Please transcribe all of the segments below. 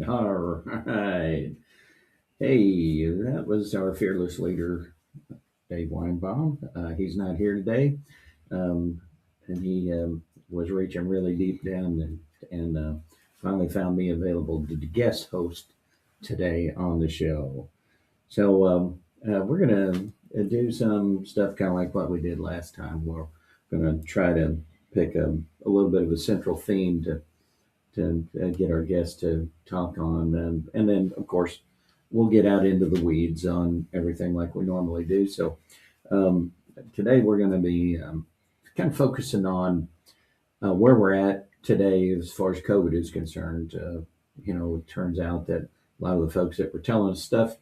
All right. Hey, that was our fearless leader, Dave Weinbaum. He's not here today, um, and he was reaching really deep down and finally found me available to guest host today on the show. So we're going to do some stuff kind of like what we did last time. We're going to try to pick a little bit of a central theme to get our guests to talk on. And then, of course, we'll get out into the weeds on everything like we normally do. So um, today we're going to be kind of focusing on where we're at today as far as COVID is concerned. It turns out that a lot of the folks that were telling us stuff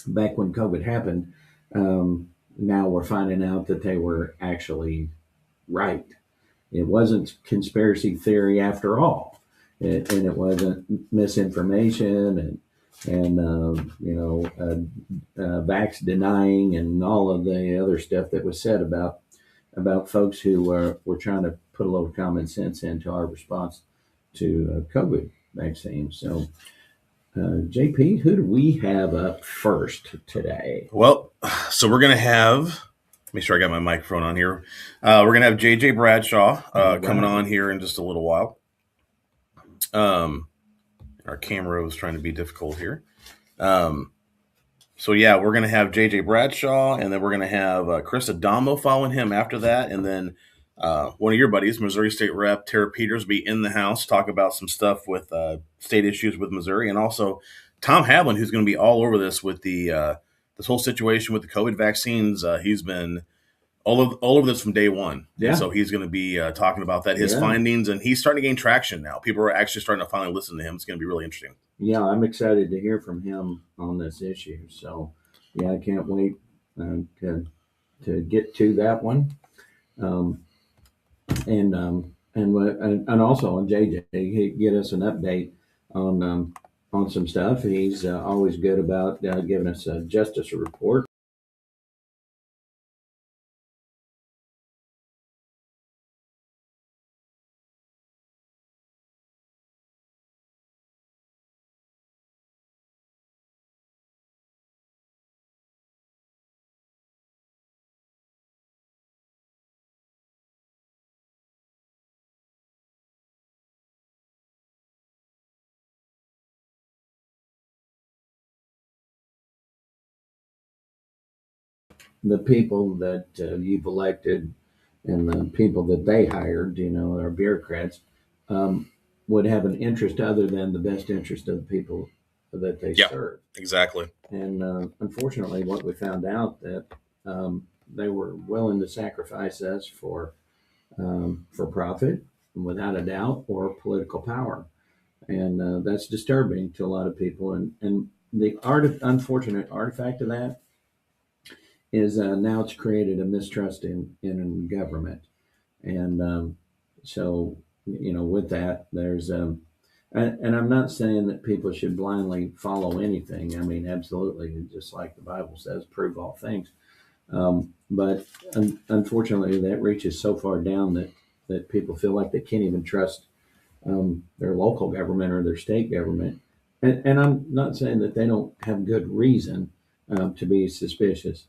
back when COVID happened, now we're finding out that they were actually right. It wasn't conspiracy theory after all, and it wasn't misinformation and vax denying and all of the other stuff that was said about folks who were trying to put a little common sense into our response to COVID vaccine. So, JP, who do we have up first today? Well, so we're going to have, make sure I got my microphone on here. We're going to have JJ Bradshaw coming on here in just a little while. Our camera was trying to be difficult here. So yeah, we're going to have JJ Bradshaw, and then we're going to have Chris Adamo following him after that. And then one of your buddies, Missouri State Rep Tara Peters, be in the house, talk about some stuff with state issues with Missouri, and also Tom Haviland, who's going to be all over this with the this whole situation with the COVID vaccines. He's been all over this from day one. Yeah. And so he's going to be talking about that, his findings, and he's starting to gain traction now. People are actually starting to finally listen to him. It's going to be really interesting. Yeah, I'm excited to hear from him on this issue. So, yeah, I can't wait to get to that one. And also on JJ, he get us an update on some stuff. He's always good about giving us a justice report. The people that you've elected and the people that they hired, our bureaucrats, would have an interest other than the best interest of the people that they serve. Exactly. And unfortunately, what we found out that they were willing to sacrifice us for profit, without a doubt, or political power, and that's disturbing to a lot of people. And the unfortunate artifact of that is now it's created a mistrust in government, and so with that, there's and I'm not saying that people should blindly follow anything. I mean, absolutely, just like the Bible says, prove all things. But unfortunately, that reaches so far down that people feel like they can't even trust their local government or their state government. And I'm not saying that they don't have good reason to be suspicious,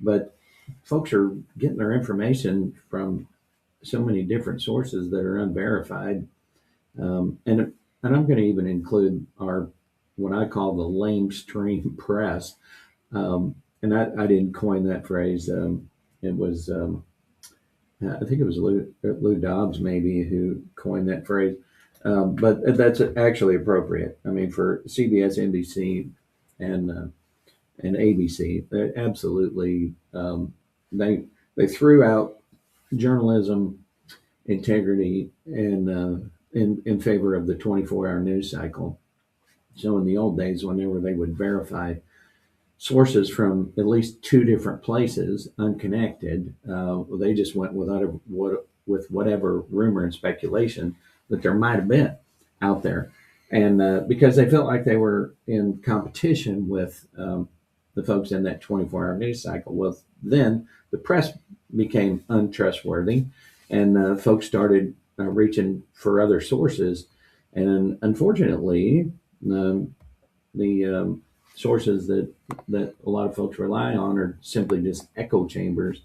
but folks are getting their information from so many different sources that are unverified. And I'm going to even include our what I call the lamestream press. And I didn't coin that phrase. It was I think it was Lou Dobbs maybe who coined that phrase. But that's actually appropriate. I mean, for CBS, NBC, and ABC, they absolutely they threw out journalism integrity and in favor of the 24-hour news cycle. So in the old days, whenever they would verify sources from at least two different places, unconnected, they just went with whatever rumor and speculation that there might have been out there, and because they felt like they were in competition with the folks in that 24-hour news cycle. Well, then the press became untrustworthy, and folks started reaching for other sources, And unfortunately, the sources that a lot of folks rely on are simply just echo chambers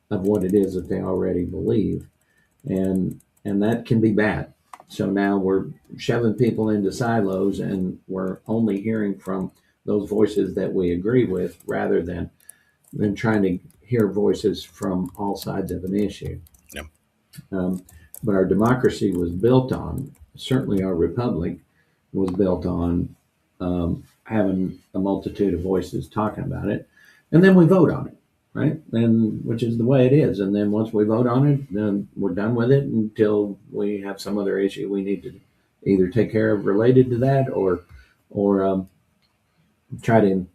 of what it is that they already believe, and that can be bad. So now we're shoving people into silos, and we're only hearing from those voices that we agree with, rather than trying to hear voices from all sides of an issue. Yeah. Um, but our democracy was built on, certainly our republic was built on having a multitude of voices talking about it, and then we vote on it, right? And which is the way it is. And then once we vote on it, then we're done with it until we have some other issue we need to either take care of related to that, or try to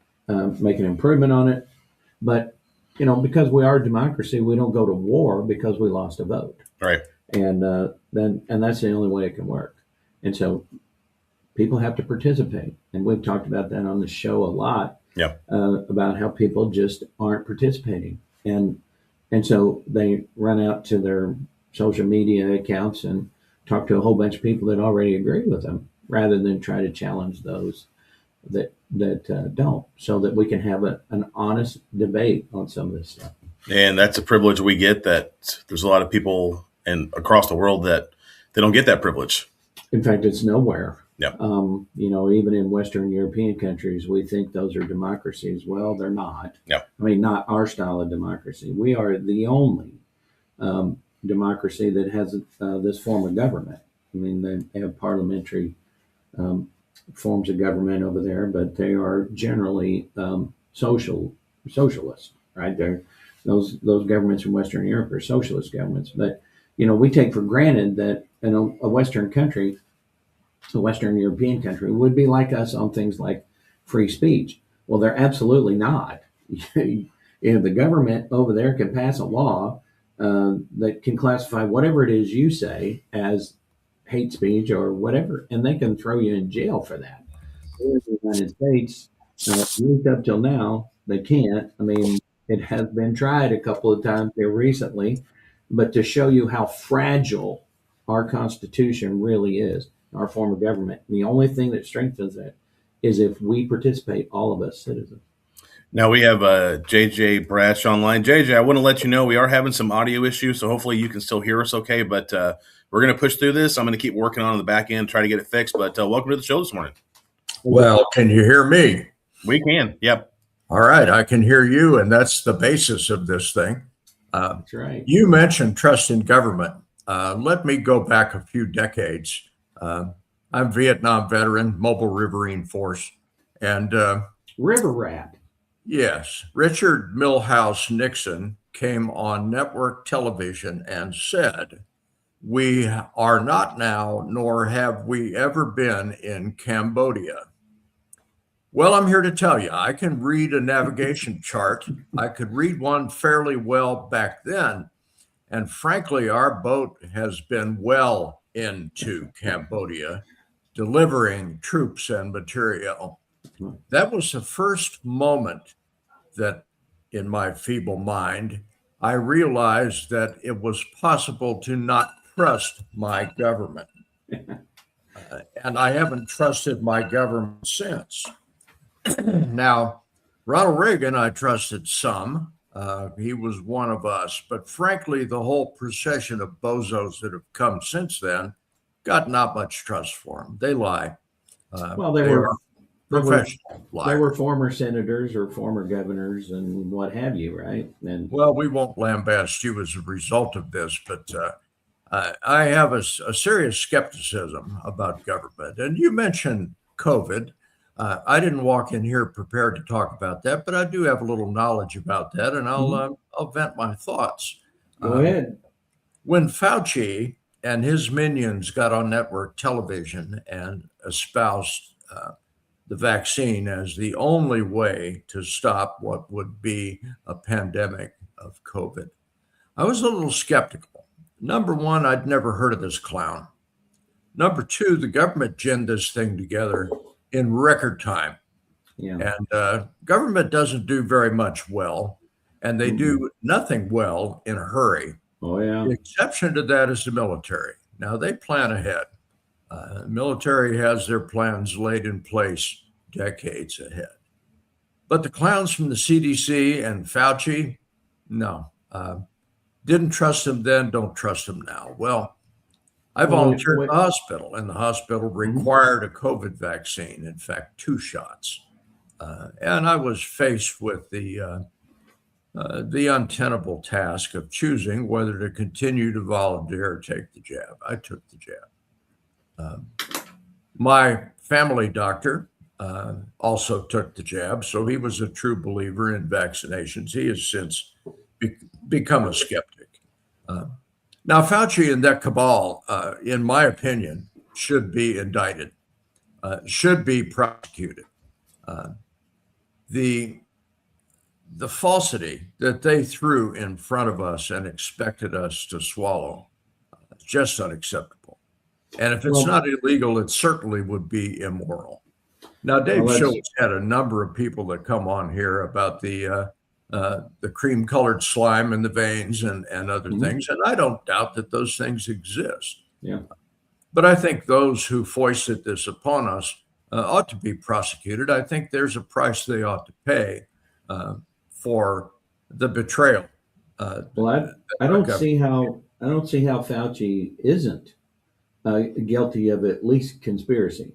make an improvement on it. But because we are a democracy, we don't go to war because we lost a vote, Right. and that's the only way it can work. And so people have to participate, and we've talked about that on the show a lot. Yeah. About how people just aren't participating, and so they run out to their social media accounts and talk to a whole bunch of people that already agree with them, rather than try to challenge those that don't, so that we can have an honest debate on some of this stuff. And that's a privilege we get, that there's a lot of people across the world that they don't get that privilege. In fact, it's nowhere. Yeah. Even in Western European countries, we think those are democracies. Well, they're not. Yeah. I mean, not our style of democracy. We are the only democracy that has this form of government. I mean, they have parliamentary forms of government over there, but they are generally socialist, right? Those governments in Western Europe are socialist governments. But we take for granted that a Western country, a Western European country, would be like us on things like free speech. Well, they're absolutely not. The government over there can pass a law that can classify whatever it is you say as hate speech or whatever, and they can throw you in jail for that. In the United States, at least up till now, they can't. I mean, it has been tried a couple of times here recently, but to show you how fragile our Constitution really is, our form of government, the only thing that strengthens it is if we participate, all of us citizens. Now we have JJ Bradshaw online. JJ, I want to let you know we are having some audio issues, so hopefully you can still hear us okay, but we're going to push through this. I'm going to keep working on the back end, try to get it fixed, but welcome to the show this morning. Well, can you hear me? We can, yep. All right, I can hear you, and that's the basis of this thing. That's right. You mentioned trust in government. Let me go back a few decades. I'm a Vietnam veteran, Mobile Riverine Force, and River Rat. Yes, Richard Milhouse Nixon came on network television and said, "We are not now, nor have we ever been in Cambodia." Well, I'm here to tell you, I can read a navigation chart. I could read one fairly well back then. And frankly, our boat has been well into Cambodia, delivering troops and material. That was the first moment that, in my feeble mind, I realized that it was possible to not trust my government. And I haven't trusted my government since. Now, Ronald Reagan, I trusted some. He was one of us. But frankly, the whole procession of bozos that have come since then, got not much trust for them. They lie. Well, they were professional liars. They were former senators or former governors and what have you, right? And well, we won't lambast you as a result of this, but I have a serious skepticism about government. And you mentioned COVID. I didn't walk in here prepared to talk about that, but I do have a little knowledge about that, and I'll vent my thoughts. Go ahead. When Fauci and his minions got on network television and espoused the vaccine as the only way to stop what would be a pandemic of COVID, I was a little skeptical. Number one, I'd never heard of this clown. Number two, the government ginned this thing together in record time. Yeah. And government doesn't do very much well, and they do nothing well in a hurry. Oh, yeah. The exception to that is the military. Now, they plan ahead. The military has their plans laid in place decades ahead. But the clowns from the CDC and Fauci, no, didn't trust them then, don't trust them now. Well, I volunteered at the hospital, and the hospital required a COVID vaccine, in fact, 2 shots. And I was faced with the untenable task of choosing whether to continue to volunteer or take the jab. I took the jab. My family doctor also took the jab, so he was a true believer in vaccinations. He has since become a skeptic. Now, Fauci and that cabal, in my opinion, should be indicted, should be prosecuted. The falsity that they threw in front of us and expected us to swallow is just unacceptable. And if it's not illegal, it certainly would be immoral. Now, Dave Schultz had a number of people that come on here about the cream-colored slime in the veins and other things, and I don't doubt that those things exist. Yeah. But I think those who foisted this upon us ought to be prosecuted. I think there's a price they ought to pay for the betrayal. Well, I don't see how Fauci isn't guilty of at least conspiracy.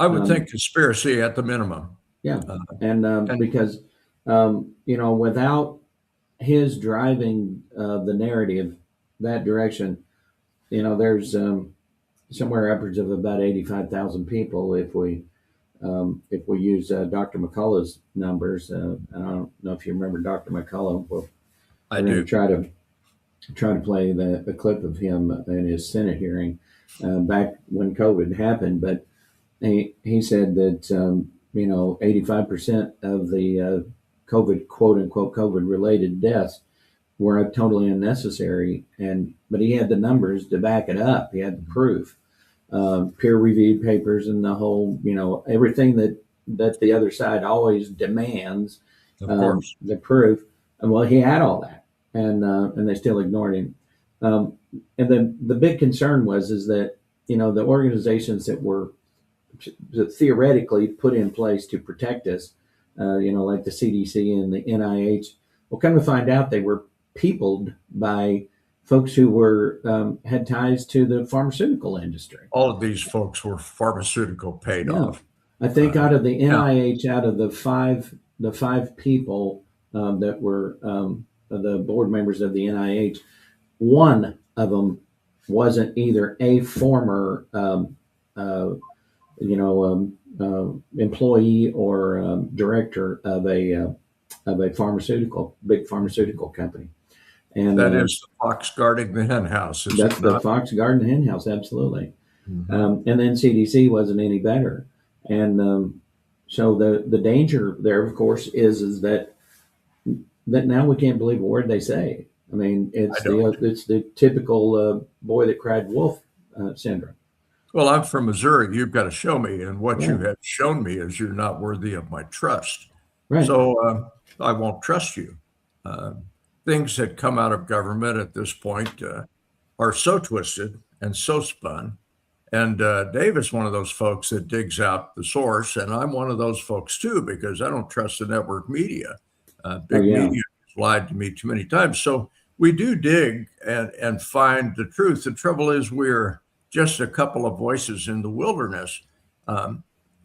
I would think conspiracy at the minimum. Yeah, and because without his driving the narrative that direction, there's somewhere upwards of about 85,000 people if we use Dr. McCullough's numbers. And I don't know if you remember Dr. McCullough. I do. Try to play the clip of him in his Senate hearing back when COVID happened, but he said that 85% of the COVID, quote unquote, COVID related deaths were totally unnecessary, but he had the numbers to back it up. He had the proof, peer reviewed papers, and the whole everything that the other side always demands. Of course, the proof. Well, he had all that, and they still ignored him. And then the big concern is that the organizations that were theoretically put in place to protect us, like the CDC and the NIH. Well, come to find out, they were peopled by folks who had ties to the pharmaceutical industry. All of these folks were pharmaceutical paid off. I think out of the NIH, out of the five people that were the board members of the NIH, one of them wasn't either a former employee or director of a big pharmaceutical company. And that is the fox guarding the hen house. That's the fox guarding the hen house, absolutely. And then CDC wasn't any better. And so the danger there, of course, is that now we can't believe a word they say. I mean, it's the typical boy that cried wolf syndrome. Well, I'm from Missouri. You've got to show me, and what you have shown me is you're not worthy of my trust. Right. So I won't trust you. Things that come out of government at this point are so twisted and so spun. And Dave is one of those folks that digs out the source, and I'm one of those folks too, because I don't trust the network media. Media has lied to me too many times. So we do dig and find the truth. The trouble is we're just a couple of voices in the wilderness.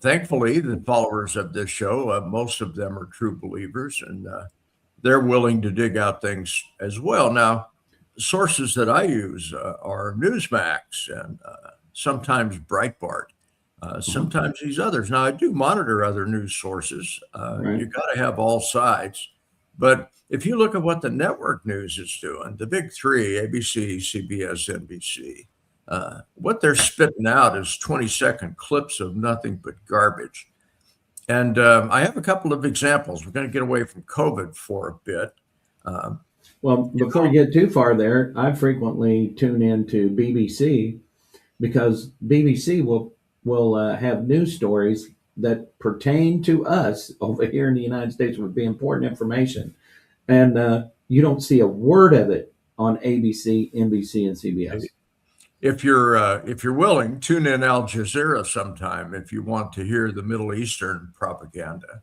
Thankfully, the followers of this show, most of them are true believers, and they're willing to dig out things as well. Now, sources that I use are Newsmax and sometimes Breitbart, sometimes these others. Now, I do monitor other news sources. You got to have all sides. But if you look at what the network news is doing, the big three, ABC, CBS, NBC, what they're spitting out is 20-second clips of nothing but garbage. And I have a couple of examples. We're going to get away from COVID for a bit. Well, before we get too far there, I frequently tune into BBC because BBC will have news stories that pertain to us over here in the United States, would be important information. And you don't see a word of it on ABC, NBC, and CBS. if you're willing, tune in Al Jazeera sometime if you want to hear the Middle Eastern propaganda.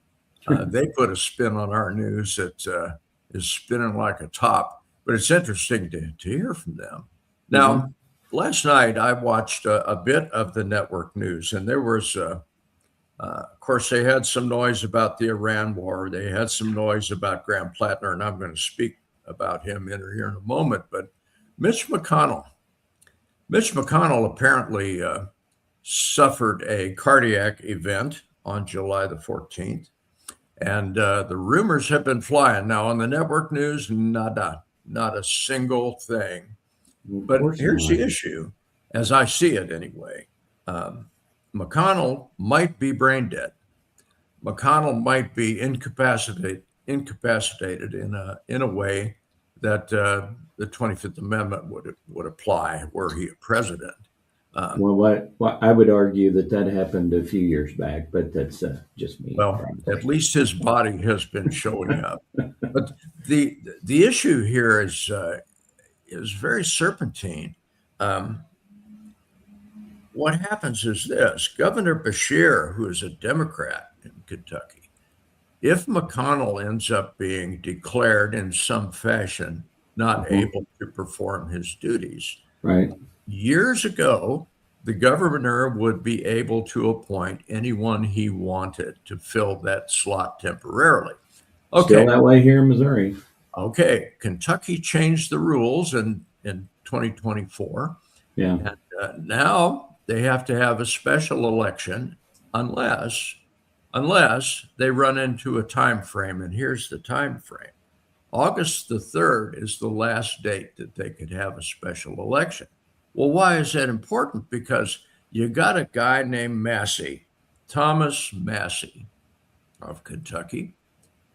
They put a spin on our news that is spinning like a top, but it's interesting to hear from them. Now, last night I watched a bit of the network news, and there was, of course, they had some noise about the Iran war. They had some noise about Graham Plattner, and I'm going to speak about him here in a moment. But Mitch McConnell apparently suffered a cardiac event on July the 14th. And the rumors have been flying. Now, on the network news, nada, not a single thing. But here's the issue, as I see it anyway. McConnell might be brain dead. McConnell might be incapacitated in a way that the 25th Amendment would apply were he a president. Well, I would argue that happened a few years back, but that's just me. Well, at least his body has been showing up. But the issue here is very serpentine. What happens is this: Governor Beshear, who is a Democrat in Kentucky, if McConnell ends up being declared in some fashion not able to perform his duties, right? Years ago, the governor would be able to appoint anyone he wanted to fill that slot temporarily. Okay. Still that way here in Missouri. Okay. Kentucky changed the rules in 2024. Yeah. And now they have to have a special election unless they run into a time frame. And here's the time frame. August the 3rd is the last date that they could have a special election. Well, why is that important? Because you got a guy named Massey, Thomas Massey of Kentucky,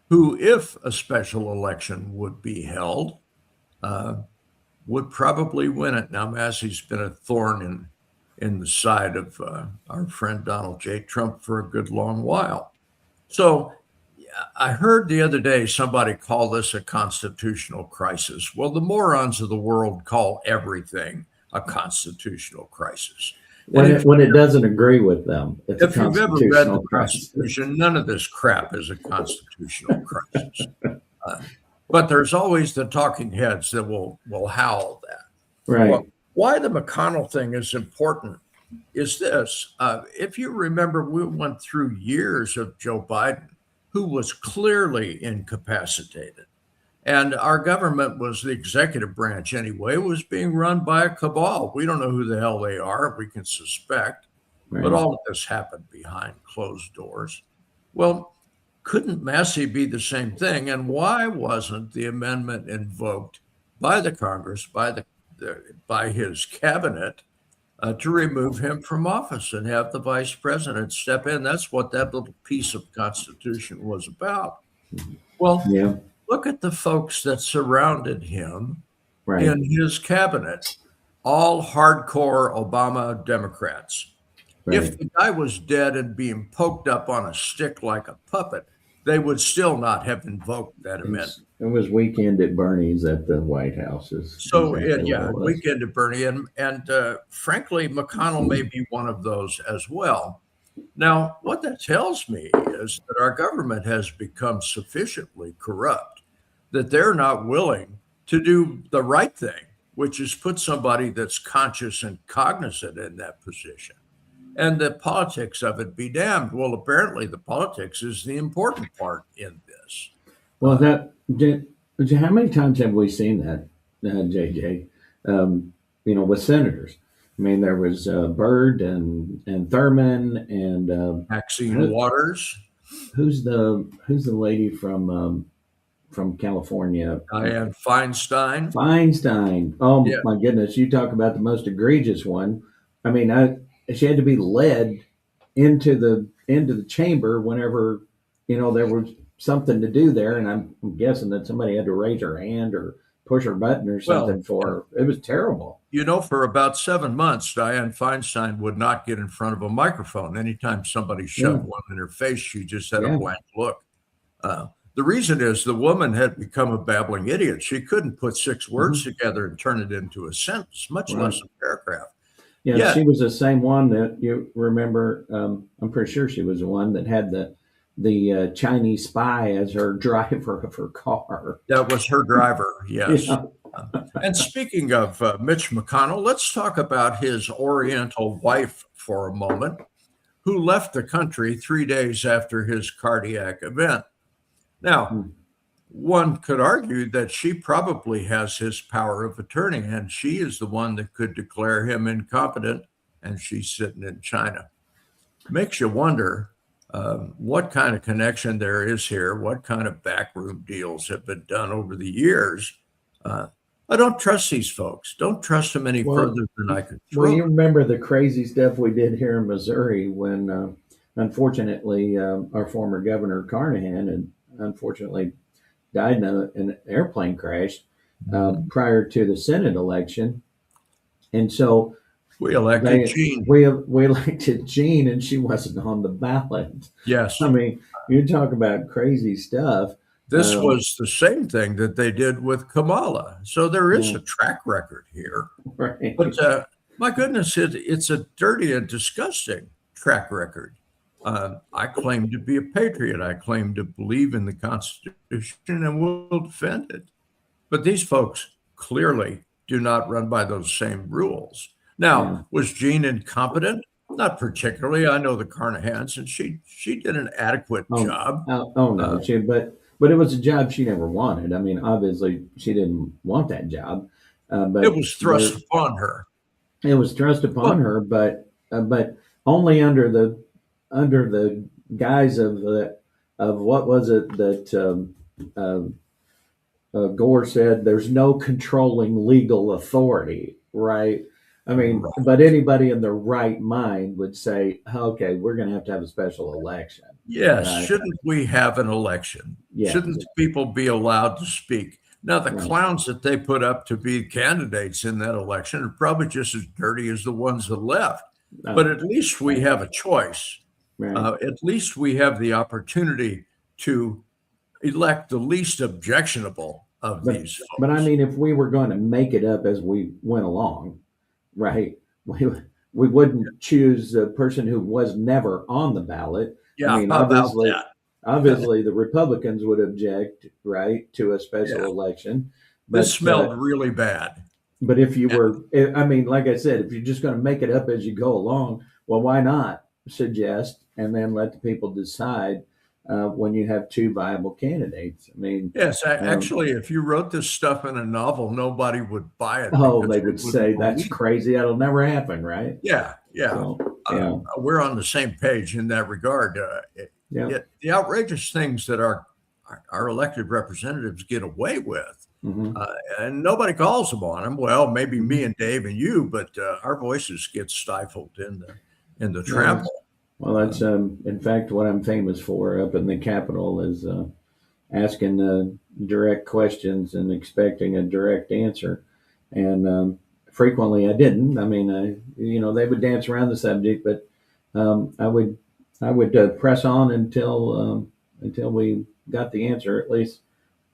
who, if a special election would be held, would probably win it. Now, Massey's been a thorn in the side of our friend Donald J. Trump for a good long while. So I heard the other day somebody call this a constitutional crisis. Well, the morons of the world call everything a constitutional crisis. When it doesn't agree with them, it's if a you've ever read the crisis. Constitution, none of this crap is a constitutional crisis. But there's always the talking heads that will howl that. Right. Well, why the McConnell thing is important is this. If you remember, we went through years of Joe Biden, who was clearly incapacitated. And our government was the executive branch anyway, was being run by a cabal. We don't know who the hell they are. We can suspect. Right. But all of this happened behind closed doors. Well, couldn't Massey be the same thing? And why wasn't the amendment invoked by the Congress, by his cabinet, to remove him from office and have the vice president step in? That's what that little piece of Constitution was about. Well, yeah. Look at the folks that surrounded him in his cabinet, all hardcore Obama Democrats. Right. If the guy was dead and being poked up on a stick like a puppet, they would still not have invoked that amendment. It was Weekend at Bernie's at the White House. So, Weekend at Bernie. And frankly, McConnell may be one of those as well. Now, what that tells me is that our government has become sufficiently corrupt that they're not willing to do the right thing, which is put somebody that's conscious and cognizant in that position. And the politics of it be damned. Well, apparently the politics is the important part in this. Well, how many times have we seen that, JJ? With senators. I mean, there was Byrd and Thurman and Maxine Waters. Who's the lady from California? Dianne Feinstein. Oh yeah. My goodness! You talk about the most egregious one. I mean, she had to be led into the chamber whenever there was something to do there, and I'm guessing that somebody had to raise her hand or push her button or something for her. It was terrible. For about 7 months, Dianne Feinstein would not get in front of a microphone. Anytime somebody shoved one in her face, she just had a blank look. The reason is the woman had become a babbling idiot. She couldn't put 6 words together and turn it into a sentence, much less a paragraph. Yeah, Yeah, she was the same one that you remember. I'm pretty sure she was the one that had the Chinese spy as her driver of her car. that was her driver. Yes. Yeah, And speaking of Mitch McConnell, let's talk about his Oriental wife for a moment, who left the country 3 days after his cardiac event. Now, one could argue that she probably has his power of attorney, and she is the one that could declare him incompetent, and she's sitting in China. Makes you wonder what kind of connection there is here, what kind of backroom deals have been done over the years. Uh, I don't trust these folks. Don't trust them any well, further than I could well, throw you them. remember the crazy stuff we did here in Missouri when, unfortunately, our former governor Carnahan and unfortunately died in an airplane crash Mhm. prior to the Senate election, and so We elected they Gene. we elected Jean, and she wasn't on the ballot. Yes. I mean, you talk about crazy stuff. This Um, was the same thing that they did with Kamala. So there is yeah, a track record here. right. But my goodness, it's a dirty and disgusting track record. I claim to be a patriot. I claim to believe in the Constitution and will defend it. But these folks clearly do not run by those same rules. Yeah. Now, was Jean incompetent? Not particularly. I know the Carnahans, and she did an adequate Oh, job. oh no, Uh, but it was a job she never wanted. I mean, obviously she didn't want that job, it but was thrust upon her. it was thrust upon Well, her, but only under the guise of what was it that Gore said? There's no controlling legal authority, right? I mean, right. but anybody in their right mind would say, okay, we're going to have a special election, Yes, right? shouldn't we have an election? Yeah, Shouldn't people be allowed to speak? Now, the right. clowns that they put up to be candidates in that election are probably just as dirty as the ones that left. But Oh, at least we right, have a choice. right. At least we have the opportunity to elect the least objectionable of these But I folks. mean, if we were going to make it up as we went along, right? We wouldn't choose a person who was never on the ballot. I Yeah, mean, how about that? obviously the Republicans would object, right, to a special Yeah, election. this But smelled really bad. if you were, I mean, like I said, if you're just going to make it up as you go along, well, why not suggest and then let the people decide when you have two viable candidates? I mean, Yes, um, actually, if you wrote this stuff in a novel, nobody would buy it oh, because they they would wouldn't say that's believe. crazy. That'll never happen, right? Yeah, yeah. So, yeah, We're on the same page in that regard. yeah. The outrageous things that our elected representatives get away with, Hmm. and nobody calls them on them. Well, maybe Hmm. me and Dave and you, but our voices get stifled in the Well, trample. that's in fact what I'm famous for up in the Capitol is asking direct questions and expecting a direct answer. And frequently I didn't. I mean, they would dance around the subject, but I would press on until we got the answer, at least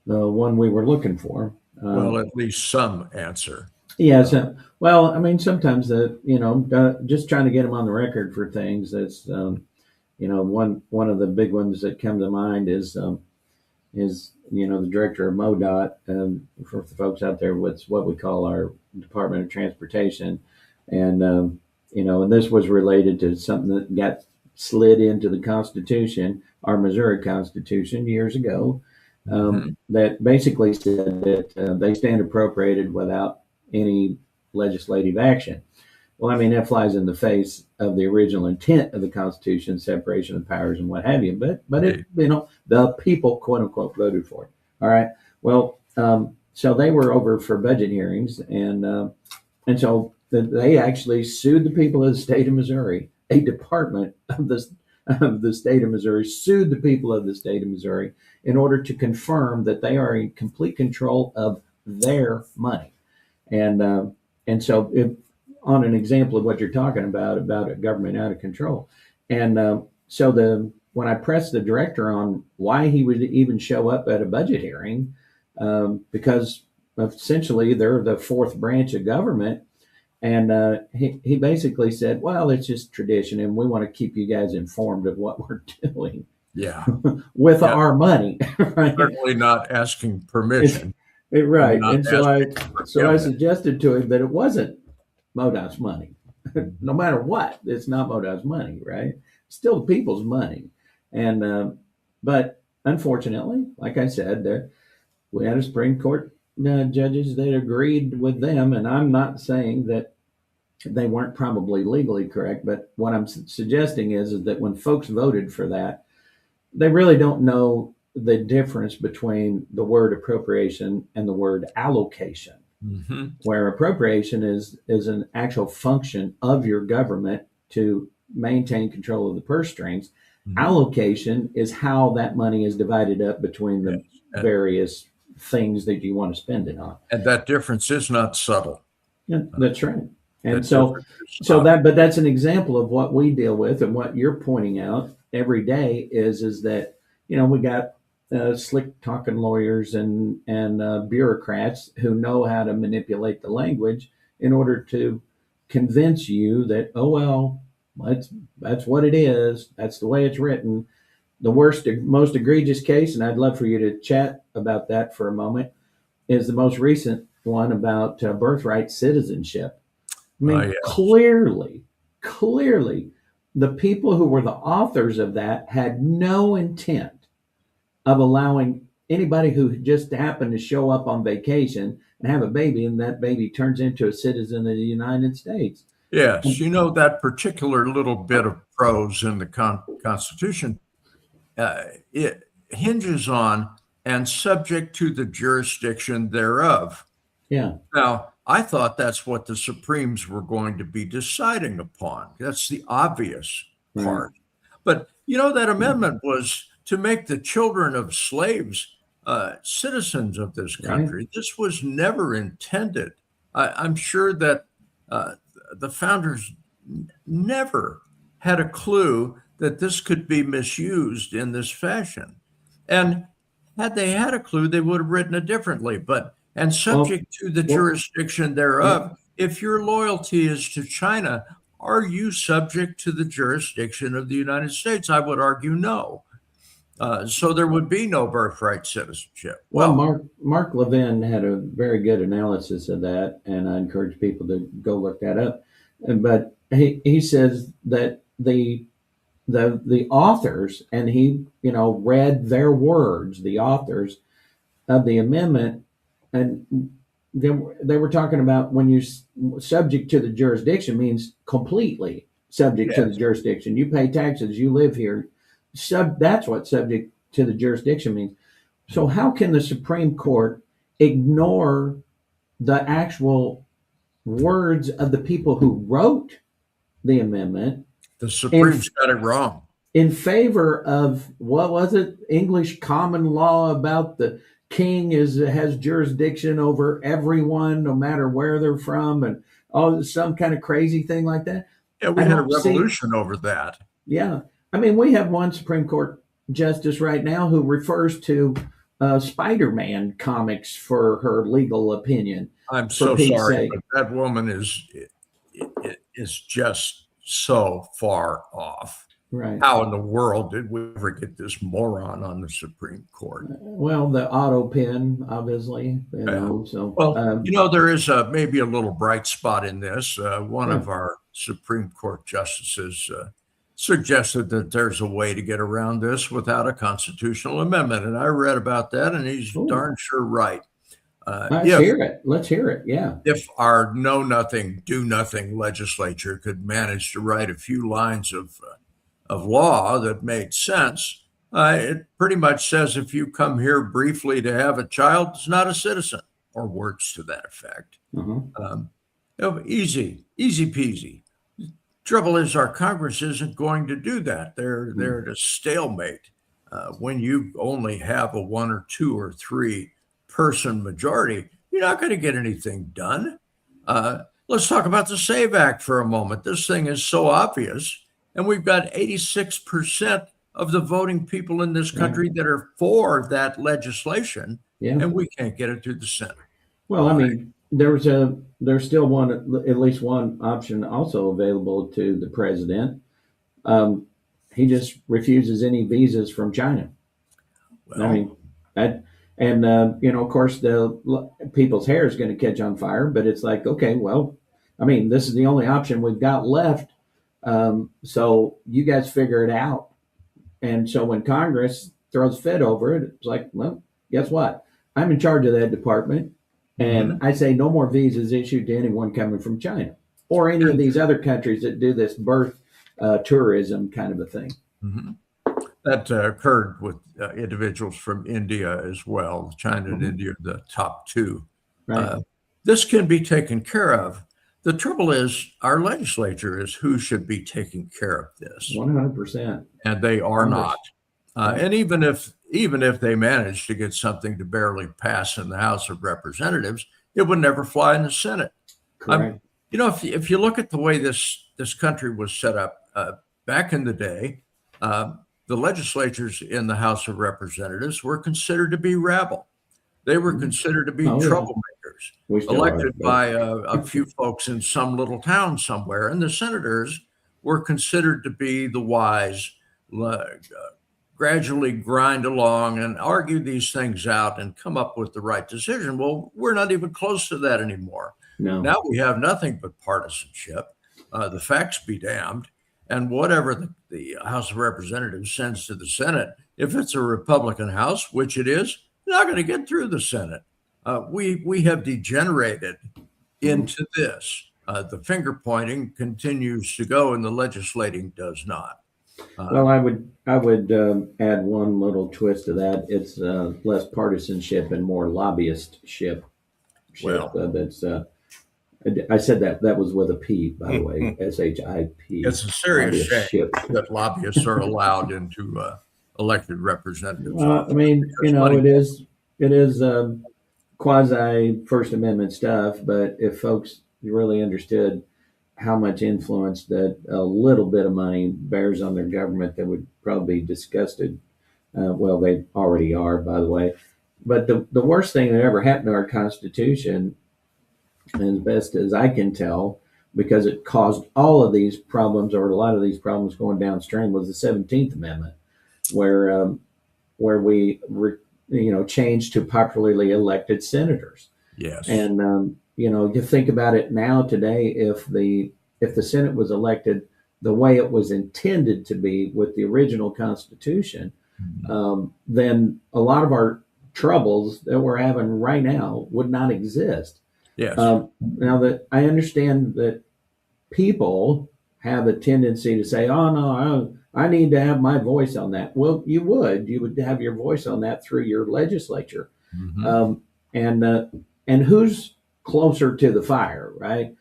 the one we were looking for. Well, at least some answer. Yeah. Uh, So, well, I mean, sometimes just trying to get them on the record for things. That's one of the big ones that come to mind is the director of MoDOT, for the folks out there, what's what we call our Department of Transportation, and and this was related to something that got slid into the Constitution, our Missouri Constitution, years ago, mhm. that basically said that they stand appropriated without any legislative action. Well, I mean, that flies in the face of the original intent of the Constitution, separation of powers and what have you. But it, Right. the people, quote unquote, voted for it. All right. Well, so they were over for budget hearings, and so they actually sued the people of the state of Missouri. A department of the state of Missouri sued the people of the state of Missouri in order to confirm that they are in complete control of their money. And so on an example of what you're talking about a government out of control. And so when I pressed the director on why he would even show up at a budget hearing, because essentially they're the fourth branch of government, And he basically said, well, it's just tradition, and we want to keep you guys informed of what we're doing Yeah. with Yeah. our money. Right? Certainly not asking permission. Right. Not And so I forgiveness. suggested to him that it wasn't MoDOT's money. Mhm. No matter what, it's not MoDOT's money, right? Still the people's money. And but unfortunately, like I said, we had a Supreme Court judges that agreed with them, and I'm not saying that they weren't probably legally correct, but what I'm suggesting is that when folks voted for that, they really don't know the difference between the word appropriation and the word allocation. Mhm. Where appropriation is an actual function of your government to maintain control of the purse strings. Mhm. Allocation is how that money is divided up between the Yes. And- various things that you want to spend it on. And that difference is not subtle. Yeah, that's right. And That so difference is not- but that's an example of what we deal with, and what you're pointing out every day is that, we got slick talking lawyers and bureaucrats who know how to manipulate the language in order to convince you that, oh well, that's what it is, that's the way it's written. The worst, most egregious case, and I'd love for you to chat about that for a moment, is the most recent one about birthright citizenship. I mean, yeah. clearly, the people who were the authors of that had no intent of allowing anybody who just happened to show up on vacation and have a baby, and that baby turns into a citizen of the United States. Yes, that particular little bit of prose in the Constitution, it hinges on and subject to the jurisdiction thereof. Yeah. Now, I thought that's what the Supremes were going to be deciding upon. That's the obvious part. But, that amendment was to make the children of slaves citizens of this country. Right. This was never intended. I'm sure that the founders never had a clue that this could be misused in this fashion. And had they had a clue, they would have written it differently. And subject to the jurisdiction thereof, if your loyalty is to China, are you subject to the jurisdiction of the United States? I would argue no. So there would be no birthright citizenship. Well, Mark Levin had a very good analysis of that, and I encourage people to go look that up. But he says that the authors, and he read their words, the authors of the amendment, and they were talking about when you subject to the jurisdiction means completely subject to the jurisdiction. You pay taxes, you live here. That's what subject to the jurisdiction means. So how can the Supreme Court ignore the actual words of the people who wrote the amendment? The Supreme's got it wrong. In favor of, what was it, English common law about the king has jurisdiction over everyone, no matter where they're from, and some kind of crazy thing like that. Yeah, we had a revolution over that. Yeah. I mean, we have one Supreme Court justice right now who refers to Spider-Man comics for her legal opinion. I'm so sorry, but that woman is just so far off. Right. How in the world did we ever get this moron on the Supreme Court? Well, the auto pen, obviously. There is maybe a little bright spot in this. One of our Supreme Court justices suggested that there's a way to get around this without a constitutional amendment. And I read about that, and he's darn sure right. Let's hear it. Let's hear it. Yeah. If our know-nothing, do-nothing legislature could manage to write a few lines of law that made sense, it pretty much says if you come here briefly to have a child, it's not a citizen, or words to that effect. Easy peasy. Trouble is, our Congress isn't going to do that. They're at a stalemate. When you only have a 1 or 2 or 3 person majority, you're not going to get anything done. Let's talk about the SAVE Act for a moment. This thing is so obvious. And we've got 86% of the voting people in this country that are for that legislation, and we can't get it through the Senate. Well, I mean, there's still at least one option also available to the president. Um, he just refuses any visas from China. I Well, mean, that, and of course, the people's hair is going to catch on fire. But it's like, okay, well, I mean, this is the only option we've got left. So you guys figure it out. And so when Congress throws a fit over it, it's like, well, guess what? I'm in charge of that department, and I say no more visas issued to anyone coming from China or any of these other countries that do this birth tourism kind of a thing. that occurred with individuals from India as well. China and India are the top two. Right. This can be taken care of. The trouble is, our legislature is who should be taking care of this, 100%. and they are Congress. not. And even if they manage to get something to barely pass in the House of Representatives, it would never fly in the Senate. Correct. If you look at the way this country was set up back in the day, the legislatures in the House of Representatives were considered to be rabble. They were considered to be troublemakers, elected by a few folks in some little town somewhere. And the senators were considered to be the wise, gradually grind along and argue these things out and come up with the right decision. Well, we're not even close to that anymore. No. Now we have nothing but partisanship. The facts be damned. And whatever the House of Representatives sends to the Senate, if it's a Republican House, which it is, not going to get through the Senate. We have degenerated into this. The finger pointing continues to go, and the legislating does not. Well, I would add one little twist to that. It's less partisanship and more lobbyistship. Well, that's I said that was with a P, by the way, S-H-I-P. It's a serious shame that lobbyists are allowed into elected representatives. Well, I mean, it is quasi First Amendment stuff, but if folks really understood how much influence that a little bit of money bears on their government, they would probably be disgusted. Well, they already are, by the way. But the worst thing that ever happened to our Constitution, as best as I can tell, because it caused all of these problems, or a lot of these problems going downstream, was the 17th Amendment, where we changed to popularly elected senators. Yes. And you think about it now today, if the Senate was elected the way it was intended to be with the original Constitution, then a lot of our troubles that we're having right now would not exist. Yes. Now that I understand that people have a tendency to say, "Oh no, I need to have my voice on that." Well, you would have your voice on that through your legislature, and who's closer to the fire, right?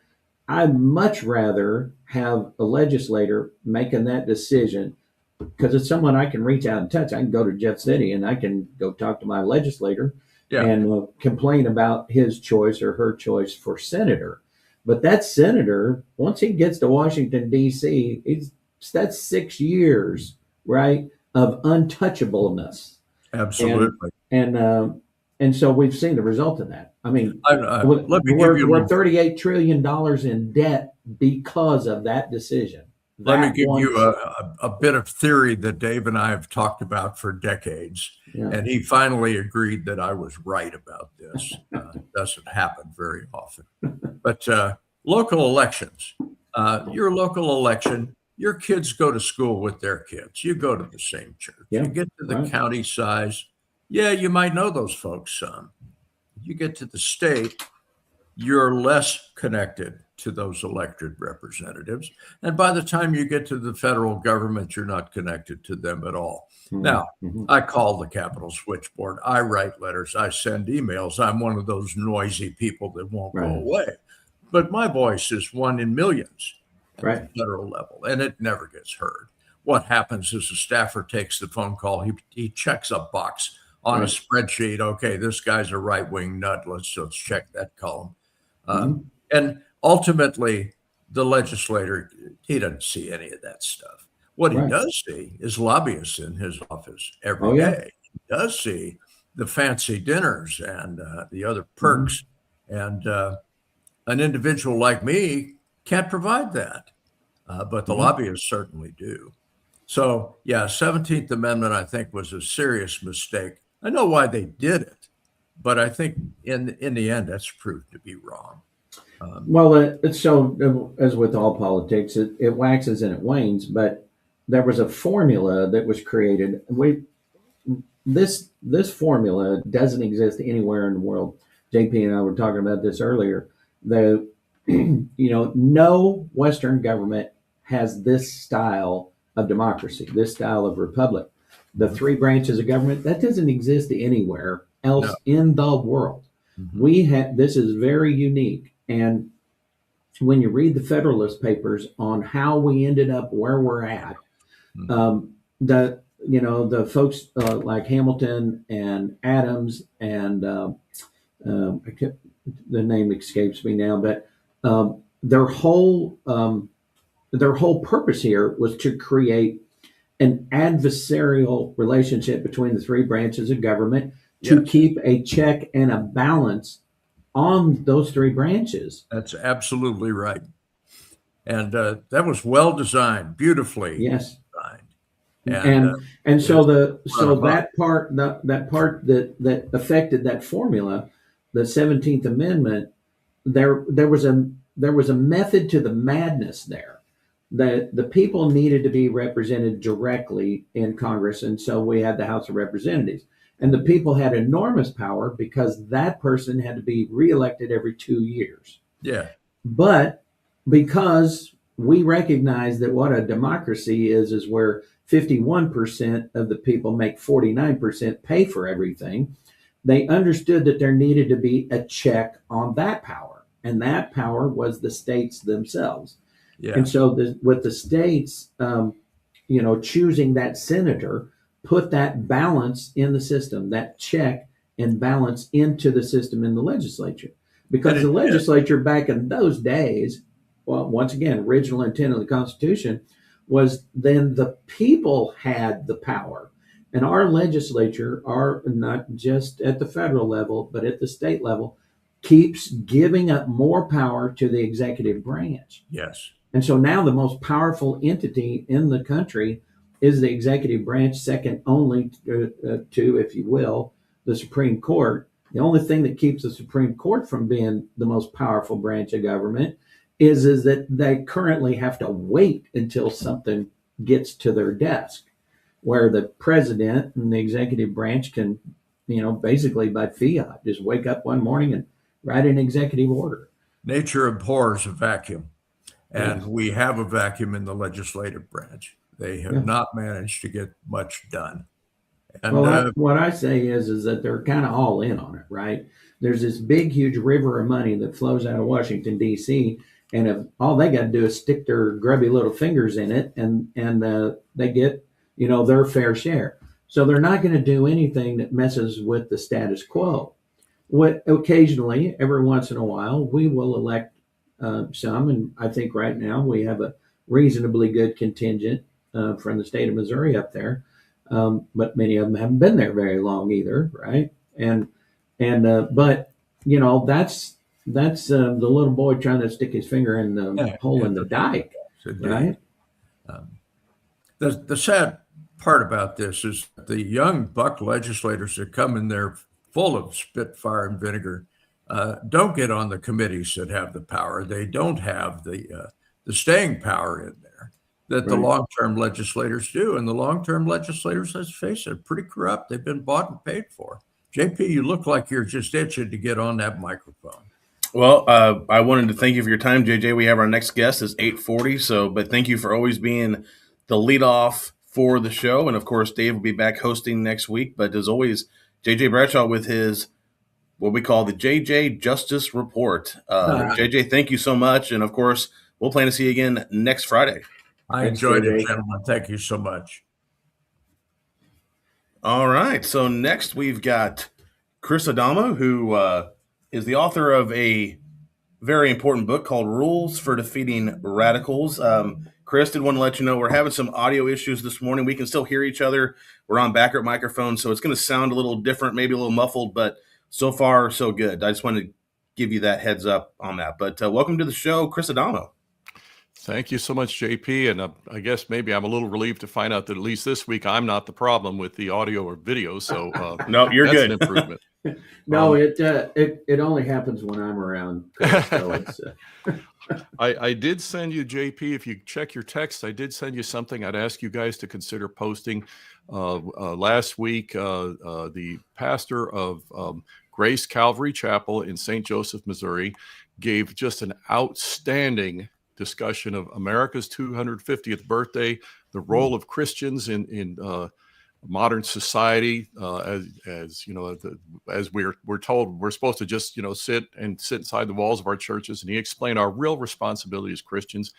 I'd much rather have a legislator making that decision, because it's someone I can reach out and touch. I can go to Jeff City and I can go talk to my legislator and complain about his choice or her choice for senator. But that senator, once he gets to Washington, D.C., that's 6 years, right, of untouchableness. Absolutely. And so we've seen the result of that. I mean, we're $38 trillion in debt because of that decision. Let me give you a bit of theory that Dave and I have talked about for decades. Yeah. And he finally agreed that I was right about this. It doesn't happen very often. But local elections, your local election, your kids go to school with their kids. You go to the same church. You get to the county size. Yeah, you might know those folks some. You get to the state, you're less connected to those elected representatives. And by the time you get to the federal government, you're not connected to them at all. Now, I call the Capitol switchboard. I write letters. I send emails. I'm one of those noisy people that won't go away. But my voice is one in millions at the federal level, and it never gets heard. What happens is a staffer takes the phone call. He checks a box on a spreadsheet. Okay, this guy's a right-wing nut. Let's check that column. And ultimately, the legislator, he doesn't see any of that stuff. What he does see is lobbyists in his office every day. He does see the fancy dinners and the other perks And an individual like me can't provide that, but the Mhm. lobbyists certainly do. So, yeah, 17th Amendment, I think, was a serious mistake. I know why they did it, but I think in the end, that's proved to be wrong. Well, it's so as with all politics, it waxes and it wanes. But there was a formula that was created. This formula doesn't exist anywhere in the world. JP and I were talking about this earlier. The no Western government has this style of democracy, this style of republic. The three branches of government that doesn't exist anywhere else No. in the world. Mhm. We have this is very unique, and when you read the Federalist Papers on how we ended up where we're at, the folks like Hamilton and Adams and I kept, the name escapes me now, but their whole purpose here was to create an adversarial relationship between the three branches of government to Yes. keep a check and a balance on those three branches. That's absolutely right. And that was well designed, beautifully Yes. designed. And so about- that part that affected that formula, the 17th Amendment, there was a method to the madness there. That the people needed to be represented directly in Congress, and so we had the House of Representatives. And the people had enormous power because that person had to be reelected every 2 years. Yeah. But because we recognize that what a democracy is where 51% of the people make 49% pay for everything, they understood that there needed to be a check on that power. And that power was the states themselves. Yeah. And so with the states, choosing that senator, put that balance in the system, that check and balance into the system in the legislature. Because the legislature back in those days, well, once again, original intent of the Constitution was then the people had the power. And our legislature, are not just at the federal level, but at the state level, keeps giving up more power to the executive branch. Yes. And so now the most powerful entity in the country is the executive branch, second only to, if you will, the Supreme Court. The only thing that keeps the Supreme Court from being the most powerful branch of government is that they currently have to wait until something gets to their desk, where the president and the executive branch can, basically by fiat, just wake up one morning and write an executive order. Nature abhors a vacuum. And Yes. we have a vacuum in the legislative branch. They have not managed to get much done. And Well, what I say is that they're kind of all in on it, right? There's this big, huge river of money that flows out of Washington, D.C., and if all they got to do is stick their grubby little fingers in it, and they get, their fair share. So they're not going to do anything that messes with the status quo. What occasionally, every once in a while, we will elect some, and I think right now we have a reasonably good contingent from the state of Missouri up there, but many of them haven't been there very long either, right? But that's the little boy trying to stick his finger in the hole in the dike, right? The sad part about this is the young buck legislators that come in there full of spit, fire, and vinegar don't get on the committees that have the power. They don't have the staying power in there that the long-term legislators do. And the long-term legislators, let's face it, are pretty corrupt. They've been bought and paid for. JP, you look like you're just itching to get on that microphone. Well, I wanted to thank you for your time, JJ. We have our next guest is 8:40. But thank you for always being the leadoff for the show. And of course, Dave will be back hosting next week. But as always, JJ Bradshaw with his what we call the JJ Justice Report. JJ, thank you so much. And of course, we'll plan to see you again next Friday. I enjoyed it, gentlemen. Thank you so much. All right. So next we've got Chris Adamo, who is the author of a very important book called Rules for Defeating Radicals. Chris, did want to let you know we're having some audio issues this morning. We can still hear each other. We're on backup microphones, so it's going to sound a little different, maybe a little muffled, but so far, so good. I just wanted to give you that heads up on that. But welcome to the show, Chris Adamo. Thank you so much, JP. And I guess maybe I'm a little relieved to find out that at least this week I'm not the problem with the audio or video. So no, you're that's good. An improvement. No, it only happens when I'm around, Chris, so it's, I did send you, JP, if you check your text, I did send you something I'd ask you guys to consider posting. Last week, the pastor of Grace Calvary Chapel in St. Joseph, Missouri, gave just an outstanding discussion of America's 250th birthday, the role of Christians in modern society, as you know, as we're told we're supposed to just sit inside the walls of our churches. And he explained our real responsibility as Christians,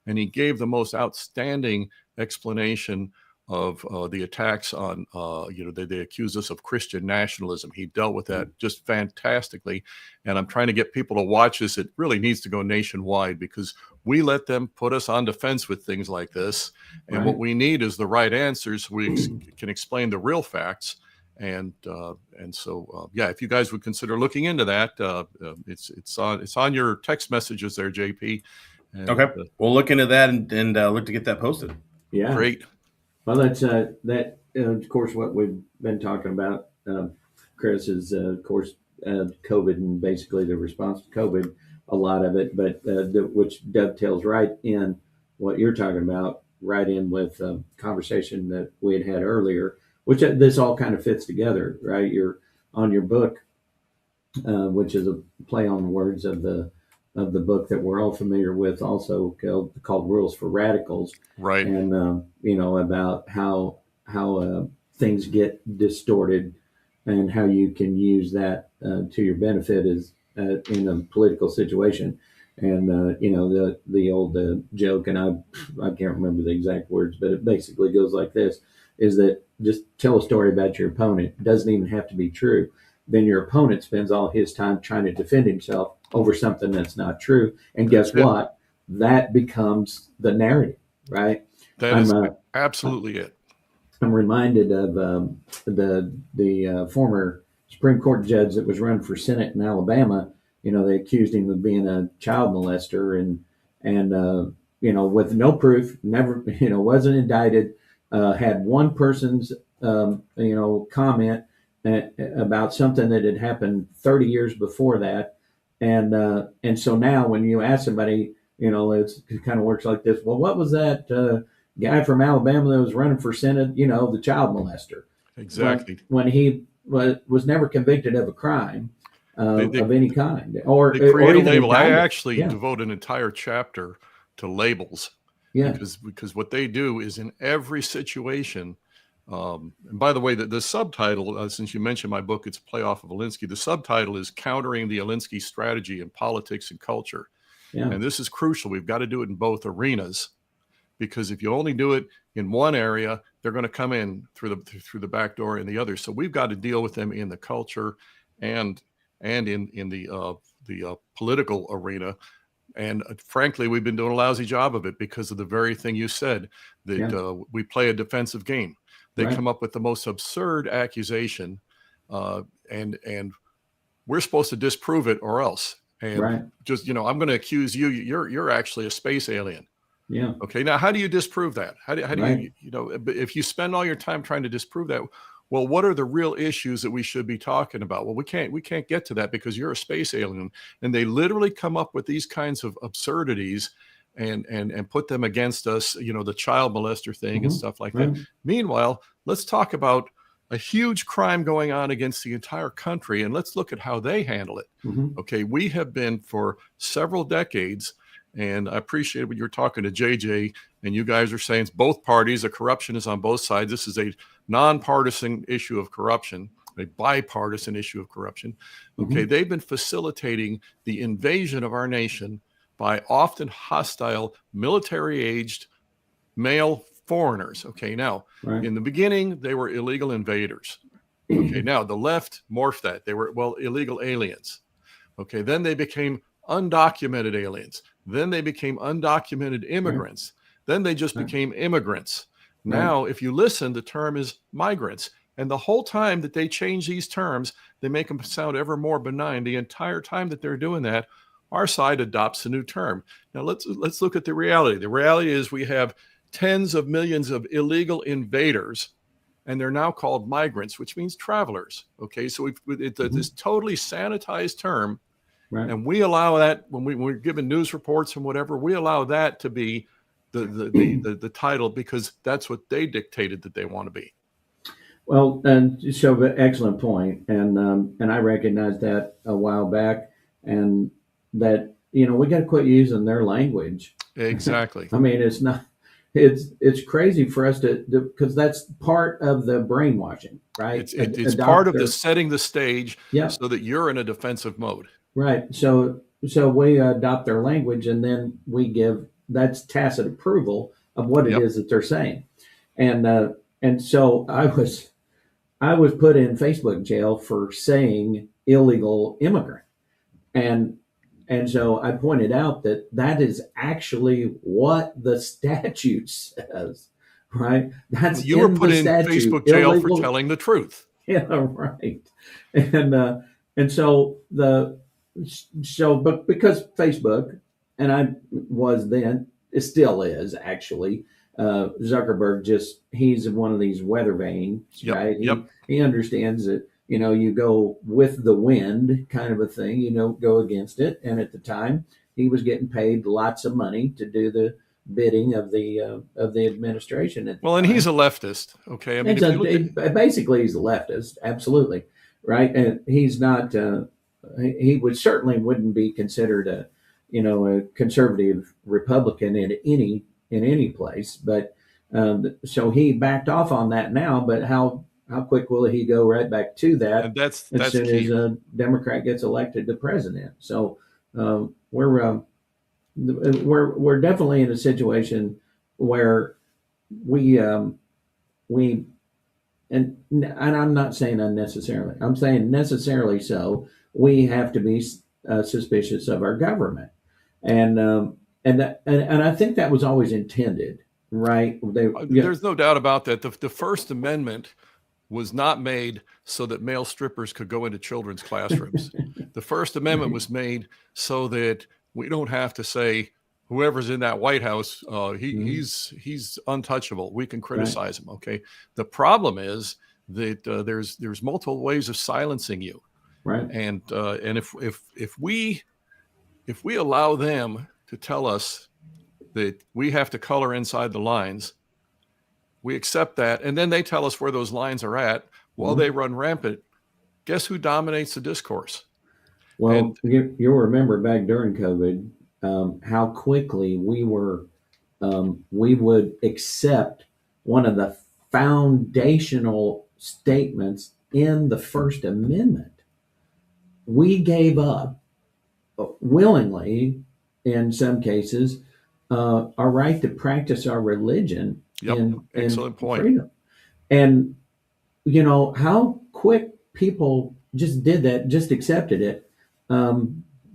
and he gave the most outstanding explanation of the attacks on they accuse us of Christian nationalism. He dealt with that just fantastically, and I'm trying to get people to watch this. It really needs to go nationwide because we let them put us on defense with things like this, and what we need is the right answers. We can explain the real facts, and so if you guys would consider looking into that, it's on your text messages there, JP. And, okay, we'll look into that and look to get that posted. Yeah, great. Well, that's that. Of course, what we've been talking about, Chris, is of course COVID and basically the response to COVID, a lot of it, but which dovetails right in what you're talking about, right in with conversation that we had earlier, which this all kind of fits together, right? You're on your book, which is a play on the words of the book that we're all familiar with, also called Rules for Radicals, right? And about how things get distorted and how you can use that to your benefit is in a political situation. And the old joke, and I can't remember the exact words, but it basically goes like this: is that just tell a story about your opponent. It doesn't even have to be true. Then your opponent spends all his time trying to defend himself over something that's not true. And guess what? That becomes the narrative, right? That is absolutely it. I'm reminded of the former Supreme Court judge that was running for Senate in Alabama. They accused him of being a child molester and with no proof, never, wasn't indicted, had one person's, comment about something that had happened 30 years before that. And so now when you ask somebody, it kind of works like this. Well, what was that guy from Alabama that was running for Senate, the child molester? Exactly. When he was never convicted of a crime of any kind. Or they create or a label. I actually Yeah. devote an entire chapter to labels. Yeah. Because what they do is in every situation. And by the way, the subtitle, since you mentioned my book, it's a play off of Alinsky. The subtitle is Countering the Alinsky Strategy in Politics and Culture. Yeah. And this is crucial. We've got to do it in both arenas, because if you only do it in one area, they're going to come in through the back door in the other. So we've got to deal with them in the culture and in the political arena. And frankly, we've been doing a lousy job of it because of the very thing you said, that we play a defensive game. They come up with the most absurd accusation, and we're supposed to disprove it or else. And just, I'm going to accuse you. You're actually a space alien. Yeah. Okay. Now, how do you disprove that? How do you, if you spend all your time trying to disprove that, well, what are the real issues that we should be talking about? Well, we can't get to that because you're a space alien. And they literally come up with these kinds of absurdities and put them against us, the child molester thing and stuff like that. Meanwhile, let's talk about a huge crime going on against the entire country, and let's look at how they handle it. Okay, we have been for several decades, and I appreciate when you're talking to JJ, and you guys are saying both parties, the corruption is on both sides. This is a nonpartisan issue of corruption, a bipartisan issue of corruption. Okay, they've been facilitating the invasion of our nation by often hostile, military-aged male foreigners. Okay, now, in the beginning, they were illegal invaders. Okay, now the left morphed that. They were, illegal aliens. Okay, then they became undocumented aliens. Then they became undocumented immigrants. Then they just became immigrants. Now, if you listen, the term is migrants. And the whole time that they change these terms, they make them sound ever more benign. The entire time that they're doing that, our side adopts a new term. Now let's look at the reality. The reality is we have tens of millions of illegal invaders, and they're now called migrants, which means travelers. Okay, so it's this totally sanitized term, Right. and we allow that when we're given news reports and whatever, we allow that to be the title because that's what they dictated that they want to be. Well, and so excellent point, and I recognized that a while back, and that we got to quit using their language. Exactly. I mean, it's not. It's crazy for us to because that's part of the brainwashing, right? It's part of the setting the stage, yeah, so that you're in a defensive mode. Right. So we adopt their language, and then we give that's tacit approval of what it is that they're saying, and so I was put in Facebook jail for saying illegal immigrant, and so I pointed out that is actually what the statute says, right? That's You were put in statute, Facebook jail illegal, for telling the truth. Yeah, right. And so but because Facebook, and I was then, it still is actually, Zuckerberg he's one of these weather vanes, right? He understands that, you go with the wind kind of a thing, you don't go against it. And at the time he was getting paid lots of money to do the bidding of the administration. Well, and he's a leftist. Okay. I mean, basically he's a leftist. Absolutely. Right. And he's not, he wouldn't be considered a conservative Republican in any place, but so he backed off on that now. But how quick will he go right back to that? And that's as soon key. as a Democrat gets elected to president. So we're definitely in a situation where we and I'm not saying unnecessarily. I'm saying necessarily so. We have to be suspicious of our government, and I think that was always intended, right? There's no doubt about that. The First Amendment was not made so that male strippers could go into children's classrooms. The First Amendment was made so that we don't have to say whoever's in that White House, he's untouchable. We can criticize him. Okay. The problem is that there's multiple ways of silencing you. Right. And if we allow them to tell us that we have to color inside the lines, we accept that, and then they tell us where those lines are at while they run rampant. Guess who dominates the discourse? Well, you'll remember back during COVID, how quickly we would accept one of the foundational statements in the First Amendment. We gave up willingly, in some cases, our right to practice our religion. Excellent point. Freedom. And how quick people just did that, just accepted it,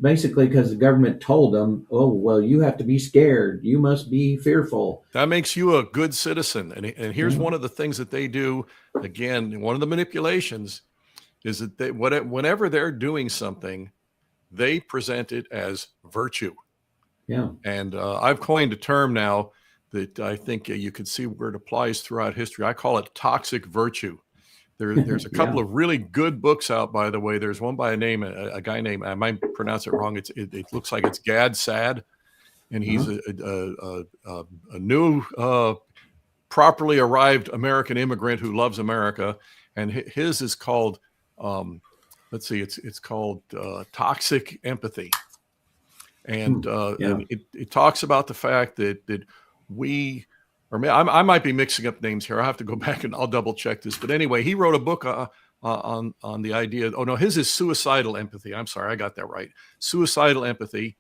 basically because the government told them, oh, well, you have to be scared, you must be fearful. That makes you a good citizen. And here's one of the things that they do. Again, one of the manipulations is that whenever they're doing something, they present it as virtue. Yeah. And I've coined a term now that I think you can see where it applies throughout history. I call it toxic virtue. There's a couple of really good books out, by the way. There's one by a guy named, I might pronounce it wrong. It looks like it's Gad Sad, and he's a new, properly arrived American immigrant who loves America, and his is called, it's called Toxic Empathy, and it talks about the fact that we. Or I might be mixing up names here. I'll have to go back and I'll double check this. But anyway, he wrote a book on the idea. Oh no, his is Suicidal Empathy. I'm sorry, I got that right. Suicidal Empathy,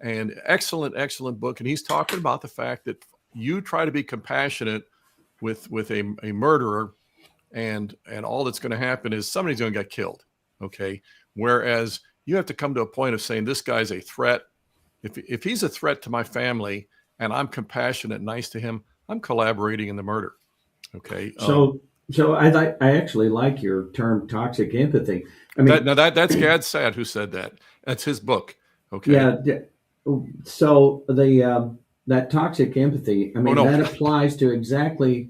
and excellent book. And he's talking about the fact that you try to be compassionate with a murderer, and all that's going to happen is somebody's going to get killed. Okay, whereas you have to come to a point of saying this guy's a threat. If he's a threat to my family, and I'm compassionate, nice to him, I'm collaborating in the murder. Okay. So So I actually like your term toxic empathy. I mean, That's Gad Saad who said that. That's his book. Okay. yeah. So that toxic empathy, I Oh mean, no. that applies to exactly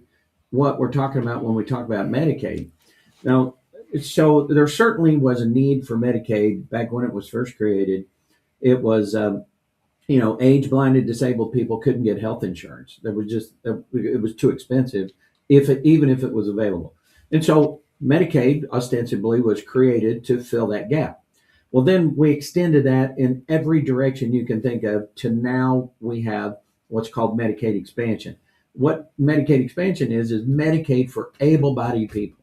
what we're talking about when we talk about Medicaid. Now, so there certainly was a need for Medicaid back when it was first created. It was, age blinded disabled people couldn't get health insurance. There was just it was too expensive, even if it was available. And so Medicaid ostensibly was created to fill that gap. Well, then we extended that in every direction you can think of to now we have what's called Medicaid expansion. What Medicaid expansion is Medicaid for able-bodied people.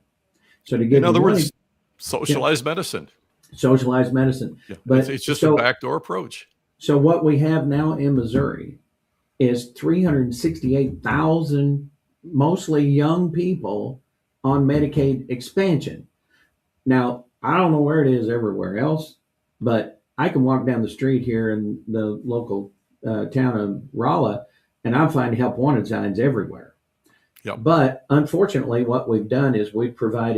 So to In give you other one, words, socialized medicine. socialized medicine. Yeah. But It's just a backdoor approach. so what we have now in Missouri is 368,000 mostly young people on Medicaid expansion. Now, I don't know where it is everywhere else, but I can walk down the street here in the local town of Rolla and I'm finding help wanted signs everywhere. Yep. But unfortunately, what we've done is we've provide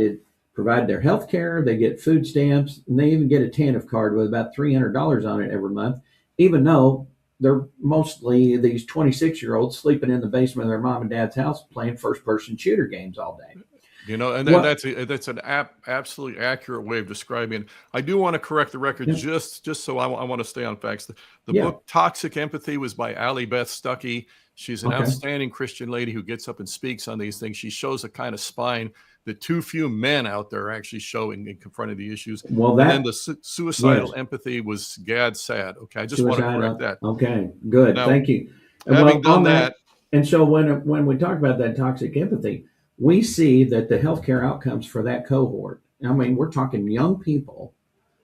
their health care, they get food stamps, and they even get a TANF card with about $300 on it every month, even though they're mostly these 26-year-olds sleeping in the basement of their mom and dad's house playing first-person shooter games all day. And What? that's an absolutely accurate way of describing it. I do want to correct the record, Yeah. just so I want to stay on facts. The Yeah. book Toxic Empathy was by Allie Beth Stuckey. She's an Okay. outstanding Christian lady who gets up and speaks on these things. She shows a kind of spine that too few men out there actually show in confronting the issues. Well, And then the suicidal yes. empathy was Gad Saad. Okay, I just want to correct that. Okay, good. Now, Thank you. having done on that, and so when we talk about that toxic empathy, we see that the healthcare outcomes for that cohort. I mean, we're talking young people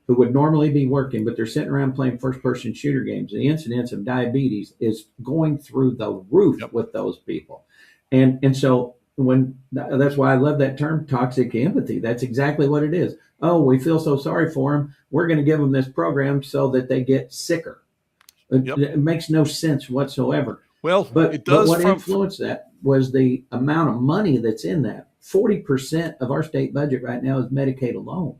who would normally be working, but they're sitting around playing first-person shooter games. The incidence of diabetes is going through the roof Yep. with those people, and so that's why I love that term, toxic empathy. That's exactly what it is. Oh, we feel so sorry for them. We're going to give them this program so that they get sicker. Yep. It makes no sense whatsoever. well, But it does what from influenced that was the amount of money that's in that. 40% of our state budget right now is Medicaid alone.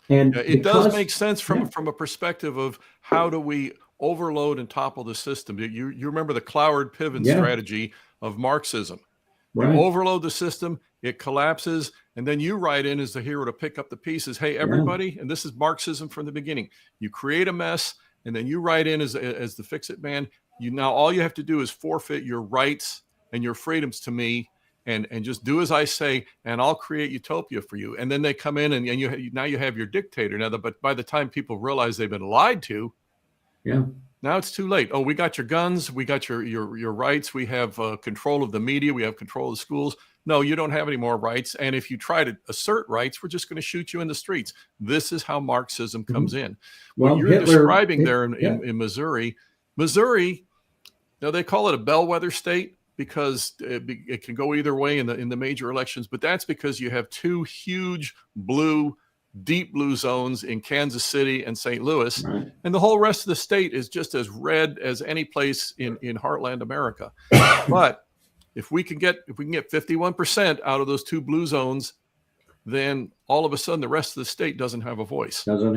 And Yeah, it does because make sense yeah. from a perspective of how do we overload and topple the system. You remember the Cloward Piven Yeah. strategy of Marxism. You Right. overload the system, it collapses, and then you write in as the hero to pick up the pieces. Hey, everybody, and this is Marxism from the beginning. You create a mess, and then you write in as the fix-it man. Now all you have to do is forfeit your rights and your freedoms to me, and just do as I say, and I'll create utopia for you. And then they come in, and now you have your dictator. But by the time people realize they've been lied to, Yeah. now it's too late. Oh, we got your guns. We got your rights. We have control of the media. We have control of the schools. No, you don't have any more rights. And if you try to assert rights, we're just going to shoot you in the streets. This is how Marxism comes in. Well, What you're Hitler- describing there yeah. in Missouri, now they call it a bellwether state because it can go either way in the major elections. But that's because you have two huge deep blue zones in Kansas City and St. Louis, Right. and the whole rest of the state is just as red as any place in heartland America. But if we can get 51% out of those two blue zones, then all of a sudden the rest of the state doesn't have a voice. does not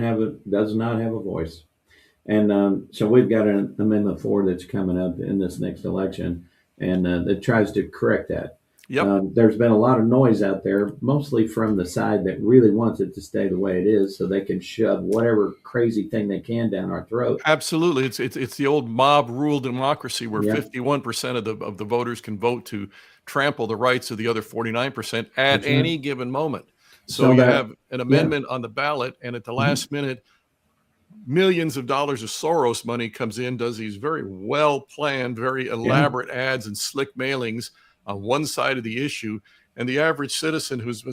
have a voice. And so we've got an Amendment 4 that's coming up in this next election, and that tries to correct that. Yep. There's been a lot of noise out there, mostly from the side that really wants it to stay the way it is, so they can shove whatever crazy thing they can down our throat. Absolutely, it's the old mob rule democracy where Yeah. 51% of the voters can vote to trample the rights of the other 49% at That's right. any given moment. So So you that- have an amendment on the ballot, and at the last minute, millions of dollars of Soros money comes in, does these very well planned, very elaborate ads and slick mailings on one side of the issue. And the average citizen who's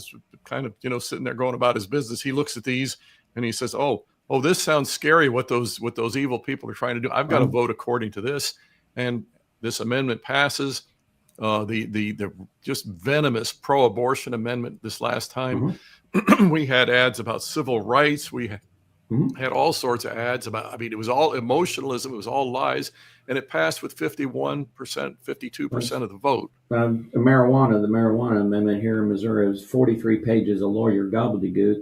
kind of, sitting there going about his business, he looks at these and he says, oh, this sounds scary. What those evil people are trying to do. I've got to vote according to this. And this amendment passes. The just venomous pro-abortion amendment this last time. We had ads about civil rights. We had all sorts of ads about, I mean, it was all emotionalism, it was all lies, and it passed with 51%, 52% of the vote. The marijuana amendment here in Missouri is 43 pages of lawyer gobbledygook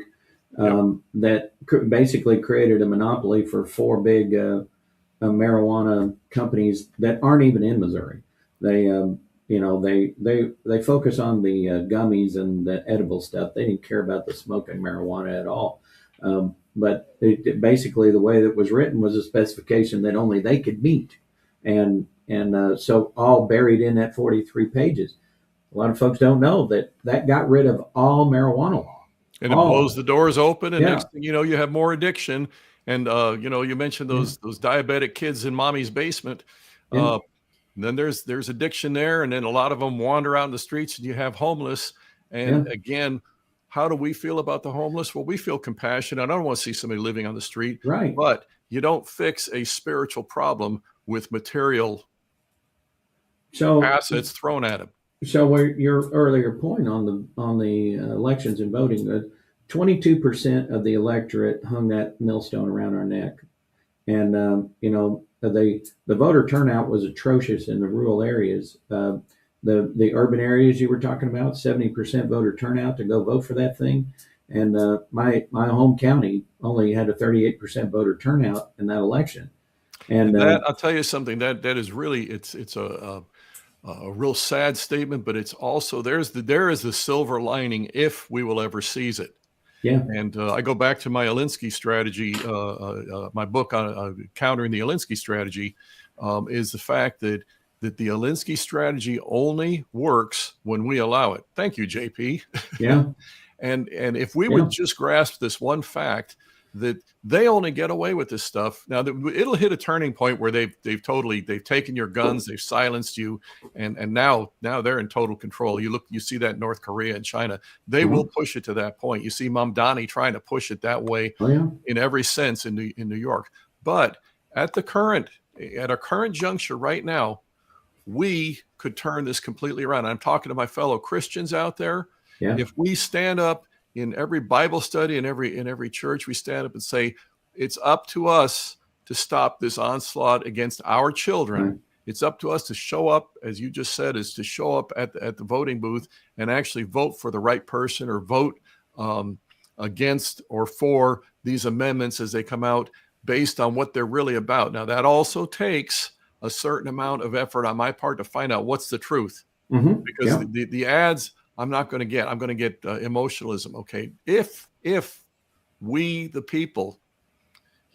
that basically created a monopoly for four big marijuana companies that aren't even in Missouri. They, they focus on the gummies and the edible stuff. They didn't care about the smoking marijuana at all. But basically, the way that it was written was a specification that only they could meet, and so all buried in that 43 pages. A lot of folks don't know that got rid of all marijuana law. And it blows the doors open, and Yeah. next thing you know, you have more addiction. And you mentioned those diabetic kids in mommy's basement. Yeah. Then there's addiction there, and then a lot of them wander out in the streets, and you have homeless. And again, how do we feel about the homeless? Well, we feel compassion. I don't want to see somebody living on the street, Right. but you don't fix a spiritual problem with material assets thrown at them. So, where your earlier point on the elections and voting, 22% of the electorate hung that millstone around our neck, and the voter turnout was atrocious in the rural areas. The urban areas you were talking about, 70% voter turnout to go vote for that thing, and my home county only had a 38% voter turnout in that election. And that, I'll tell you something, that is really it's a real sad statement, but it's also there is the silver lining if we will ever seize it. Yeah. And I go back to my Alinsky strategy, my book on countering the Alinsky strategy, is the fact that the Alinsky strategy only works when we allow it. Thank you, JP. Yeah. and if we would just grasp this one fact, that they only get away with this stuff. Now it'll hit a turning point where they've taken your guns, they've silenced you, and now they're in total control. You see that in North Korea and China. They will push it to that point. You see Mamdani trying to push it that way in every sense in New York. But at our current juncture right now, we could turn this completely around. I'm talking to my fellow Christians out there. Yeah. If we stand up in every Bible study, in every church, we stand up and say, it's up to us to stop this onslaught against our children. Right. It's up to us to show up, as you just said, is to show up at the voting booth and actually vote for the right person, or vote against or for these amendments as they come out based on what they're really about. Now, that also takes a certain amount of effort on my part to find out what's the truth. Because the ads, I'm going to get emotionalism. Okay. If we, the people,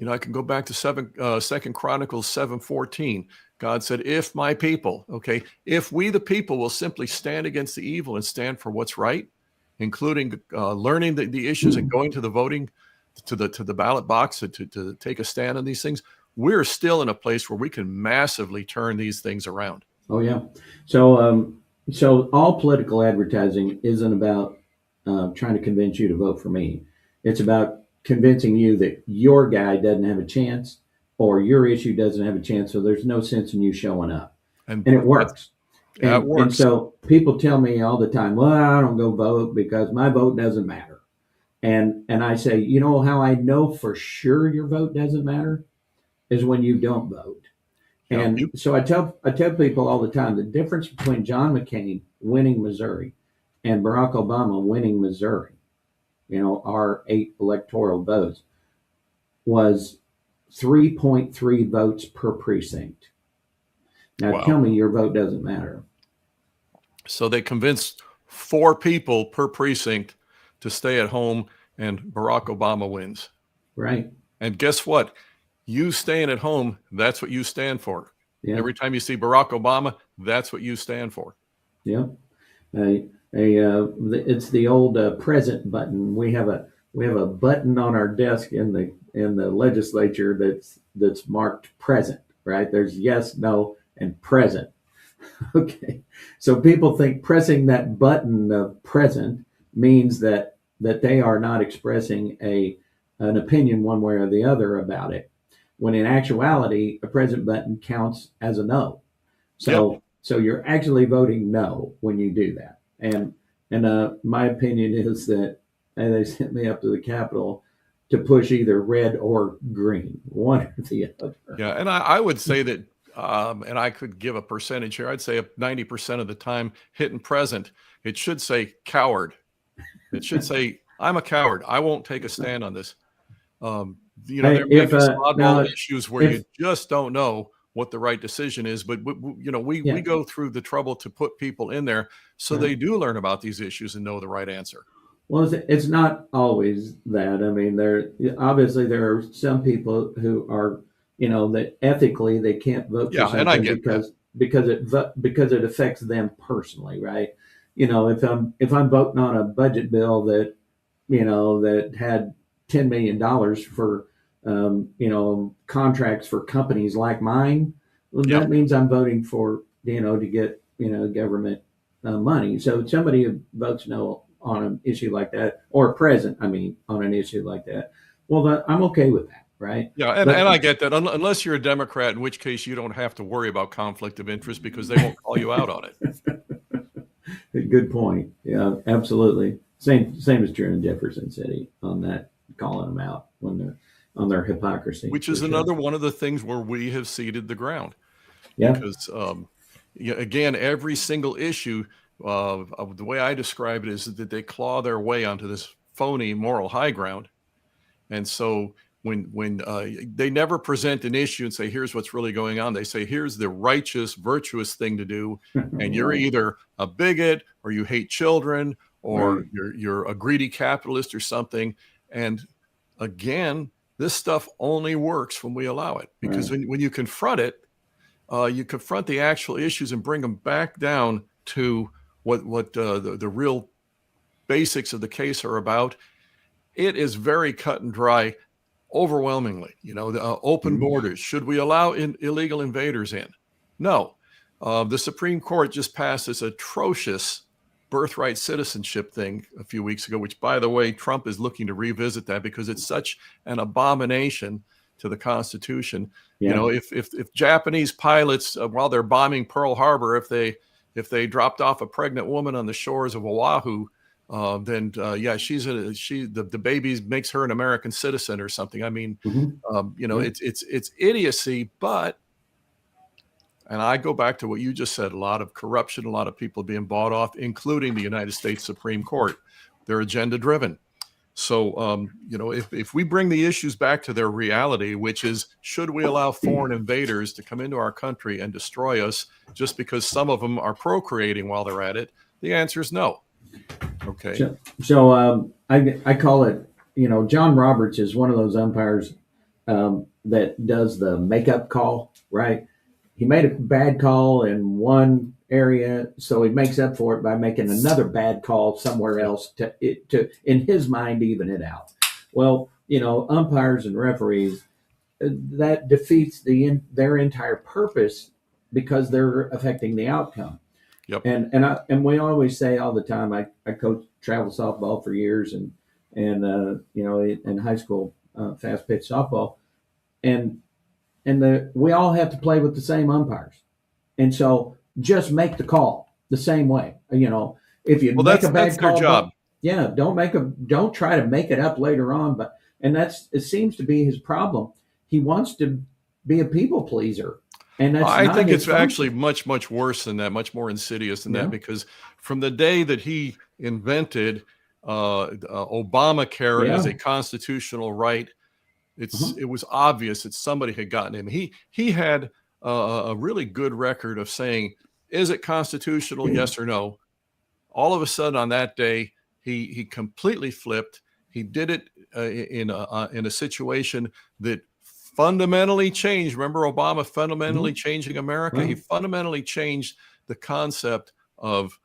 I can go back to 2 Chronicles 7:14. God said, if my people, okay, if we, the people, will simply stand against the evil and stand for what's right, including learning the issues and going to the voting, to the ballot box to take a stand on these things, we're still in a place where we can massively turn these things around. Oh, yeah. So all political advertising isn't about trying to convince you to vote for me. It's about convincing you that your guy doesn't have a chance, or your issue doesn't have a chance, so there's no sense in you showing up. And it works. It works. And so people tell me all the time, well, I don't go vote because my vote doesn't matter. And I say, you know how I know for sure your vote doesn't matter? Is when you don't vote. And so I tell people all the time, the difference between John McCain winning Missouri and Barack Obama winning Missouri, our 8 electoral votes, was 3.3 votes per precinct. Now tell me your vote doesn't matter. So they convinced 4 people per precinct to stay at home, and Barack Obama wins. Right. And guess what? You staying at home, that's what you stand for. Yeah. Every time you see Barack Obama, that's what you stand for. Yeah. It's the old present button. We have a button on our desk in the legislature that's marked present, right? There's yes, no, and present. Okay. So people think pressing that button of present means that they are not expressing an opinion one way or the other about it, when in actuality, a present button counts as a no. So you're actually voting no when you do that. And my opinion is that, and they sent me up to the Capitol, to push either red or green, one or the other. Yeah, and I would say that, and I could give a percentage here. I'd say 90% of the time, hidden present, it should say coward. It should say, I'm a coward. I won't take a stand on this. You know, Hey, there may if be some oddball now, issues where if you just don't know what the right decision is, but you know, we yeah, go through the trouble to put people in there so right. they do learn about these issues and know the right answer. Well, it's not always that. I mean, obviously there are some people who are, that ethically they can't vote for Yeah, and I something get that. because it affects them personally, right? If I'm voting on a budget bill that that had $10 million for contracts for companies like mine, well, Yeah. that means I'm voting for to get government money. So somebody who votes no on an issue like that, or present, on an issue like that, well, I'm okay with that, right? Yeah, and But I get that, unless you're a Democrat, in which case you don't have to worry about conflict of interest because they won't call you out on it. good point. Yeah, absolutely. Same is true in Jefferson City on that, calling them out when they're on their hypocrisy. Which is another one of the things where we have ceded the ground. Yeah. Because, again, every single issue, the way I describe it is that they claw their way onto this phony moral high ground. And so when they never present an issue and say, here's what's really going on, they say, here's the righteous, virtuous thing to do. And you're either a bigot or you hate children or right. you're a greedy capitalist or something. And again, this stuff only works when we allow it, because Right. when you confront it, you confront the actual issues and bring them back down to what the real basics of the case are about. It is very cut and dry, overwhelmingly. The open Mhm. borders. Should we allow illegal invaders in? No. The Supreme Court just passed this atrocious birthright citizenship thing a few weeks ago, which, by the way, Trump is looking to revisit that because it's such an abomination to the Constitution. Yeah. If Japanese pilots, while they're bombing Pearl Harbor, if they dropped off a pregnant woman on the shores of Oahu, then yeah, the baby makes her an American citizen or something. I mean, Mhm. Yeah. it's idiocy, but. And I go back to what you just said, a lot of corruption, a lot of people being bought off, including the United States Supreme Court. They're agenda driven. So, if we bring the issues back to their reality, which is, should we allow foreign invaders to come into our country and destroy us just because some of them are procreating while they're at it? The answer is no. Okay. So I call it, John Roberts is one of those umpires that does the makeup call, right? He made a bad call in one area, so he makes up for it by making another bad call somewhere else to in his mind, even it out. Well, umpires and referees, that defeats their entire purpose because they're affecting the outcome. Yep. And we always say all the time. I coached travel softball for years, and in high school fast pitch softball, and we all have to play with the same umpires, and so just make the call the same way. If you make a bad that's call, their job. Don't try to make it up later on. It seems to be his problem. He wants to be a people pleaser, and that's I not think his it's function. actually much, much worse than that, much more insidious than Yeah. that, because from the day that he invented Obamacare Yeah. as a constitutional right, it was obvious that somebody had gotten him. He had a really good record of saying, is it constitutional? Yes or no. All of a sudden on that day, he completely flipped. He did it in a situation that fundamentally changed. Remember Obama fundamentally changing America? He fundamentally changed the concept of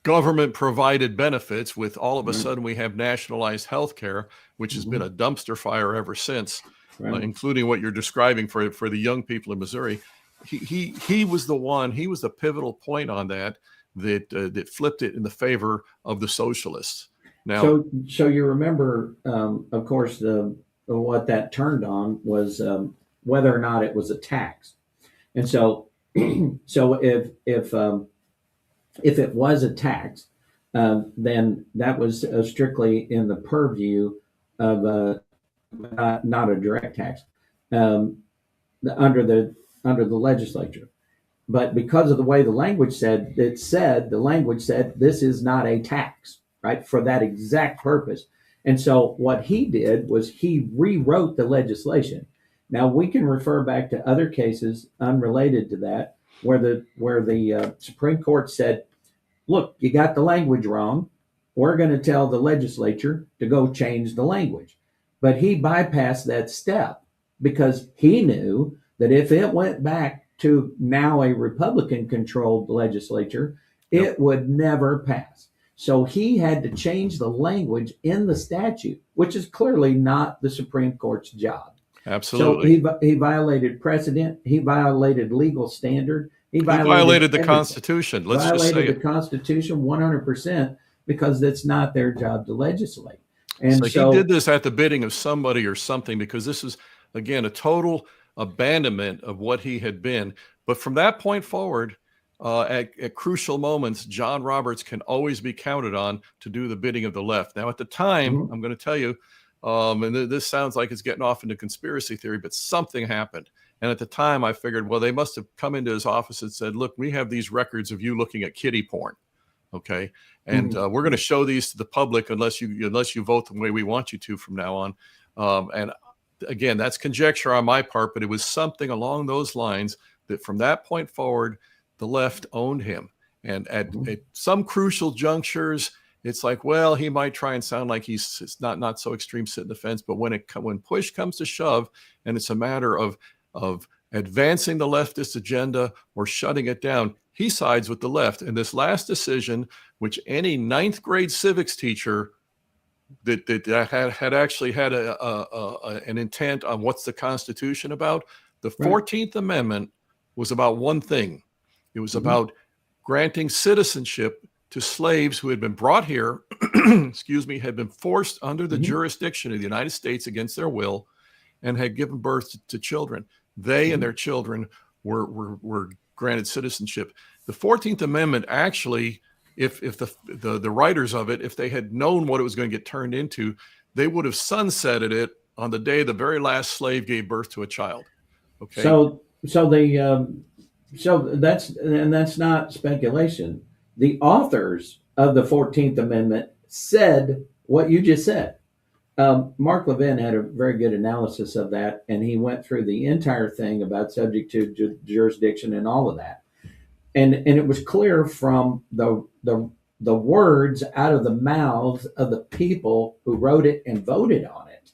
government provided benefits, with all of a sudden we have nationalized health care, which has been a dumpster fire ever since, including what you're describing for the young people in Missouri. He was the pivotal point on that flipped it in the favor of the socialists. Now, so you remember, of course, what that turned on was whether or not it was a tax, and so if it was a tax, then that was strictly in the purview of not a direct tax um, under the legislature. But because of the way the language said, the language said this is not a tax, right, for that exact purpose. And so what he did was he rewrote the legislation. Now we can refer back to other cases unrelated to that, where the Supreme Court said, "Look, you got the language wrong. We're going to tell the legislature to go change the language." But he bypassed that step because he knew that if it went back to now a Republican controlled legislature, it would never pass. So he had to change the language in the statute, which is clearly not the Supreme Court's job. Absolutely. So he violated precedent. He violated legal standard. He violated the everything. Constitution. Let's just say violated the Constitution 100% because it's not their job to legislate. And so he did this at the bidding of somebody or something, because this is, again, a total abandonment of what he had been. But from that point forward, at crucial moments, John Roberts can always be counted on to do the bidding of the left. Now, at the time, I'm going to tell you, and this sounds like it's getting off into conspiracy theory, but something happened. And at the time, I figured, well, they must have come into his office and said, "Look, we have these records of you looking at kiddie porn. Okay. And we're going to show these to the public unless you vote the way we want you to from now on." And again, that's conjecture on my part, but it was something along those lines that from that point forward, the left owned him. And at some crucial junctures, it's like, well, he might try and sound like he's not so extreme sitting the fence, but when push comes to shove, and it's a matter of advancing the leftist agenda or shutting it down, he sides with the left. And this last decision, which any ninth grade civics teacher that had actually had an intent on what's the Constitution about, the 14th Amendment was about one thing. It was about granting citizenship to slaves who had been brought here, had been forced under the jurisdiction of the United States against their will, and had given birth to children. They and their children were granted citizenship. The 14th Amendment actually, if the writers of it, if they had known what it was going to get turned into, they would have sunsetted it on the day the very last slave gave birth to a child. Okay. So that's not speculation. The authors of the 14th Amendment said what you just said. Mark Levin had a very good analysis of that, and he went through the entire thing about subject to jurisdiction and all of that. And it was clear from the words out of the mouths of the people who wrote it and voted on it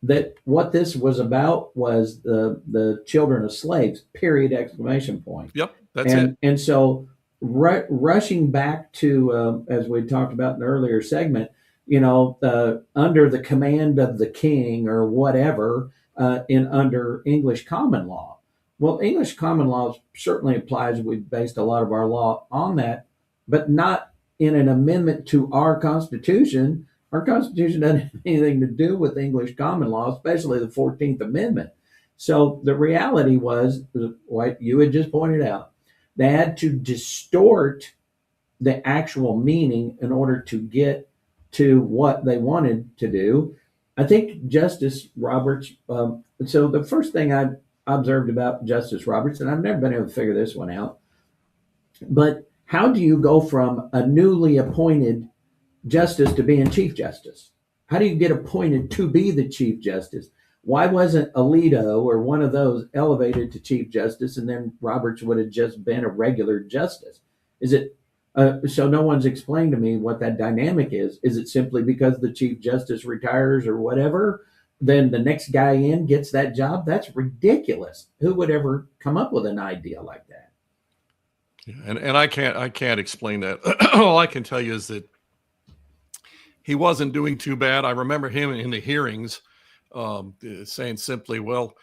that what this was about was the children of slaves, period, exclamation point. Yep, that's it. And so rushing back to, as we talked about in the earlier segment, under the command of the king or whatever, under English common law. Well, English common law certainly applies. We've based a lot of our law on that, but not in an amendment to our Constitution. Our Constitution doesn't have anything to do with English common law, especially the 14th Amendment. So the reality was what you had just pointed out. They had to distort the actual meaning in order to get to what they wanted to do. I think Justice Roberts, so the first thing I observed about Justice Roberts, and I've never been able to figure this one out, but how do you go from a newly appointed justice to being Chief Justice? How do you get appointed to be the Chief Justice? Why wasn't Alito or one of those elevated to Chief Justice and then Roberts would have just been a regular justice? Is it so no one's explained to me what that dynamic is. Is it simply because the Chief Justice retires or whatever, then the next guy in gets that job? That's ridiculous. Who would ever come up with an idea like that? And I can't explain that. All I can tell you is that he wasn't doing too bad. I remember him in the hearings saying simply, well,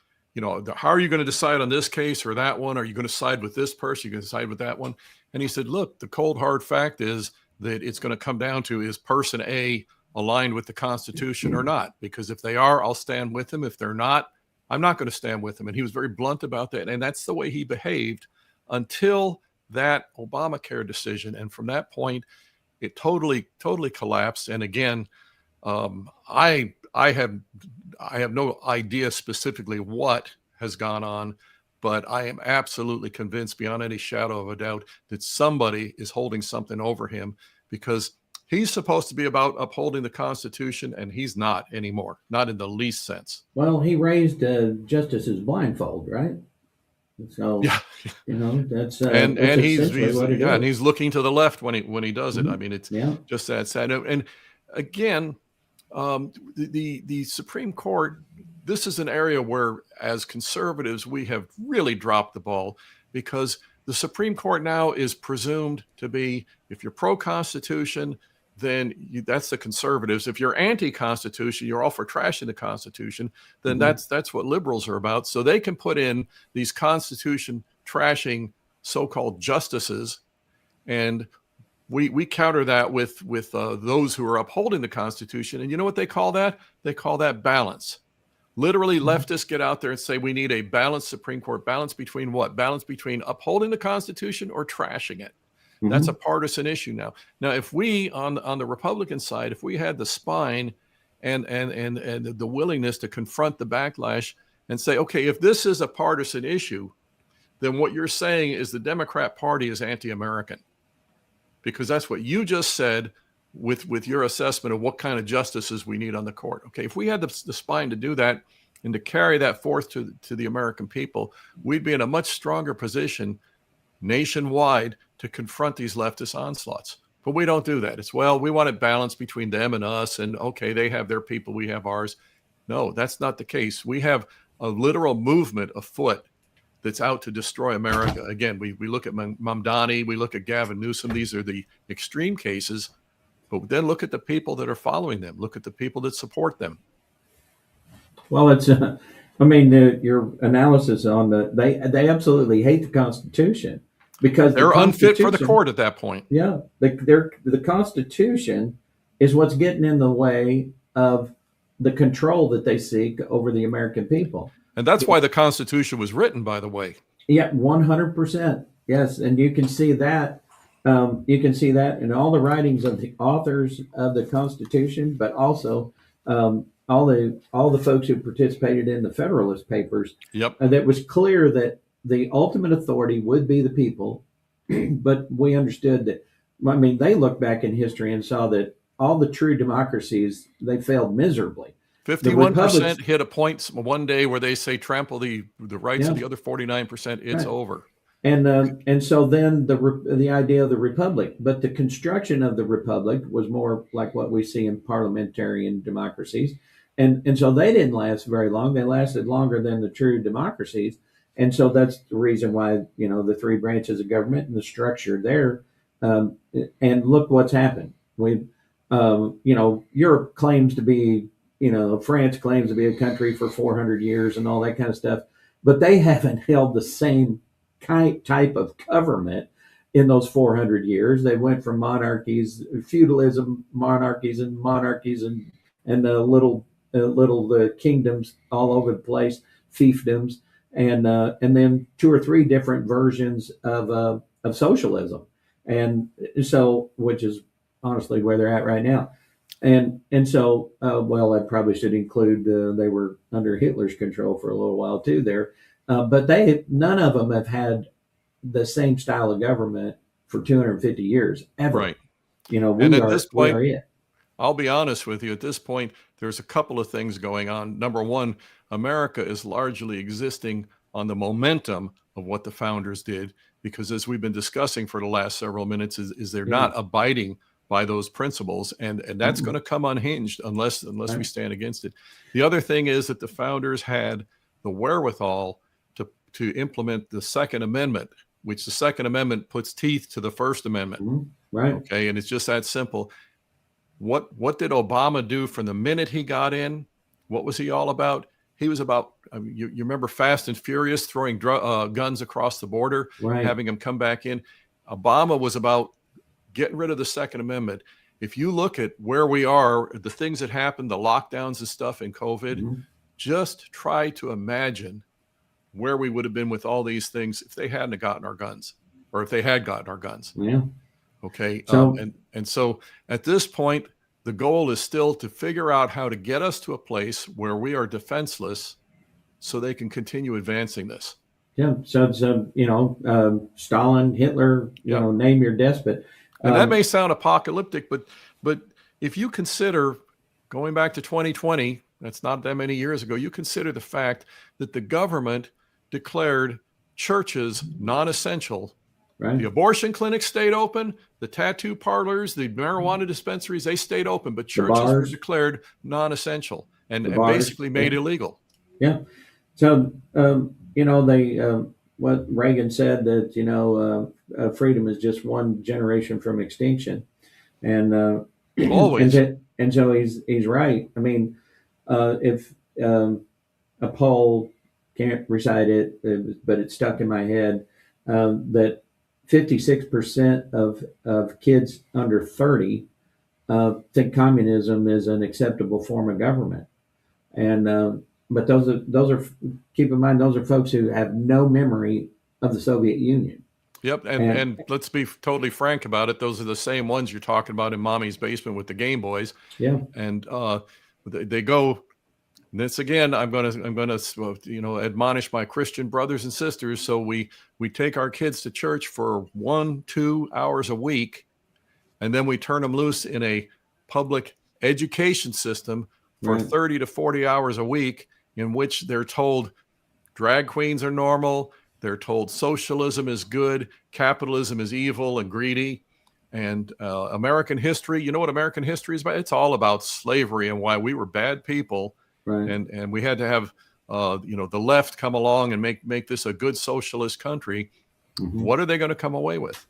how are you going to decide on this case or that one? Are you going to side with this person? Are you going to side with that one? And he said, look, the cold, hard fact is that it's going to come down to, is person A aligned with the Constitution or not? Because if they are, I'll stand with them. If they're not, I'm not going to stand with them. And he was very blunt about that. And that's the way he behaved until that Obamacare decision. And from that point, it totally collapsed. And again, I have no idea specifically what has gone on, but I am absolutely convinced beyond any shadow of a doubt that somebody is holding something over him, because he's supposed to be about upholding the Constitution, and he's not anymore, not in the least sense. Well, he raised justice's blindfold, right? So Yeah, that's and he's essentially what it is. and he's looking to the left when he does it. I mean, it's Yeah. just that sad. And again, the Supreme Court, this is an area where, as conservatives, we have really dropped the ball, because the Supreme Court now is presumed to be, if you're pro-Constitution, then that's the conservatives. If you're anti-Constitution, you're all for trashing the Constitution, then that's what liberals are about. So they can put in these Constitution trashing so-called justices, and we counter that with those who are upholding the Constitution. And you know what they call that? They call that balance. Literally, leftists get out there and say we need a balanced Supreme Court. Balance between what? Balance between upholding the Constitution or trashing it. That's a partisan issue now. Now, if we on the Republican side, if we had the spine and the willingness to confront the backlash and say, okay, if this is a partisan issue, then what you're saying is the Democrat Party is anti-American, because that's what you just said with your assessment of what kind of justices we need on the court. Okay, if we had the spine to do that and to carry that forth to the American people, we'd be in a much stronger position nationwide to confront these leftist onslaughts. But we don't do that. It's, well, we want it balanced between them and us, and okay, they have their people, we have ours. No, that's not the case. We have a literal movement afoot that's out to destroy America. Again, we look at Mamdani, we look at Gavin Newsom. These are the extreme cases, but then look at the people that are following them. Look at the people that support them. Well, it's I mean, your analysis on they absolutely hate the Constitution, because they're unfit for the court at that point. Yeah, the Constitution is what's getting in the way of the control that they seek over the American people. And that's why the Constitution was written, by the way. Yeah, 100%. Yes, and you can see that. You can see that in all the writings of the authors of the Constitution, but also all the folks who participated in the Federalist Papers. Yep. That was clear that the ultimate authority would be the people, but we understood that. I mean, they looked back in history and saw that all the true democracies, they failed miserably. 51% hit a point one day where they say trample the rights of the other 49%. It's over. And so then the idea of the republic, but the construction of the republic was more like what we see in parliamentarian democracies, and so they didn't last very long. They lasted longer than the true democracies, and so that's the reason why the three branches of government and the structure there. And look what's happened. Europe claims to be. France claims to be a country for 400 years and all that kind of stuff, but they haven't held the same type of government in those 400 years. They went from monarchies, feudalism, monarchies, and little kingdoms all over the place, fiefdoms, and then two or three different versions of socialism, and so, which is honestly where they're at right now. And so, I probably should include they were under Hitler's control for a little while too there, but none of them have had the same style of government for 250 years ever. Right. We are it. I'll be honest with you. At this point, there's a couple of things going on. Number one, America is largely existing on the momentum of what the founders did, because as we've been discussing for the last several minutes, is they're not abiding by those principles, and that's going to come unhinged unless we stand against it. The other thing is that the founders had the wherewithal to implement the Second Amendment, which the Second Amendment puts teeth to the First Amendment. Right. Okay, and it's just that simple. What did Obama do from the minute he got in? What was he all about? He was about, you remember Fast and Furious, throwing guns across the border, having them come back in. Obama was about getting rid of the Second Amendment. If you look at where we are, the things that happened, the lockdowns and stuff in COVID, just try to imagine where we would have been with all these things if they hadn't gotten our guns, or if they had gotten our guns. Yeah. Okay. So And so at this point, the goal is still to figure out how to get us to a place where we are defenseless so they can continue advancing this. yeah, so Stalin, Hitler, Yeah. name your despot. And that may sound apocalyptic, but if you consider going back to 2020, that's not that many years ago, you consider the fact that the government declared churches non-essential. Right. The abortion clinics stayed open, the tattoo parlors, the marijuana dispensaries, they stayed open, but churches were bars. declared non-essential and bars, basically made illegal. Yeah. So, what Reagan said that, freedom is just one generation from extinction. And, Always. and so he's right. I mean, if a poll, can't recite it, but it stuck in my head, that 56% of kids under 30 think communism is an acceptable form of government. And but those are keep in mind, those are folks who have no memory of the Soviet Union. Yep, and let's be totally frank about it. Those are the same ones you're talking about in mommy's basement with the Game Boys. Yeah, and they go. This again, I'm gonna admonish my Christian brothers and sisters. So we take our kids to church for 1-2 hours a week, and then we turn them loose in a public education system for right. 30 to 40 hours a week, in which they're told drag queens are normal. They're told socialism is good, capitalism is evil and greedy, and American history. You know what American history is about? It's all about slavery and why we were bad people, Right. and we had to have the left come along and make this a good socialist country. Mm-hmm. What are they going to come away with?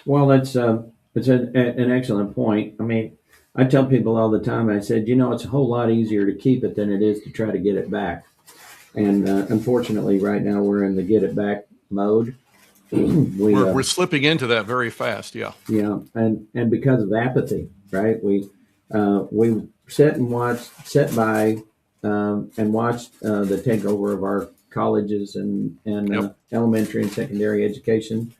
Well, it's an excellent point. I mean, I tell people all the time. I said, it's a whole lot easier to keep it than it is to try to get it back. And unfortunately, right now we're in the get it back mode. We're slipping into that very fast. Yeah. Yeah, and because of apathy, right? We sat by and watched the takeover of our colleges and Yep. Elementary and secondary education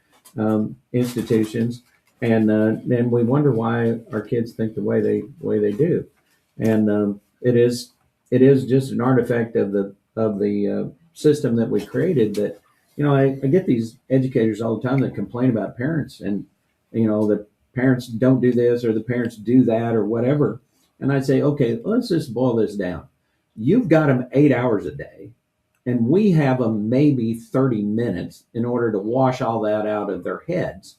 institutions, and then we wonder why our kids think the way they do, and it is just an artifact of the system that we created. That I get these educators all the time that complain about parents, and the parents don't do this or the parents do that or whatever, and I say, okay, let's just boil this down. You've got them 8 hours a day, and we have them maybe 30 minutes in order to wash all that out of their heads.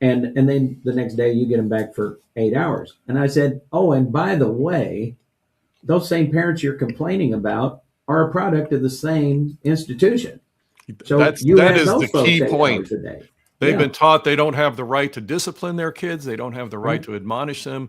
And then the next day you get them back for 8 hours. And I said, oh, and by the way, those same parents you're complaining about are a product of the same institution. So that is the key point. They've been taught they don't have the right to discipline their kids. They don't have the right to admonish them.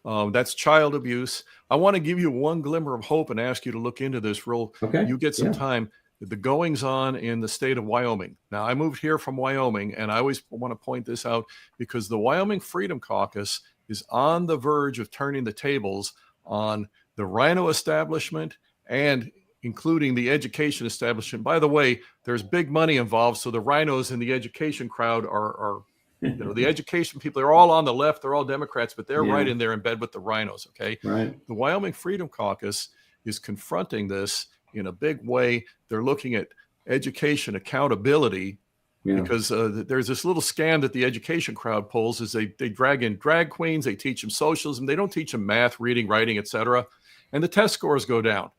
That's child abuse. I want to give you one glimmer of hope and ask you to look into this real. Okay. You get some time. The goings on in the state of Wyoming. Now, I moved here from Wyoming, and I always want to point this out because the Wyoming Freedom Caucus is on the verge of turning the tables on the rhino establishment and including the education establishment. By the way, there's big money involved, so the rhinos in the education crowd are the education people. They're all on the left. They're all Democrats, but they're right in there in bed with the rhinos. Okay, right. The Wyoming Freedom Caucus is confronting this in a big way. They're looking at education accountability because there's this little scam that the education crowd pulls is they drag in drag queens, they teach them socialism, they don't teach them math, reading, writing, etc. And the test scores go down.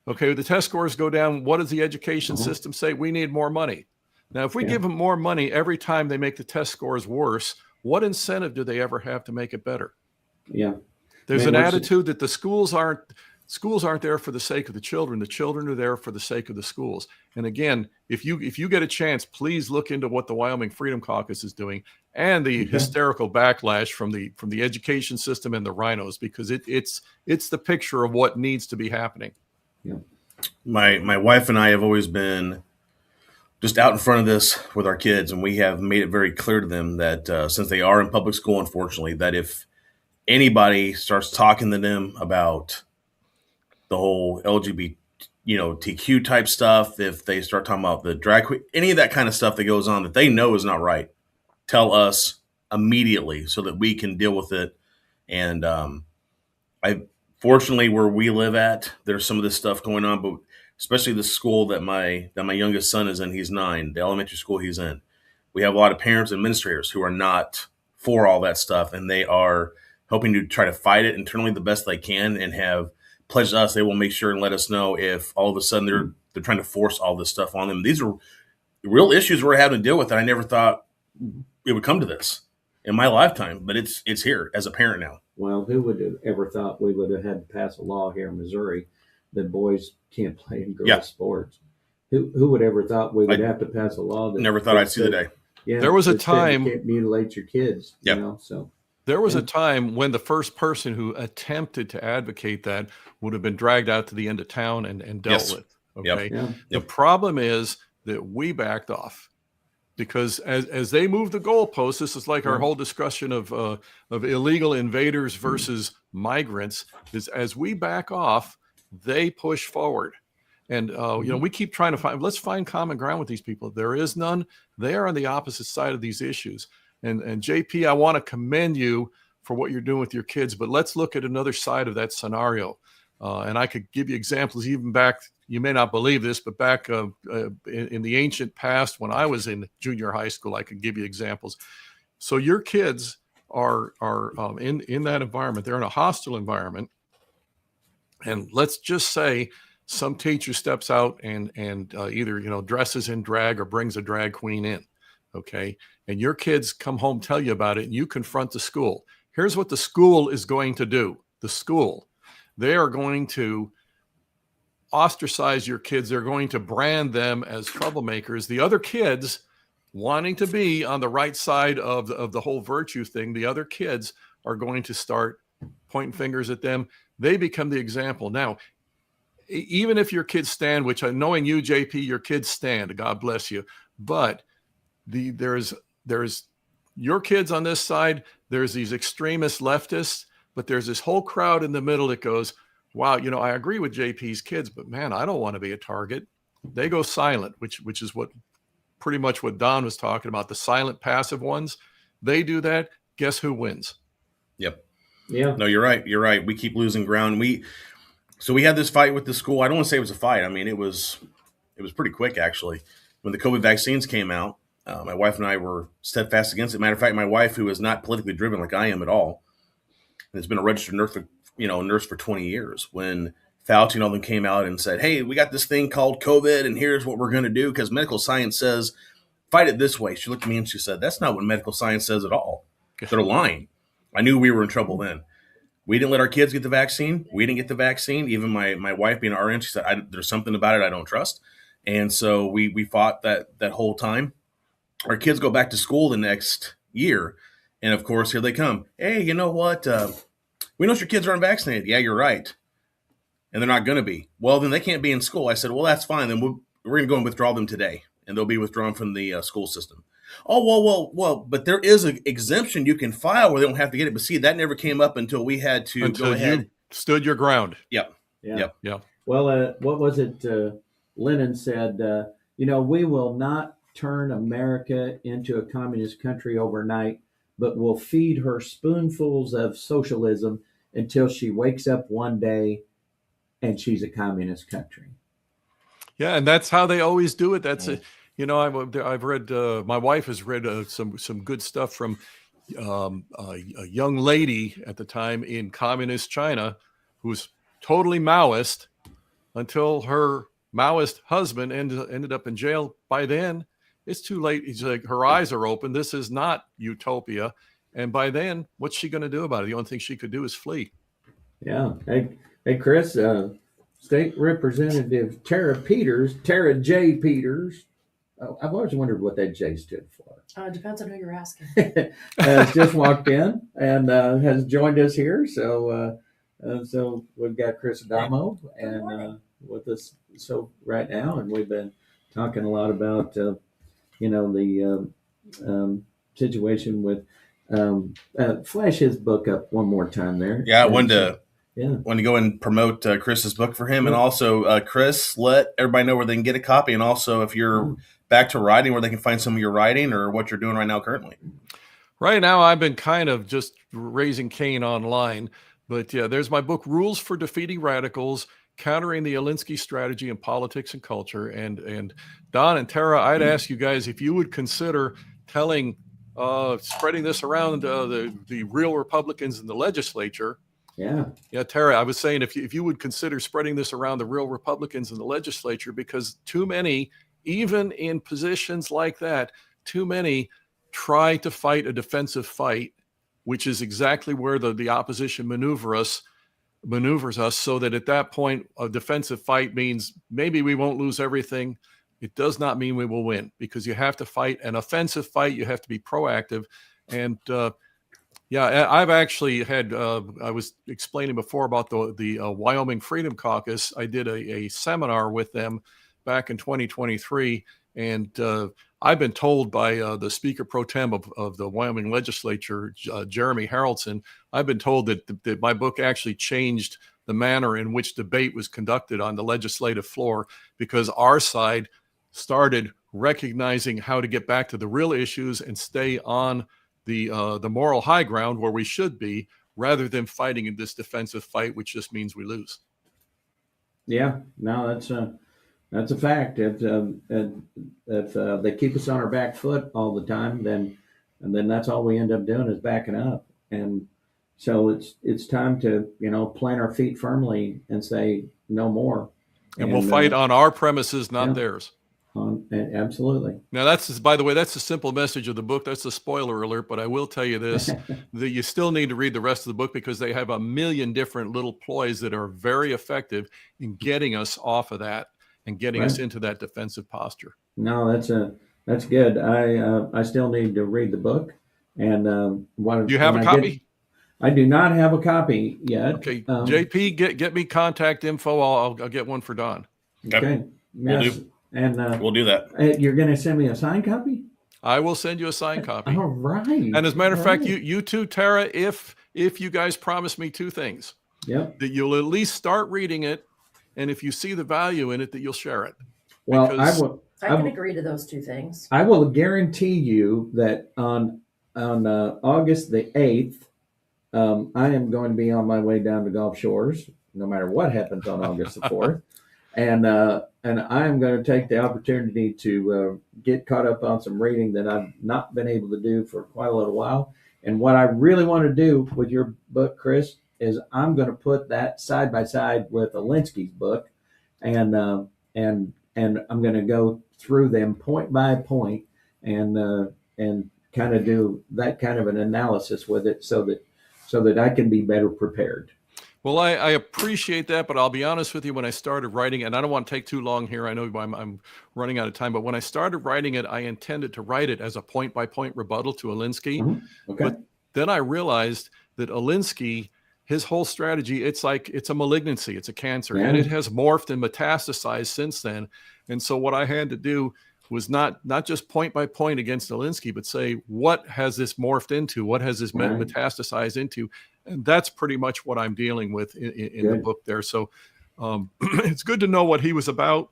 Okay, the test scores go down. What does the education system say? We need more money. Now, if we give them more money every time they make the test scores worse, what incentive do they ever have to make it better? Yeah. There's an attitude that the schools aren't there for the sake of the children. The children are there for the sake of the schools. And again, if you get a chance, please look into what the Wyoming Freedom Caucus is doing and the hysterical backlash from the education system and the rhinos, because it's the picture of what needs to be happening. Yeah. My wife and I have always been just out in front of this with our kids, and we have made it very clear to them that since they are in public school, unfortunately, that if anybody starts talking to them about the whole LGBT, TQ type stuff, if they start talking about the drag queen, any of that kind of stuff that goes on that they know is not right, tell us immediately so that we can deal with it. And I fortunately where we live at, there's some of this stuff going on, but especially the school that my youngest son is in, he's 9, the elementary school he's in. We have a lot of parents and administrators who are not for all that stuff, and they are helping to try to fight it internally the best they can, and have pledged us they will make sure and let us know if all of a sudden they're trying to force all this stuff on them. These are real issues we're having to deal with, and I never thought it would come to this in my lifetime, but it's here as a parent now. Well, who would have ever thought we would have had to pass a law here in Missouri that boys can't play in girls' sports? Who would ever thought we would have to pass a law that never thought I'd see the day? Yeah, there was a time you can't mutilate your kids. Yep. You know, so there was a time when the first person who attempted to advocate that would have been dragged out to the end of town and dealt with. Okay. Yep. The problem is that we backed off, because as they move the goalposts, this is like our whole discussion of illegal invaders versus migrants. Is as we back off, they push forward. And, we keep trying to let's find common ground with these people. There is none. They are on the opposite side of these issues. And JP, I want to commend you for what you're doing with your kids, but let's look at another side of that scenario. And I could give you examples even back, you may not believe this, but back in the ancient past, when I was in junior high school, I could give you examples. So your kids are in that environment. They're in a hostile environment. And let's just say some teacher steps out and either, dresses in drag or brings a drag queen in. Okay. And your kids come home, tell you about it, and you confront the school. Here's what the school is going to do. The school, they are going to ostracize your kids. They're going to brand them as troublemakers. The other kids, wanting to be on the right side of the whole virtue thing, the other kids are going to start pointing fingers at them. They become the example. Now, even if your kids stand, which knowing you, JP, your kids stand, God bless you. But there's your kids on this side, there's these extremist leftists, but there's this whole crowd in the middle that goes, wow, I agree with JP's kids, but man, I don't want to be a target. They go silent, which is pretty much what Don was talking about, the silent passive ones. They do that. Guess who wins? Yep. Yeah. No, you're right. We keep losing ground. So we had this fight with the school. I don't want to say it was a fight. I mean, it was pretty quick, actually. When the COVID vaccines came out, my wife and I were steadfast against it. Matter of fact, my wife, who is not politically driven like I am at all, and has been a registered nurse for 20 years, when Fauci and all them came out and said, hey, we got this thing called COVID, and here's what we're going to do because medical science says fight it this way. She looked at me and she said, that's not what medical science says at all. They're lying. I knew we were in trouble then. We didn't let our kids get the vaccine. We didn't get the vaccine. Even my wife being an RN, she said, there's something about it I don't trust. And so we fought that whole time. Our kids go back to school the next year. And, of course, here they come. Hey, you know what? We know your kids aren't vaccinated. Yeah, you're right. And they're not going to be. Well, then they can't be in school. I said, well, that's fine. Then we're going to go and withdraw them today. And they'll be withdrawn from the school system. Oh, well, but there is an exemption you can file where they don't have to get it. But see, that never came up until we had to go ahead. You stood your ground. Yep. Yeah. Yep. Well, what was it? Lenin said, we will not turn America into a communist country overnight, but we'll feed her spoonfuls of socialism until she wakes up one day and she's a communist country. Yeah, and that's how they always do it. That's it. I've read. My wife has read some good stuff from a young lady at the time in communist China who was totally Maoist until her Maoist husband ended up in jail. By then, it's too late. He's like, her eyes are open. This is not utopia. And by then, what's she going to do about it? The only thing she could do is flee. Yeah. Hey, Chris. State Representative Tara J. Peters. I've always wondered what that J stood for. It depends on who you're asking. Has just walked in and has joined us here. So we've got Chris Adamo and with us right now, and we've been talking a lot about the situation with flash his book up one more time there. Yeah, I wanted to go and promote Chris's book for him. And also, Chris, let everybody know where they can get a copy. And also, if you're back to writing, where they can find some of your writing or what you're doing right now currently. Right now, I've been kind of just raising Cain online. But yeah, there's my book, Rules for Defeating Radicals, Countering the Alinsky Strategy in Politics and Culture. And Don and Tara, I'd ask you guys if you would consider telling, spreading this around the real Republicans in the legislature. Yeah. Yeah, Tara, I was saying if you would consider spreading this around the real Republicans in the legislature, because too many, even in positions like that, too many try to fight a defensive fight, which is exactly where the opposition maneuvers us, so that at that point, a defensive fight means maybe we won't lose everything. It does not mean we will win, because you have to fight an offensive fight. You have to be proactive. And yeah, I've actually had, I was explaining before about the Wyoming Freedom Caucus. I did a seminar with them back in 2023. And I've been told by the Speaker Pro Tem of the Wyoming Legislature, Jeremy Haraldson, I've been told that my book actually changed the manner in which debate was conducted on the legislative floor, because our side started recognizing how to get back to the real issues and stay on the moral high ground where we should be, rather than fighting in this defensive fight, which just means we lose. Yeah, no, that's a fact. If they keep us on our back foot all the time, then that's all we end up doing is backing up. And so it's time to plant our feet firmly and say no more. And we'll fight on our premises, not theirs. Absolutely. Now, by the way, that's the simple message of the book. That's a spoiler alert, but I will tell you this, that you still need to read the rest of the book, because they have a million different little ploys that are very effective in getting us off of that and getting us into that defensive posture. No, that's good. I still need to read the book. And do you have a copy? I do not have a copy yet. Okay, JP, get me contact info. I'll get one for Don. Okay. Yes. And we'll do that. You're going to send me a signed copy? I will send you a signed copy. All right. And as a matter of fact, you too, Tara, if you guys promise me two things, that you'll at least start reading it, and if you see the value in it, that you'll share it. Well, I can agree to those two things. I will guarantee you that on August the 8th, I am going to be on my way down to Gulf Shores, no matter what happens on August the 4th. And I am going to take the opportunity to get caught up on some reading that I've not been able to do for quite a little while. And what I really want to do with your book, Chris, is I'm going to put that side by side with Alinsky's book, and I'm going to go through them point by point and kind of do that kind of an analysis with it, so that I can be better prepared. Well, I appreciate that, but I'll be honest with you, when I started writing, and I don't want to take too long here, I know I'm running out of time, but when I started writing it, I intended to write it as a point-by-point rebuttal to Alinsky. Mm-hmm. Okay. But then I realized that Alinsky, his whole strategy, it's a malignancy, it's a cancer, and it has morphed and metastasized since then. And so what I had to do was not just point by point against Alinsky, but say, what has this morphed into? What has this metastasized into? And that's pretty much what I'm dealing with in the book there. So it's good to know what he was about.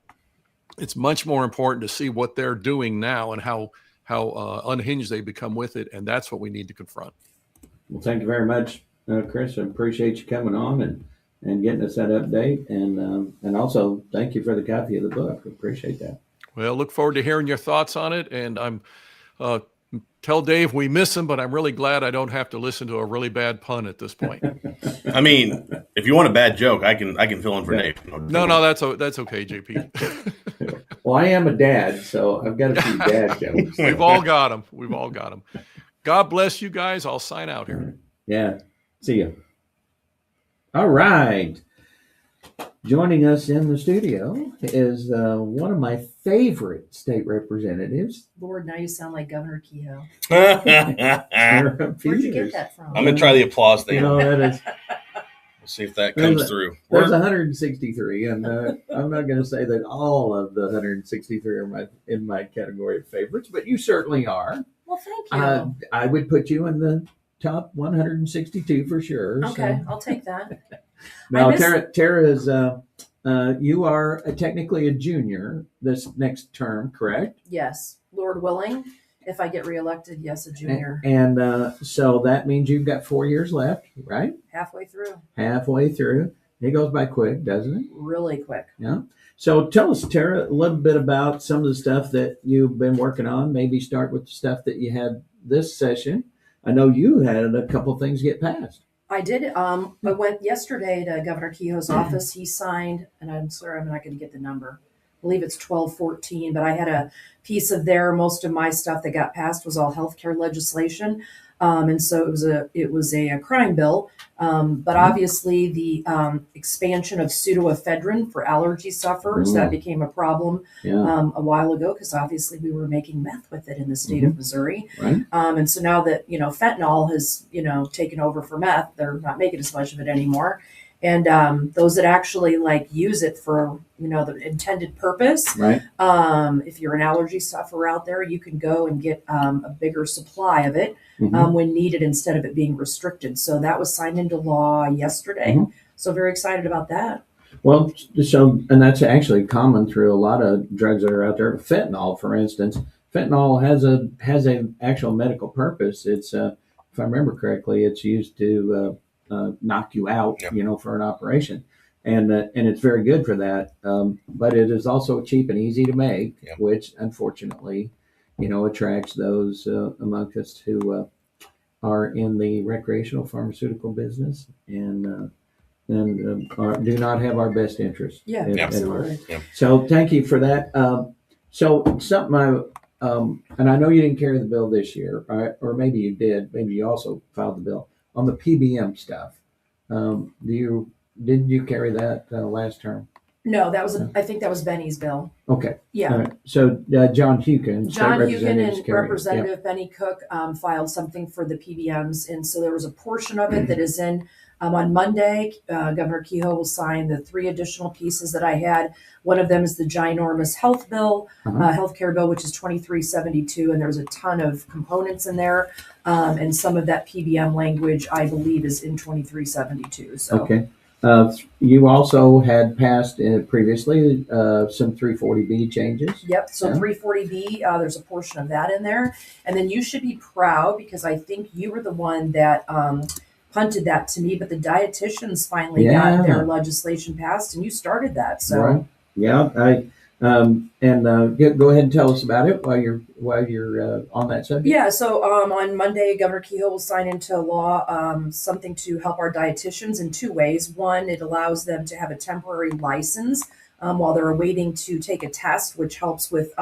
It's much more important to see what they're doing now and how unhinged they become with it. And that's what we need to confront. Well, thank you very much, Chris. I appreciate you coming on and getting us that update. And also thank you for the copy of the book. I appreciate that. Well, look forward to hearing your thoughts on it. And I'm tell Dave we miss him, but I'm really glad I don't have to listen to a really bad pun at this point. I mean, if you want a bad joke, I can fill in for Dave. No, that's okay, JP. Well, I am a dad, so I've got a few dad jokes. We've all got them. God bless you guys. I'll sign out here. Yeah. See you. All right. Joining us in the studio is one of my favorite state representatives. Lord, now you sound like Governor Kehoe. I'm Where'd you get that from? going to try the applause thing. That is. We'll see if that comes through. There's 163, and I'm not going to say that all of the 163 are in my category of favorites, but you certainly are. Well, thank you. I would put you in the top 162 for sure. Okay, so. I'll take that. Now, Tara is, you are technically a junior this next term, correct? Yes, Lord willing. If I get reelected, yes, a junior. And so that means you've got 4 years left, right? Halfway through. Halfway through. It goes by quick, doesn't it? Really quick. Yeah. So tell us, Tara, a little bit about some of the stuff that you've been working on. Maybe start with the stuff that you had this session. I know you had a couple of things get passed. I did. I went yesterday to Governor Kehoe's office. He signed, and I'm sorry, I'm not going to get the number. I believe it's 1214, but I had a piece of there. Most of my stuff that got passed was all healthcare legislation. And so it was a crime bill. But obviously the expansion of pseudoephedrine for allergy sufferers, that became a problem a while ago, because obviously we were making meth with it in the state of Missouri. Right. And so now that, fentanyl has, taken over for meth, they're not making as much of it anymore. And those that actually use it for, the intended purpose, Right. if you're an allergy sufferer out there, you can go and get a bigger supply of it Mhm. when needed instead of it being restricted. So that was signed into law yesterday. So very excited about that. Well, and that's actually common through a lot of drugs that are out there. Fentanyl, for instance, has a actual medical purpose. It's if I remember correctly, it's used to knock you out, for an operation, and it's very good for that. But it is also cheap and easy to make, which unfortunately, attracts those among us who are in the recreational pharmaceutical business and do not have our best interest. Yeah, at heart. absolutely. So thank you for that. So something and I know you didn't carry the bill this year, or maybe you did. Maybe you also filed the bill on the PBM stuff. Did you carry that last term? No, I think that was Benny's bill. Okay. Yeah. All right. So John Hukin, John State Hugan Representative, and Representative Benny Cook filed something for the PBMs. And so there was a portion of it that is in on Monday. Governor Kehoe will sign the 3 additional pieces that I had. One of them is the ginormous health bill, healthcare bill, which is 2372. And there's a ton of components in there. And some of that PBM language, I believe, is in 2372. So. Okay. You also had passed previously some 340B changes. Yep. So Yeah. 340B, there's a portion of that in there. And then you should be proud because I think you were the one that punted that to me, but the dietitians finally got their legislation passed and you started that. So Right. Yeah. Go ahead and tell us about it while you're on that subject. yeah, so on Monday, Governor Kehoe will sign into law something to help our dietitians in 2 ways. One, it allows them to have a temporary license while they're waiting to take a test, which helps with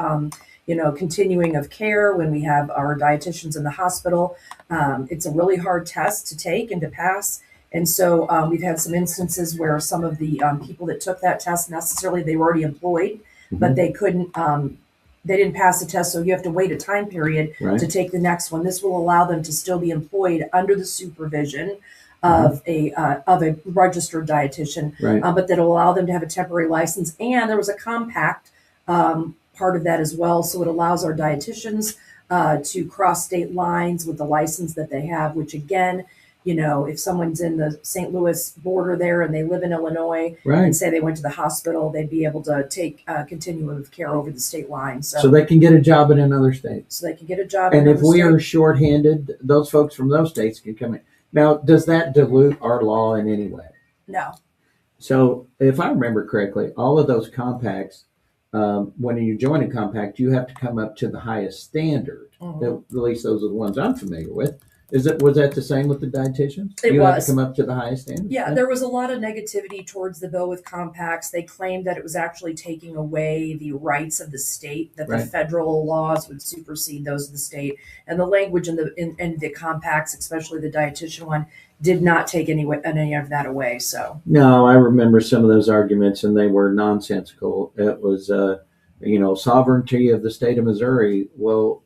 continuing of care when we have our dietitians in the hospital. It's a really hard test to take and to pass. And so we've had some instances where some of the people that took that test, necessarily they were already employed, but they couldn't, they didn't pass the test. So you have to wait a time period to take the next one. This will allow them to still be employed under the supervision of a registered dietitian, but that'll allow them to have a temporary license. And there was a compact part of that as well. So it allows our dietitians to cross state lines with the license that they have, which again, if someone's in the St. Louis border there and they live in Illinois and say they went to the hospital, they'd be able to take continuum of care over the state line. So they can get a job in another state. So they can get a job. And if we are shorthanded, those folks from those states can come in. Now, does that dilute our law in any way? No. So if I remember correctly, all of those compacts, when you join a compact, you have to come up to the highest standard. At least those are the ones I'm familiar with. Was that the same with the dietitians? It you was. had to come up to the highest standard? Yeah, there was a lot of negativity towards the bill with compacts. They claimed that it was actually taking away the rights of the state, that the federal laws would supersede those of the state. And the language in the compacts, especially the dietitian one, did not take any of that away. So no, I remember some of those arguments, and they were nonsensical. It was, sovereignty of the state of Missouri. Well,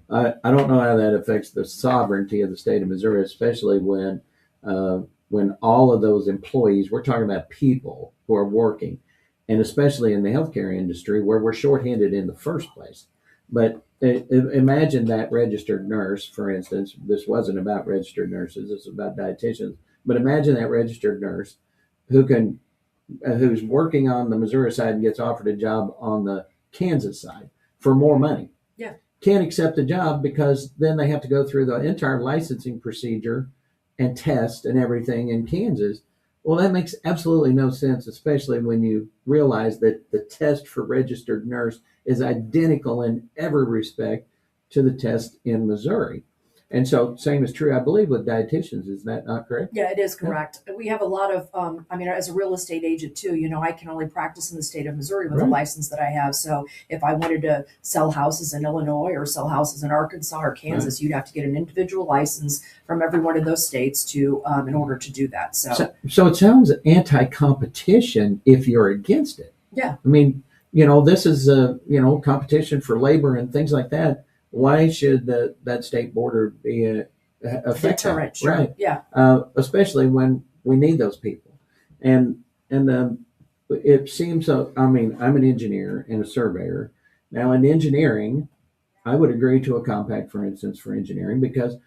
I don't know how that affects the sovereignty of the state of Missouri, especially when all of those employees, we're talking about people who are working, and especially in the healthcare industry where we're shorthanded in the first place. But imagine that registered nurse, for instance. This wasn't about registered nurses; this is about dietitians. But imagine that registered nurse who's working on the Missouri side and gets offered a job on the Kansas side for more money. Yeah. can't accept the job because then they have to go through the entire licensing procedure and test and everything in Kansas. Well, that makes absolutely no sense, especially when you realize that the test for registered nurse is identical in every respect to the test in Missouri. And so same is true, I believe, with dietitians. Is that not correct? Yeah, it is correct. We have a lot of, I mean, as a real estate agent too, I can only practice in the state of Missouri with the Right. license that I have. So if I wanted to sell houses in Illinois or sell houses in Arkansas or Kansas, you'd have to get an individual license from every one of those states to, in order to do that. So it sounds anti-competition if you're against it. Yeah. I mean, this is competition for labor and things like that. Why should that state border be affect Deterrent, that? sure. Right. Yeah. Especially when we need those people. And it seems so. I mean, I'm an engineer and a surveyor. Now, in engineering, I would agree to a compact, for instance, for engineering, because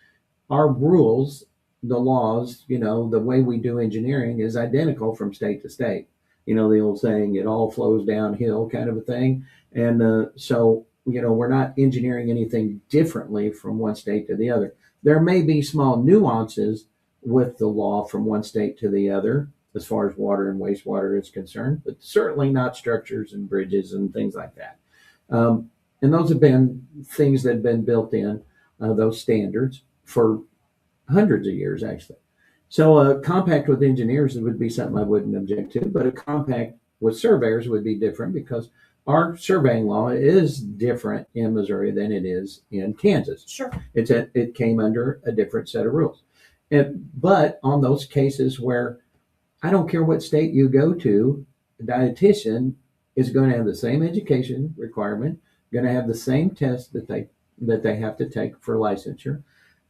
our rules, the laws, the way we do engineering is identical from state to state. The old saying, it all flows downhill kind of a thing. And so we're not engineering anything differently from one state to the other. There may be small nuances with the law from one state to the other as far as water and wastewater is concerned, but certainly not structures and bridges and things like that. And those have been things that have been built in, those standards, for hundreds of years, actually. So a compact with engineers would be something I wouldn't object to, but a compact with surveyors would be different because our surveying law is different in Missouri than it is in Kansas. Sure. It came under a different set of rules. But on those cases where I don't care what state you go to, a dietitian is going to have the same education requirement, going to have the same test that they have to take for licensure,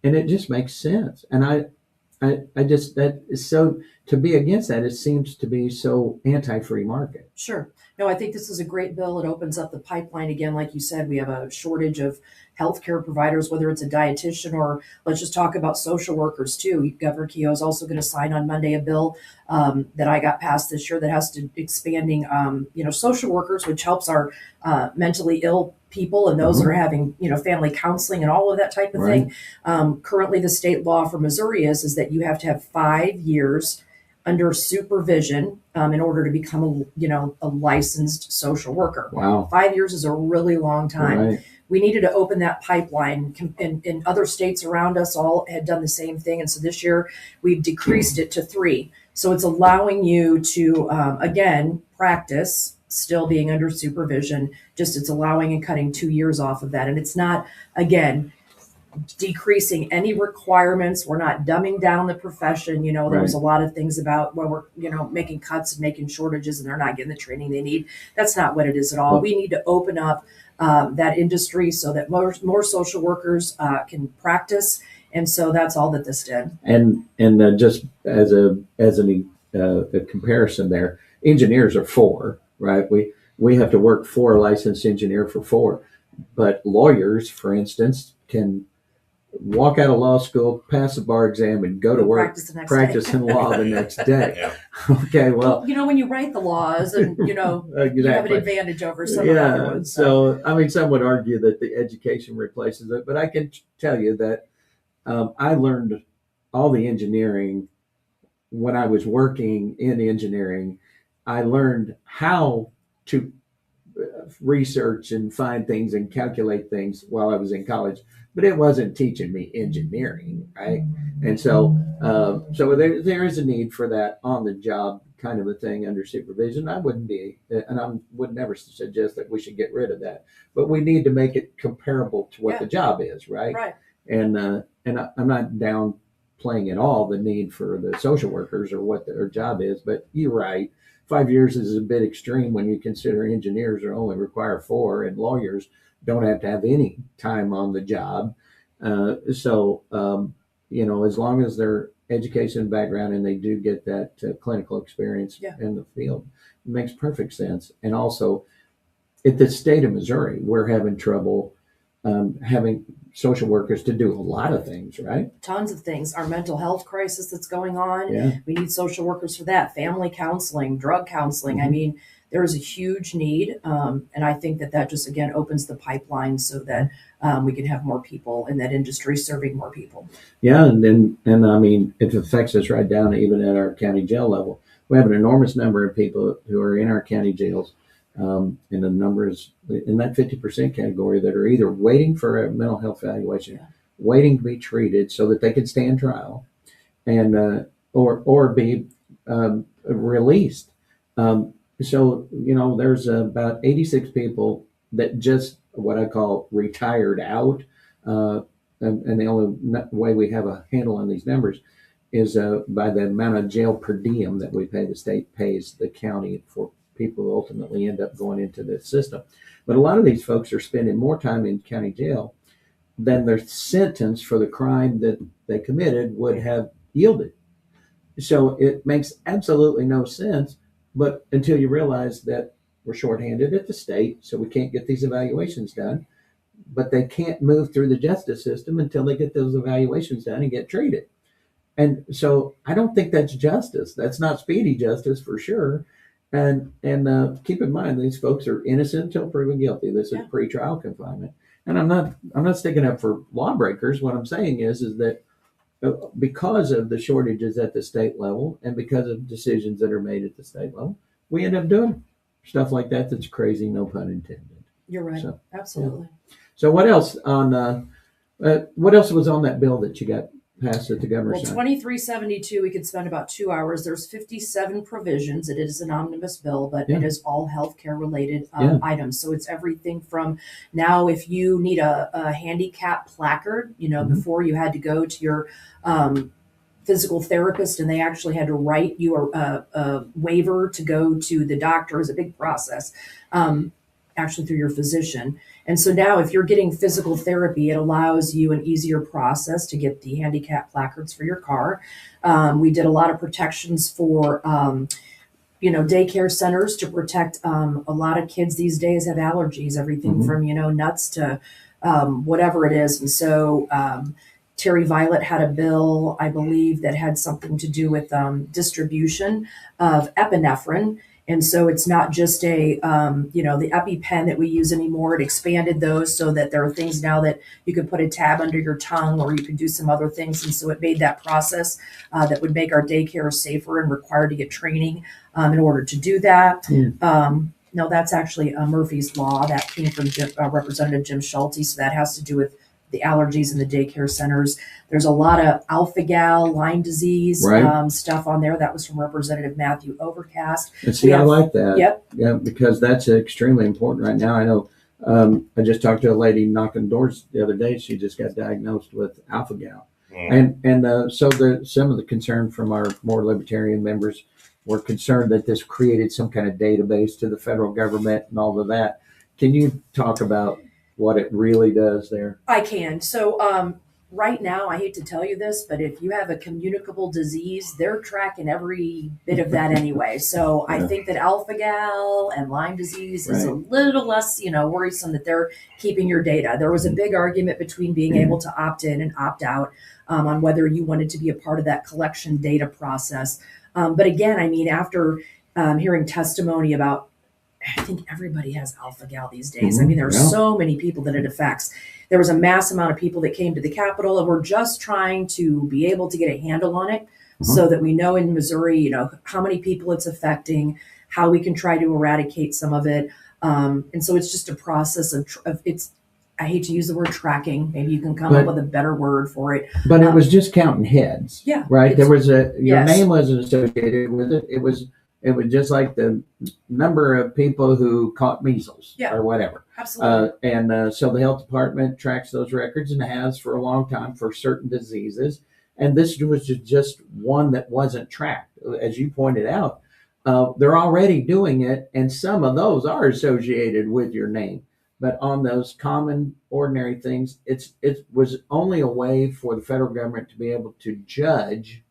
and it just makes sense. And I just, that is so, to be against that, it seems to be so anti-free market. Sure. No, I think this is a great bill. It opens up the pipeline again. Like you said, we have a shortage of healthcare providers, whether it's a dietitian or let's just talk about social workers too. Governor Keogh is also going to sign on Monday a bill that I got passed this year that has to expanding, social workers, which helps our mentally ill people and those that are having, family counseling and all of that type of thing. Currently, the state law for Missouri is that you have to have 5 years under supervision in order to become a licensed social worker. Wow. 5 years is a really long time. Right. We needed to open that pipeline, and other states around us all had done the same thing. And so this year we've decreased it to 3. So it's allowing you to, again, practice still being under supervision, just it's allowing and cutting 2 years off of that. And it's not, again, decreasing any requirements. We're not dumbing down the profession. There was a lot of things about where we're, making cuts and making shortages and they're not getting the training they need. That's not what it is at all. We need to open up that industry so that more social workers can practice. And so that's all that this did. And just as a comparison there, engineers are 4, right? We have to work for a licensed engineer for 4, but lawyers, for instance, can walk out of law school, pass a bar exam, and go to work practicing law the next day. Yeah. Okay, well, when you write the laws and, you have an advantage over some of the other ones. So, I mean, some would argue that the education replaces it, but I can tell you that I learned all the engineering when I was working in engineering. I learned how to research and find things and calculate things while I was in college, but it wasn't teaching me engineering, right? And so there is a need for that on the job kind of a thing under supervision. I wouldn't be, and I would never suggest that we should get rid of that, but we need to make it comparable to what the job is, right? Right. And I'm not downplaying at all the need for the social workers or what their job is, but you're right. 5 years is a bit extreme when you consider engineers are only require 4 and lawyers don't have to have any time on the job. So as long as their education background and they do get that clinical experience in the field, it makes perfect sense. And also at the state of Missouri, we're having trouble having social workers to do a lot of things, right? Tons of things. Our mental health crisis that's going on. Yeah. We need social workers for that. Family counseling, drug counseling. I mean, there is a huge need. And I think that just, again, opens the pipeline so that we can have more people in that industry serving more people. Yeah, and I mean, it affects us right down even at our county jail level. We have an enormous number of people who are in our county jails, and the numbers in that 50% category that are either waiting for a mental health evaluation, waiting to be treated so that they can stand trial, and or be released. So there's about 86 people that just what I call retired out. And the only way we have a handle on these numbers is by the amount of jail per diem that we pay. The state pays the county for people who ultimately end up going into the system. But a lot of these folks are spending more time in county jail than their sentence for the crime that they committed would have yielded. So it makes absolutely no sense, but until you realize that we're shorthanded at the state, so we can't get these evaluations done, but they can't move through the justice system until they get those evaluations done and get treated. And so I don't think that's justice. That's not speedy justice for sure. And keep in mind, these folks are innocent until proven guilty. This is pretrial confinement. And I'm not sticking up for lawbreakers. What I'm saying is that because of the shortages at the state level and because of decisions that are made at the state level, we end up doing stuff like that. That's crazy, no pun intended. You're right. So, absolutely. Yeah. So what else was on that bill that you got passed at the governor's Well, 2372, we could spend about 2 hours. There's 57 provisions. It is an omnibus bill, but it is all healthcare related items. So it's everything from now, if you need a handicap placard, before you had to go to your physical therapist and they actually had to write you a waiver to go to the doctor. It was a big process, actually through your physician. And so now if you're getting physical therapy, it allows you an easier process to get the handicap placards for your car. We did a lot of protections for, daycare centers to protect a lot of kids these days have allergies, everything from, nuts to whatever it is. And so Terry Violet had a bill, I believe, that had something to do with distribution of epinephrine. And so it's not just the EpiPen that we use anymore. It expanded those so that there are things now that you could put a tab under your tongue or you could do some other things. And so it made that process that would make our daycare safer and required to get training in order to do that. No, that's actually Murphy's Law. That came from Representative Jim Schulte. So that has to do with the allergies in the daycare centers. There's a lot of alpha-gal, Lyme disease stuff on there. That was from Representative Matthew Overcast. And see, I like that. Yep. Yeah, because that's extremely important right now. I know I just talked to a lady knocking doors the other day. She just got diagnosed with alpha-gal. And so some of the concern from our more libertarian members were concerned that this created some kind of database to the federal government and all of that. Can you talk about what it really does there? I can. So right now, I hate to tell you this, but if you have a communicable disease, they're tracking every bit of that anyway. So I think that alpha-gal and Lyme disease is a little less, worrisome that they're keeping your data. There was a big argument between being able to opt in and opt out on whether you wanted to be a part of that collection data process. But again, I mean, after hearing testimony about, I think everybody has alpha-gal these days. I mean, there are so many people that it affects. There was a mass amount of people that came to the Capitol, and we're just trying to be able to get a handle on it so that we know in Missouri, how many people it's affecting, how we can try to eradicate some of it. And so it's just a process of it's, I hate to use the word tracking. Maybe you can come up with a better word for it. But it was just counting heads. Yeah. Right? There was your name wasn't associated with it. It was just like the number of people who caught measles or whatever. Absolutely. So the health department tracks those records and has for a long time for certain diseases. And this was just one that wasn't tracked. As you pointed out, they're already doing it. And some of those are associated with your name. But on those common, ordinary things, it was only a way for the federal government to be able to judge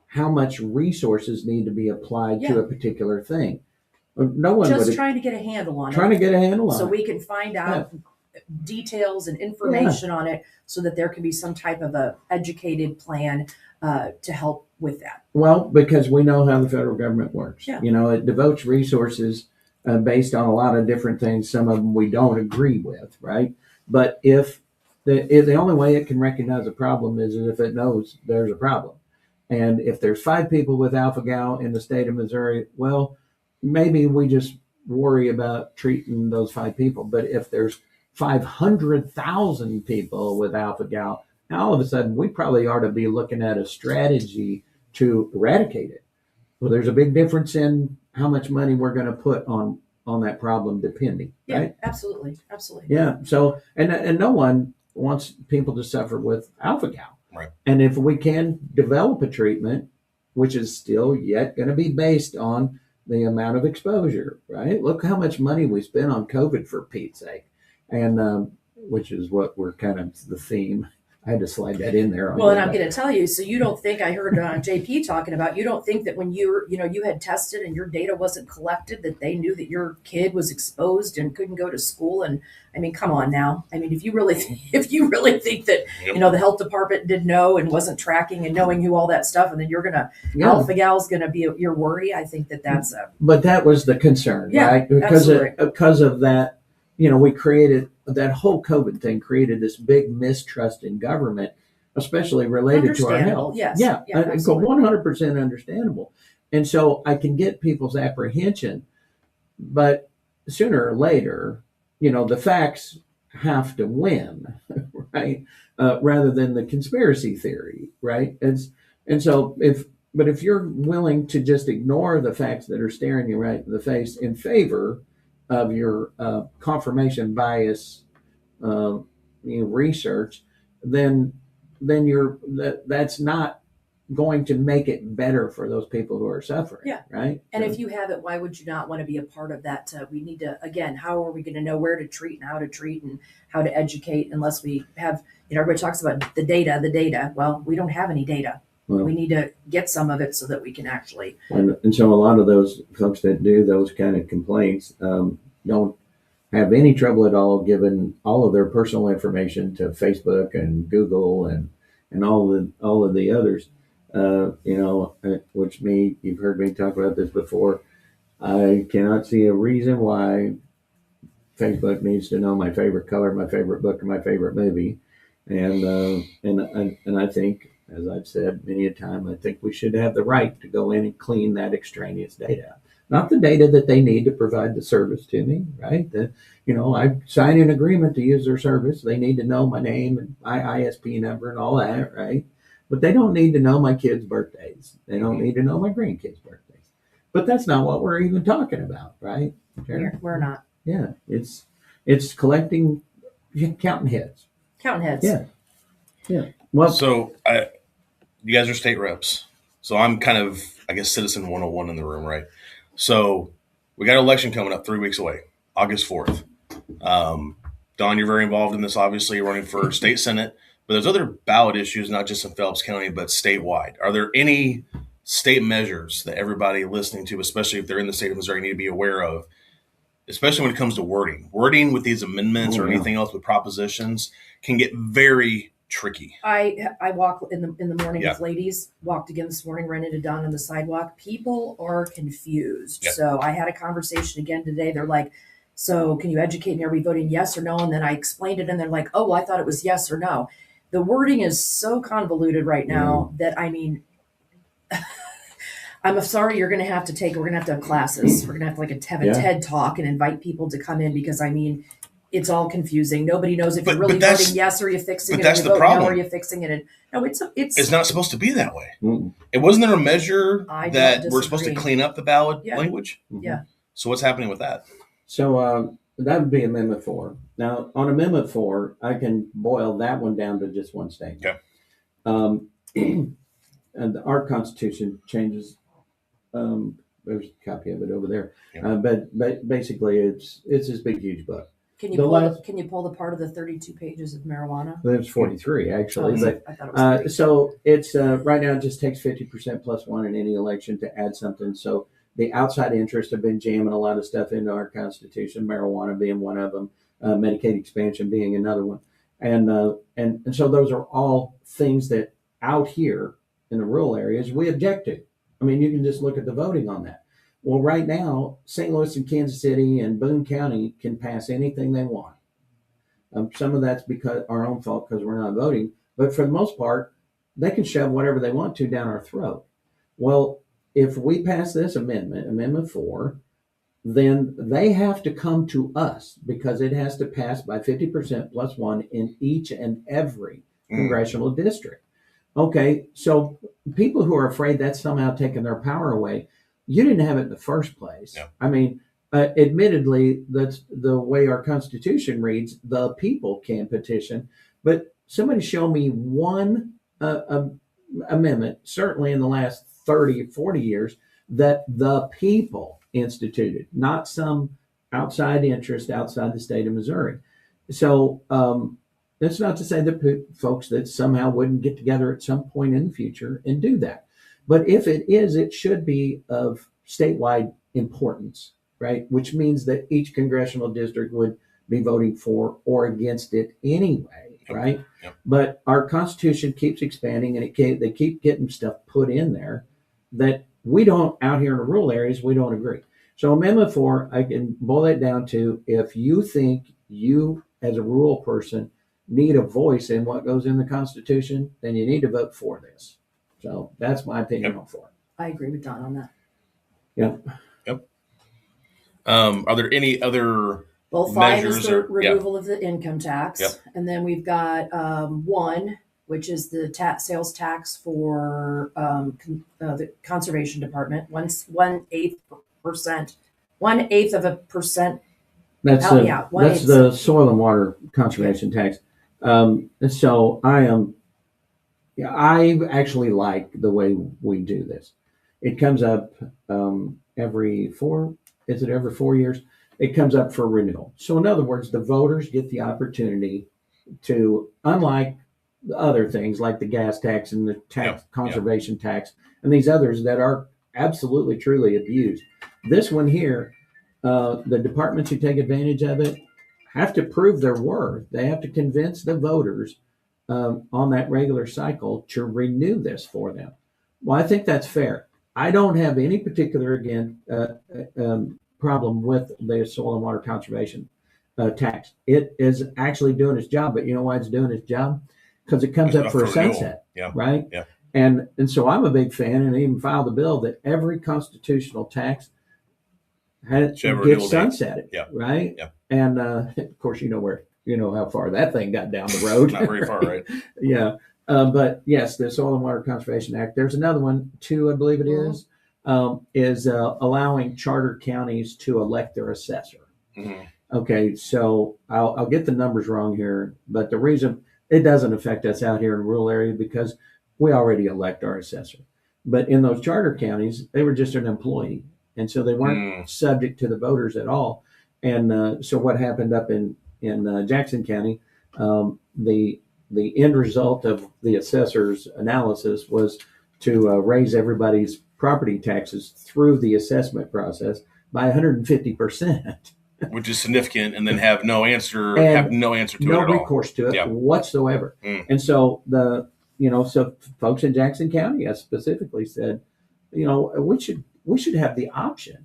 how much resources need to be applied to a particular thing. No one just trying to get a handle on it. Trying to get a handle on it. So we can find out details and information on it so that there can be some type of a educated plan to help with that. Well, because we know how the federal government works. Yeah. It devotes resources based on a lot of different things. Some of them we don't agree with, right? But if the only way it can recognize a problem is if it knows there's a problem. And if there's 5 people with alpha-gal in the state of Missouri, well, maybe we just worry about treating those 5 people. But if there's 500,000 people with alpha-gal, now all of a sudden we probably ought to be looking at a strategy to eradicate it. Well, there's a big difference in how much money we're going to put on that problem, depending. Yeah, right? absolutely. Yeah. So, and no one wants people to suffer with alpha-gal. Right. And if we can develop a treatment, which is still yet going to be based on the amount of exposure, right? Look how much money we spent on COVID, for Pete's sake, and which is what we're kind of the theme. I had to slide that in there. Well, and I'm going to tell you, so you don't think, I heard JP talking about, you don't think that when you had tested and your data wasn't collected, that they knew that your kid was exposed and couldn't go to school? And I mean, come on now. I mean, if you really think that, the health department did know and wasn't tracking and knowing who all that stuff, and then you're going to, alpha-gal's going to be your worry, I think that's a. But that was the concern, right? Because of that, we created that whole COVID thing, created this big mistrust in government, especially related to our health. Yes. Yeah, 100% understandable. And so I can get people's apprehension, but sooner or later, the facts have to win, right? Rather than the conspiracy theory, right? And so if you're willing to just ignore the facts that are staring you right in the face in favor of your confirmation bias research, then that's not going to make it better for those people who are suffering. Yeah. Right. And if you have it, why would you not want to be a part of that? We need to, again, how are we going to know where to treat and how to treat and how to educate unless we have, everybody talks about the data. Well, we don't have any data. Well, we need to get some of it so that we can actually. And so a lot of those folks that do those kind of complaints don't have any trouble at all giving all of their personal information to Facebook and Google and all of the others. Which you've heard me talk about this before. I cannot see a reason why Facebook needs to know my favorite color, my favorite book, or my favorite movie. And I think, as I've said many a time, I think we should have the right to go in and clean that extraneous data. Not the data that they need to provide the service to me, right? I sign an agreement to use their service. They need to know my name and my ISP number and all that, right? But they don't need to know my kids' birthdays. They don't need to know my grandkids' birthdays. But that's not what we're even talking about, right? We're not. Yeah, it's collecting, counting heads. Counting heads. Yeah. Well, so you guys are state reps. So I'm kind of, I guess, citizen 101 in the room, right? So we got an election coming up 3 weeks away, August 4th. Don, you're very involved in this, obviously. You're running for state senate. But there's other ballot issues, not just in Phelps County, but statewide. Are there any state measures that everybody listening to, especially if they're in the state of Missouri, need to be aware of, especially when it comes to wording? Wording with these amendments or anything else with propositions can get very tricky. I walk in the morning with ladies, walked again this morning, ran into Don on the sidewalk. People are confused. Yep. So I had a conversation again today. They're like, so can you educate me? Are we voting yes or no? And then I explained it and they're like, oh, well, I thought it was yes or no. The wording is so convoluted right now that, I mean, I'm sorry, we're going to have to have classes. We're going to have a TED talk and invite people to come in because, I mean, it's all confusing. Nobody knows if you're really voting yes or you're fixing it. That's the problem. No, or you're fixing it. And no, it's not supposed to be that way. It wasn't there a measure that we're supposed to clean up the ballot language? Yeah. So what's happening with that? So that would be Amendment 4. Now, on Amendment 4, I can boil that one down to just one statement. Okay. And our Constitution changes. There's a copy of it over there. Yeah. But basically, it's this big, huge book. Can you pull the part of the 32 pages of marijuana? There's 43 actually. But I thought it was 30. So it's right now it just takes 50% plus one in any election to add something. So the outside interests have been jamming a lot of stuff into our Constitution, marijuana being one of them, Medicaid expansion being another one. And so those are all things that out here in the rural areas we object to. I mean, you can just look at the voting on that. Well, right now, St. Louis and Kansas City and Boone County can pass anything they want. Some of that's because our own fault because we're not voting, but for the most part, they can shove whatever they want to down our throat. Well, if we pass this amendment, Amendment 4, then they have to come to us because it has to pass by 50% plus one in each and every congressional district. Okay, so people who are afraid that's somehow taking their power away, you didn't have it in the first place. Yeah. I mean, admittedly, that's the way our Constitution reads. The people can petition, but somebody show me one amendment, certainly in the last 30, 40 years, that the people instituted, not some outside interest outside the state of Missouri. So that's not to say that folks that somehow wouldn't get together at some point in the future and do that. But if it is, it should be of statewide importance, right? Which means that each congressional district would be voting for or against it anyway, right? Yep. But our Constitution keeps expanding, and they keep getting stuff put in there that we don't, out here in the rural areas, we don't agree. So Amendment 4, I can boil it down to, if you think you as a rural person need a voice in what goes in the Constitution, then you need to vote for this. So that's my opinion on 4. I agree with Don on that. Yeah. Yep. Are there any other Well, 5 measures is the or- yeah. removal of the income tax. Yep. And then we've got 1, which is the sales tax for the conservation department. 1/8 of a percent. That's Help me out. that's the soil and water conservation tax. So I actually like the way we do this. It comes up every 4 years? It comes up for renewal. So in other words, the voters get the opportunity to, unlike other things like the gas tax and the tax conservation tax and these others that are absolutely truly abused. This one here, the departments who take advantage of it have to prove their worth. They have to convince the voters on that regular cycle to renew this for them. Well, I think that's fair. I don't have any particular, problem with the soil and water conservation tax. It is actually doing its job, but you know why it's doing its job? Because it comes up for a sunset, right? Yeah. And so I'm a big fan, and I even filed a bill that every constitutional tax gets sunsetted, right? Yeah. And of course, you know how far that thing got down the road. Not very far, right? Yeah. But yes, the Soil and Water Conservation Act. There's another one, 2, I believe it is allowing charter counties to elect their assessor. Mm-hmm. Okay, so I'll get the numbers wrong here, but the reason it doesn't affect us out here in the rural area because we already elect our assessor. But in those charter counties, they were just an employee, and so they weren't subject to the voters at all. And so what happened up in Jackson County, the end result of the assessor's analysis was to raise everybody's property taxes through the assessment process by 150%. Which is significant, and then have no answer to it at all. No recourse to it whatsoever. And so so folks in Jackson County, I specifically said, we should have the option.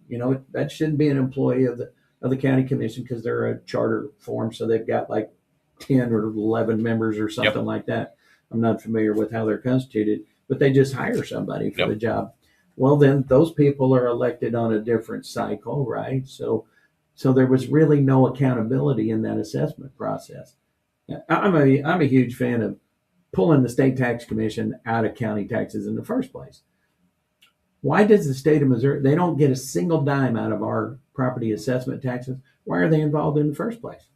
That shouldn't be an employee of the county commission because they're a charter form, so they've got like 10 or 11 members or something like that. I'm not familiar with how they're constituted, but they just hire somebody for the job. Well, then those people are elected on a different cycle, right? So there was really no accountability in that assessment process. I'm a huge fan of pulling the state tax commission out of county taxes in the first place. Why does the state of Missouri, they don't get a single dime out of our property assessment taxes? Why are they involved in the first place?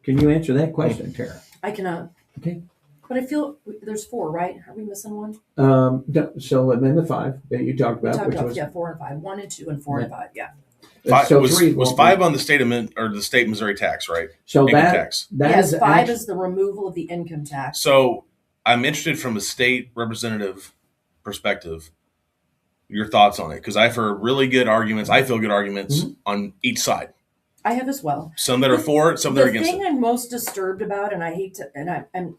Can you answer that question, Tara? I cannot. Okay. But I feel there's 4, right? Are we missing one? So Amendment 5 that you talked about, We which talked was 4 and 5. 1 and 2 and 4 and 5. Yeah. so was 3 5 on the state Missouri tax, right? So income that tax. Yes, 5 is the removal of the income tax. So I'm interested from a state representative perspective, your thoughts on it, because I've heard really good arguments. I feel good arguments on each side. I have as well. Some that are for it, some that are against The it. thing I'm most disturbed about, and I hate to, and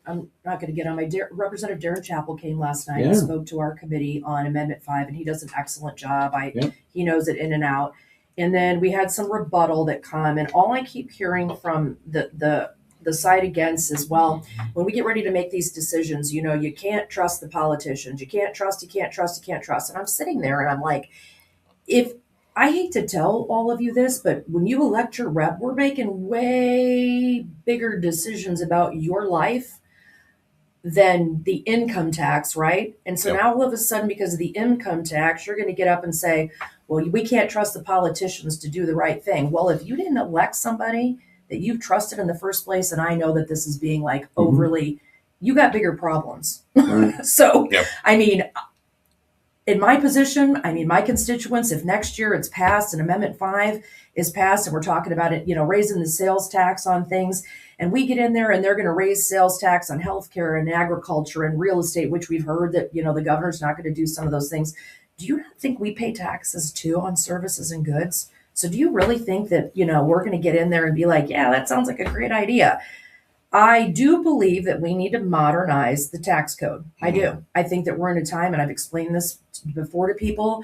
I'm not going to get on my Representative Darren Chappell came last night and Yeah. spoke to our committee on Amendment 5, and he does an excellent job. Yep. He knows it in and out. And then we had some rebuttal that come, and all I keep hearing from the side against is, well, when we get ready to make these decisions, you can't trust the politicians. You can't trust. And I'm sitting there and I'm like, if I hate to tell all of you this, but when you elect your rep, we're making way bigger decisions about your life than the income tax, right? And so Yep. now all of a sudden, because of the income tax, you're going to get up and say, well, we can't trust the politicians to do the right thing. Well, if you didn't elect somebody that you've trusted in the first place, and I know that this is being like overly, you got bigger problems. Right. So, Yep. I mean, in my position, my constituents, if next year it's passed and Amendment 5 is passed and we're talking about it, raising the sales tax on things, and we get in there and they're going to raise sales tax on healthcare and agriculture and real estate, which we've heard that, the governor's not going to do some of those things. Do you not think we pay taxes too on services and goods? So do you really think that, we're going to get in there and be like, yeah, that sounds like a great idea? I do believe that we need to modernize the tax code. I do. I think that we're in a time, and I've explained this before to people.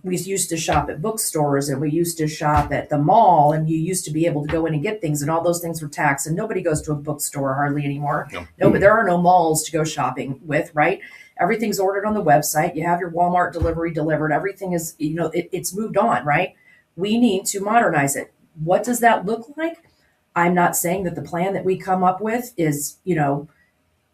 We used to shop at bookstores and we used to shop at the mall, and you used to be able to go in and get things, and all those things were taxed, and nobody goes to a bookstore hardly anymore. No, but there are no malls to go shopping with, right? Everything's ordered on the website. You have your Walmart delivery delivered. Everything is, it's moved on, right? We need to modernize it. What does that look like? I'm not saying that the plan that we come up with is,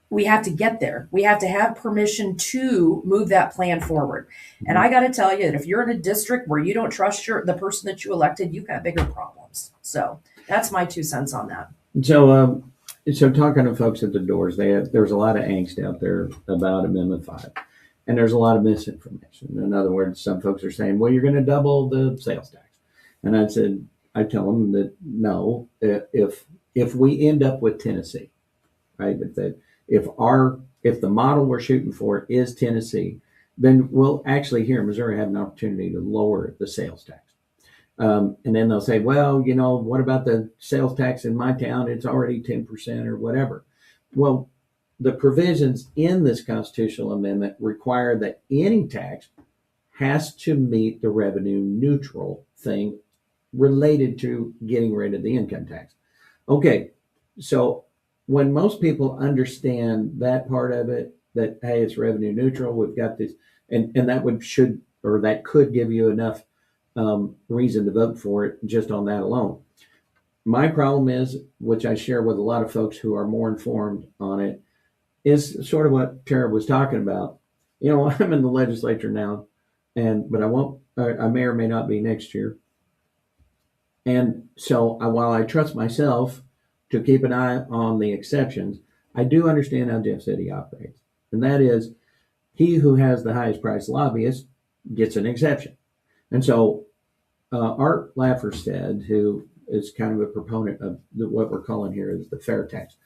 we have to get there. We have to have permission to move that plan forward. And I got to tell you that if you're in a district where you don't trust the person that you elected, you've got bigger problems. So that's my 2 cents on that. So, so talking to folks at the doors, there's a lot of angst out there about Amendment 5, and there's a lot of misinformation. In other words, some folks are saying, well, you're going to double the sales tax. And I tell them that no, if we end up with Tennessee, right, if the model we're shooting for is Tennessee, then we'll actually here in Missouri have an opportunity to lower the sales tax. And then they'll say, well, what about the sales tax in my town? It's already 10% or whatever. Well, the provisions in this constitutional amendment require that any tax has to meet the revenue neutral thing related to getting rid of the income tax. Okay, so when most people understand that part of it, that, hey, it's revenue neutral, we've got this, and that could give you enough reason to vote for it just on that alone. My problem is, which I share with a lot of folks who are more informed on it, is sort of what Tara was talking about. I'm in the legislature now, but I may or may not be next year. And so while I trust myself to keep an eye on the exceptions, I do understand how Jeff City operates. And that is, he who has the highest price lobbyist gets an exception. And so Art Lafferstead, who is kind of a proponent of what we're calling here is the fair tax,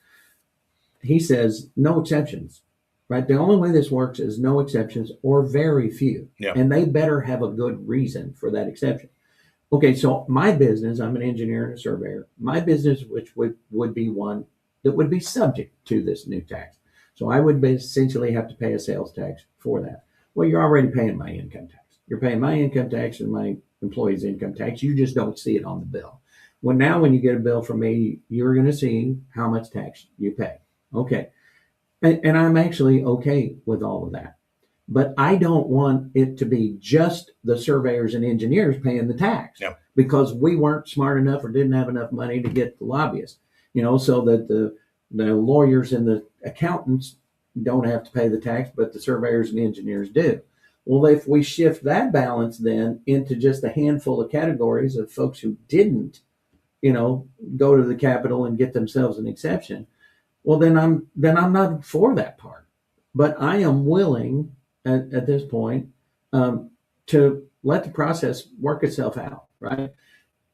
he says no exceptions, right? The only way this works is no exceptions or very few. Yeah. And they better have a good reason for that exception. Okay, so my business, I'm an engineer and a surveyor. My business, which would be one that would be subject to this new tax. So I would essentially have to pay a sales tax for that. Well, you're already paying my income tax. You're paying my income tax and my employees' income tax. You just don't see it on the bill. Well, now when you get a bill from me, you're going to see how much tax you pay. Okay. And I'm actually okay with all of that. But I don't want it to be just the surveyors and engineers paying the tax. Yep. Because we weren't smart enough or didn't have enough money to get the lobbyists, so that the lawyers and the accountants don't have to pay the tax, but the surveyors and engineers do. Well, if we shift that balance then into just a handful of categories of folks who didn't, go to the Capitol and get themselves an exception, well, then I'm not for that part. But I am willing at this point to let the process work itself out, right?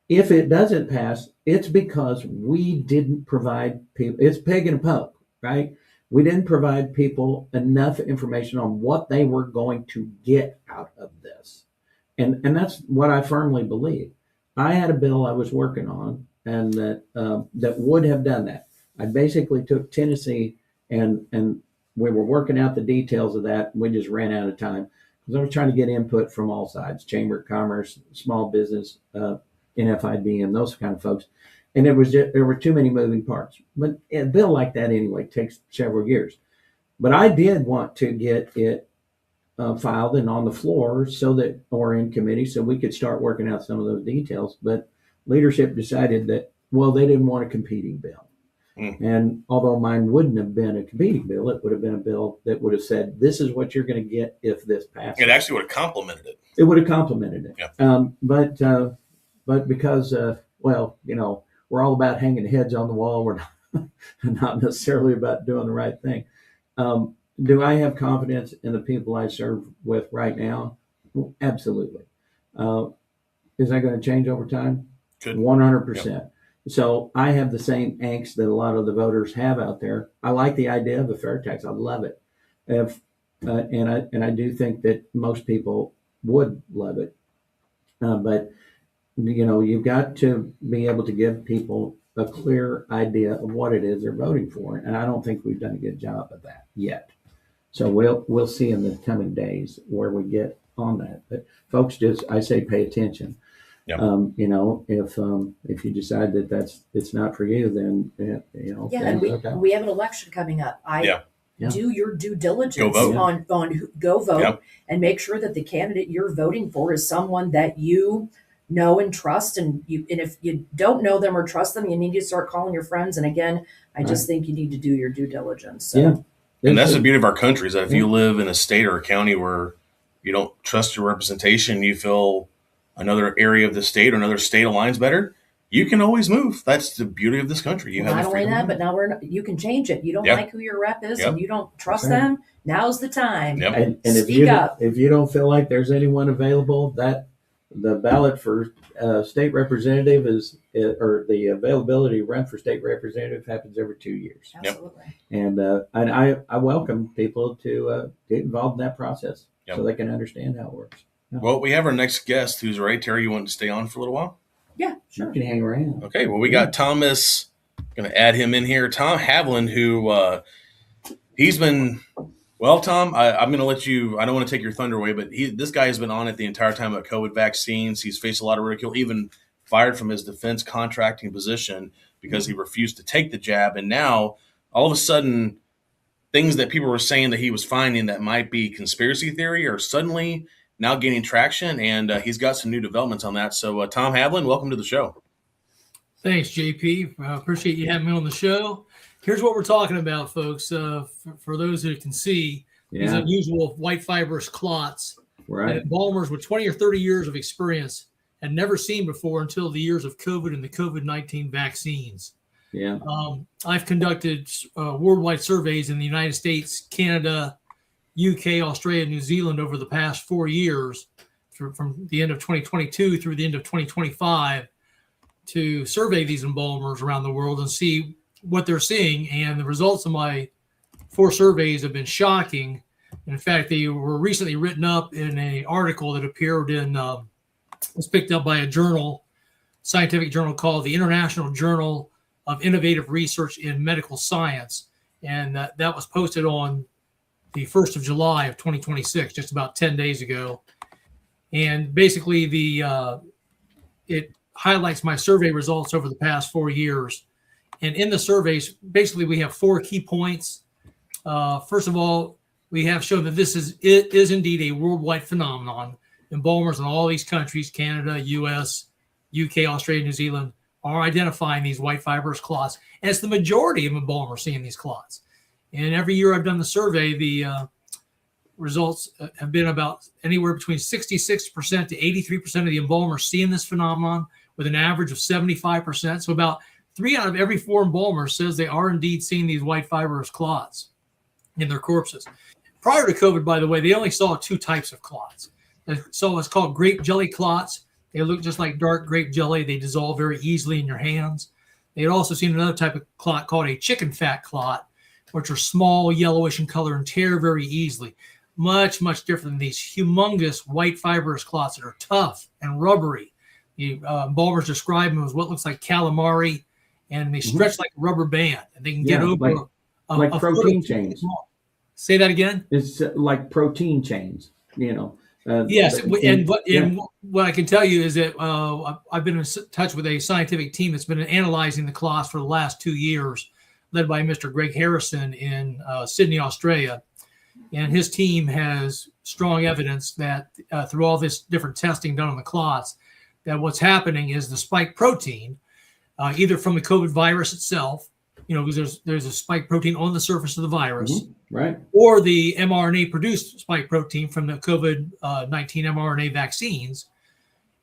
If it doesn't pass, it's because we didn't provide people, it's pig and a poke, right? We didn't provide people enough information on what they were going to get out of this. And that's what I firmly believe. I had a bill I was working on, and that would have done that. I basically took Tennessee, and we were working out the details of that. And we just ran out of time because I was trying to get input from all sides: Chamber of Commerce, small business, NFIB, and those kind of folks. And there were too many moving parts. But a bill like that anyway takes several years. But I did want to get it filed and on the floor or in committee, so we could start working out some of those details. But leadership decided that, well, they didn't want a competing bill. And although mine wouldn't have been a competing bill, it would have been a bill that would have said, this is what you're going to get if this passes. It actually would have complemented it. It would have complemented it. Yeah. But because, we're all about hanging heads on the wall. We're not necessarily about doing the right thing. Do I have confidence in the people I serve with right now? Well, absolutely. Is that going to change over time? Good. 100%. Yep. So I have the same angst that a lot of the voters have out there. I like the idea of a fair tax. I love it. And I do think that most people would love it. But you've got to be able to give people a clear idea of what it is they're voting for. And I don't think we've done a good job of that yet. So we'll see in the coming days where we get on that. But folks, I say pay attention. Yep. If you decide that it's not for you, then and we have an election coming up. Do your due diligence on go vote. Yep. And make sure that the candidate you're voting for is someone that you know and trust. And if you don't know them or trust them, you need to start calling your friends. And again, I just think you need to do your due diligence. So. Yeah. And that's the beauty of our country, is that if you live in a state or a county where you don't trust your representation, you feel another area of the state or another state aligns better, you can always move. That's the beauty of this country. You have not only that, but now you can change it. You don't like who your rep is and you don't trust them. Now's the time. Yep. And Speak up. If you don't feel like there's anyone available, that the ballot for state representative or the availability run for state representative happens every 2 years. Absolutely. And I welcome people to get involved in that process so they can understand how it works. Yeah. Well, we have our next guest who's right. Terry, you want to stay on for a little while? Yeah, sure. You can hang around. Okay. Well, we got Thomas. Going to add him in here. Tom Haviland, who he's been. Well, Tom, I'm going to let you. I don't want to take your thunder away, but this guy has been on it the entire time about COVID vaccines. He's faced a lot of ridicule, even fired from his defense contracting position because he refused to take the jab. And now, all of a sudden, things that people were saying that he was finding that might be conspiracy theory are suddenly now gaining traction, and he's got some new developments on that. So, Tom Haviland, welcome to the show. Thanks, JP. I appreciate you having me on the show. Here's what we're talking about, folks. For those who can see, these unusual white fibrous clots that embalmers with 20 or 30 years of experience had never seen before until the years of COVID and the COVID-19 vaccines. Yeah. I've conducted worldwide surveys in the United States, Canada, UK, Australia, New Zealand over the past 4 years, from the end of 2022 through the end of 2025, to survey these embalmers around the world and see what they're seeing. And the results of my 4 surveys have been shocking. In fact, they were recently written up in an article that appeared was picked up by a scientific journal called the International Journal of Innovative Research in Medical Science. And that was posted on the 1st of July of 2026, just about 10 days ago. And basically it highlights my survey results over the past 4 years. And in the surveys, basically we have 4 key points. First of all, we have shown that it is indeed a worldwide phenomenon. Embalmers in all these countries, Canada, US, UK, Australia, New Zealand, are identifying these white fibrous clots. And it's the majority of embalmers seeing these clots. And every year I've done the survey, the results have been about anywhere between 66% to 83% of the embalmers seeing this phenomenon, with an average of 75%. So about 3 out of every 4 embalmers says they are indeed seeing these white fibrous clots in their corpses. Prior to COVID, by the way, they only saw 2 types of clots. They saw what's called grape jelly clots. They look just like dark grape jelly. They dissolve very easily in your hands. They had also seen another type of clot called a chicken fat clot, which are small, yellowish in color and tear very easily. Much, much different than these humongous white fibrous clots that are tough and rubbery. Embalmers describe them as what looks like calamari, and they stretch like a rubber band, and they can get over like a protein foot. chains. Say that again. It's like protein chains, Yes, and what I can tell you is that I've been in touch with a scientific team that's been analyzing the clots for the last 2 years, led by Mr. Greg Harrison in Sydney, Australia. And his team has strong evidence that through all this different testing done on the clots, that what's happening is the spike protein, either from the COVID virus itself, because there's a spike protein on the surface of the virus, right, or the mRNA produced spike protein from the COVID-19 mRNA vaccines,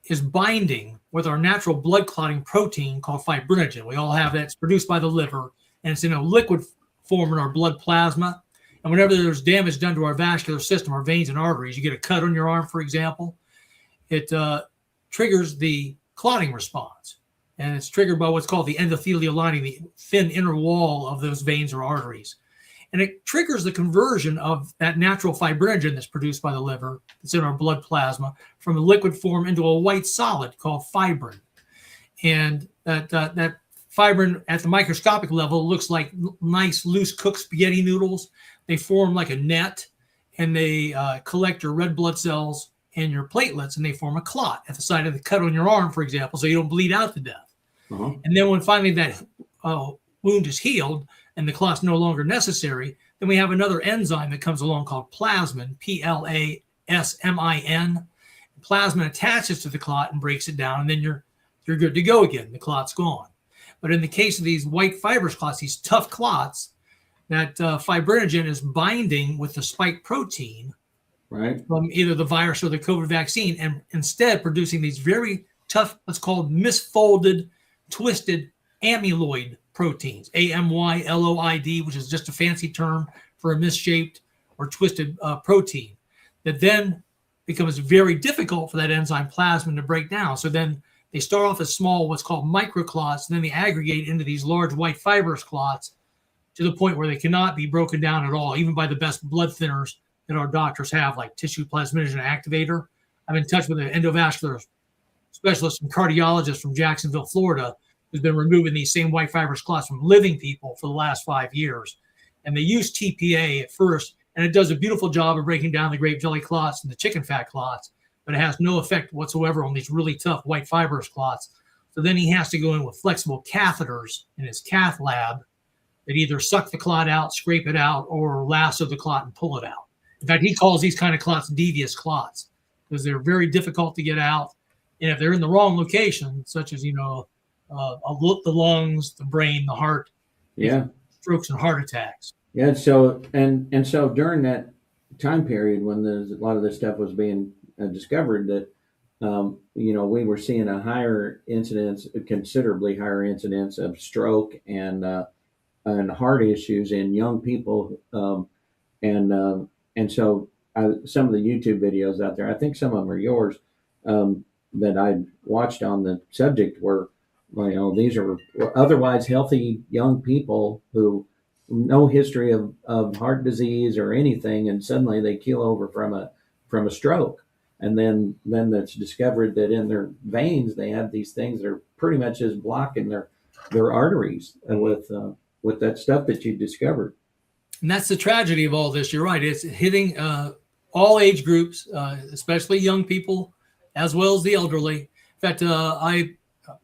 is binding with our natural blood clotting protein called fibrinogen. We all have that. It's produced by the liver, and it's in a liquid form in our blood plasma. And whenever there's damage done to our vascular system, our veins and arteries, you get a cut on your arm, for example, it triggers the clotting response. And it's triggered by what's called the endothelial lining, the thin inner wall of those veins or arteries. And it triggers the conversion of that natural fibrinogen that's produced by the liver, that's in our blood plasma, from a liquid form into a white solid called fibrin. And that fibrin at the microscopic level looks like nice, loose cooked spaghetti noodles. They form like a net, and they collect your red blood cells and your platelets, and they form a clot at the site of the cut on your arm, for example, so you don't bleed out to death. And then when finally that wound is healed and the clot's no longer necessary, then we have another enzyme that comes along called plasmin, Plasmin. Plasmin attaches to the clot and breaks it down, and then you're good to go again. The clot's gone. But in the case of these white fibrous clots, these tough clots, that fibrinogen is binding with the spike protein from either the virus or the COVID vaccine, and instead producing these very tough, what's called misfolded, twisted amyloid proteins, amyloid, which is just a fancy term for a misshaped or twisted protein, that then becomes very difficult for that enzyme plasmin to break down. So then they start off as small, what's called microclots, and then they aggregate into these large white fibrous clots to the point where they cannot be broken down at all, even by the best blood thinners that our doctors have, like tissue plasminogen activator. I'm in touch with an endovascular specialist and cardiologist from Jacksonville, Florida, who's been removing these same white fibrous clots from living people for the last 5 years. And they use TPA at first, and it does a beautiful job of breaking down the grape jelly clots and the chicken fat clots, but it has no effect whatsoever on these really tough white fibrous clots. So then he has to go in with flexible catheters in his cath lab that either suck the clot out, scrape it out, or lasso the clot and pull it out. In fact, he calls these kind of clots devious clots because they're very difficult to get out. And if they're in the wrong location, such as, the lungs, the brain, the heart, strokes and heart attacks. Yeah. So, and so during that time period when a lot of this stuff was being discovered, that, we were seeing a higher incidence, a considerably higher incidence of stroke and heart issues in young people. And so some of the YouTube videos out there, I think some of them are yours, that I watched on the subject were, these are otherwise healthy young people who no history of heart disease or anything, and suddenly they keel over from a stroke. And then it's discovered that in their veins they have these things that are pretty much just blocking their arteries with that stuff that you discovered. And that's the tragedy of all this. You're right. It's hitting all age groups, especially young people, as well as the elderly. In fact,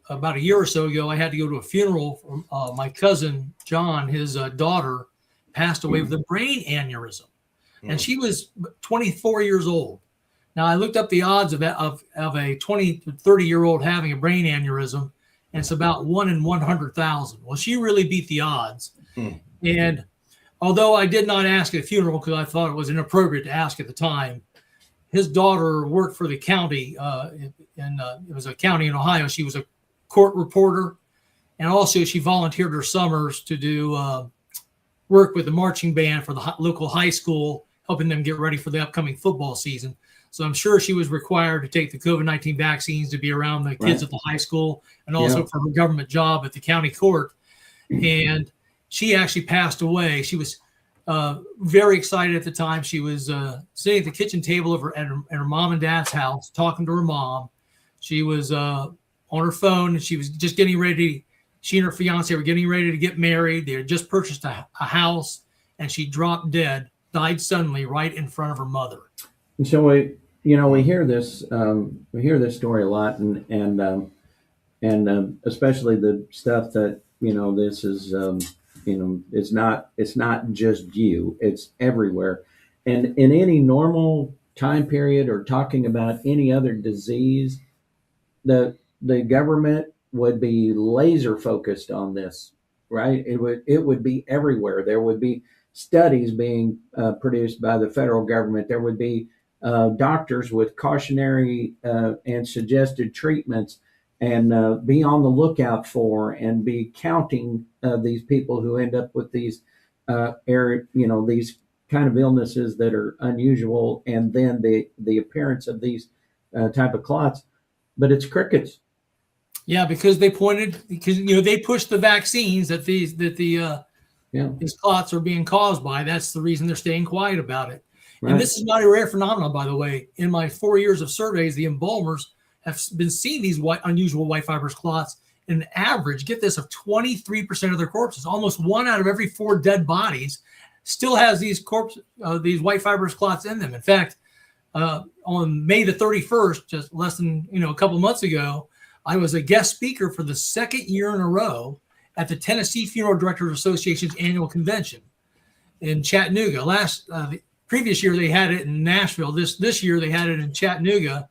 about a year or so ago, I had to go to a funeral for my cousin, John. His daughter passed away with a brain aneurysm, and she was 24 years old. Now, I looked up the odds of a 20 to 30-year-old having a brain aneurysm, and it's about 1 in 100,000. Well, she really beat the odds. And although I did not ask at a funeral because I thought it was inappropriate to ask at the time, his daughter worked for the county, it was a county in Ohio. She was a court reporter, and also she volunteered her summers to do work with the marching band for the local high school, helping them get ready for the upcoming football season. So I'm sure she was required to take the COVID-19 vaccines to be around the kids at the high school, and also for her government job at the county court. And she actually passed away. She was very excited at the time. She was sitting at the kitchen table at her mom and dad's house, talking to her mom, She was on her phone, and she was just getting ready. She and her fiance were getting ready to get married. They had just purchased a house, and she dropped dead, died suddenly right in front of her mother. And so we hear this story a lot, and especially the stuff that this is it's not just you, it's everywhere, and in any normal time period or talking about any other disease, the government would be laser focused on this, right? It would be everywhere. There would be studies being produced by the federal government. There would be doctors with cautionary and suggested treatments, and be on the lookout for and be counting these people who end up with these these kind of illnesses that are unusual, and then the appearance of these type of clots. But it's crickets. Yeah, because they pushed the vaccines that these clots are being caused by. That's the reason they're staying quiet about it. Right. And this is not a rare phenomenon, by the way. In my 4 years of surveys, the embalmers have been seeing these unusual white fibrous clots in an average, get this, of 23% of their corpses. Almost 1 out of every 4 dead bodies still has these these white fibrous clots in them. In fact, on May the 31st, just less than a couple months ago, I was a guest speaker for the 2nd year in a row at the Tennessee Funeral Directors Association's annual convention in Chattanooga. The previous year they had it in Nashville. This year they had it in Chattanooga.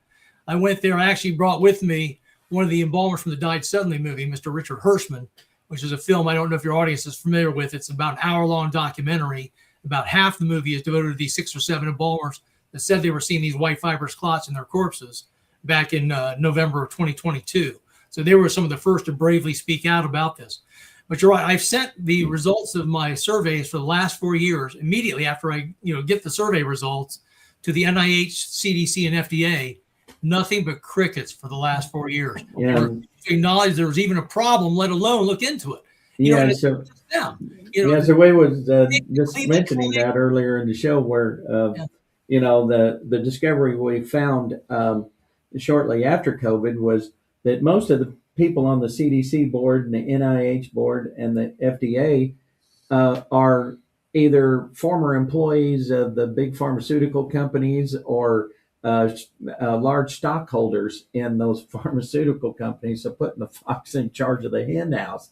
I went there. I actually brought with me one of the embalmers from the Died Suddenly movie, Mr. Richard Hirschman, which is a film I don't know if your audience is familiar with. It's about an hour-long documentary. About half the movie is devoted to these 6 or 7 embalmers that said they were seeing these white fibrous clots in their corpses back in November of 2022. So they were some of the first to bravely speak out about this. But you're right. I've sent the results of my surveys for the last 4 years immediately after I get the survey results to the NIH, CDC, and FDA. Nothing but crickets for the last 4 years. Yeah. Acknowledge there was even a problem, let alone look into it. So we was just mentioning that earlier in the show where the discovery we found shortly after COVID was that most of the people on the CDC board and the NIH board and the FDA are either former employees of the big pharmaceutical companies or large stockholders in those pharmaceutical companies. So putting the fox in charge of the hen house,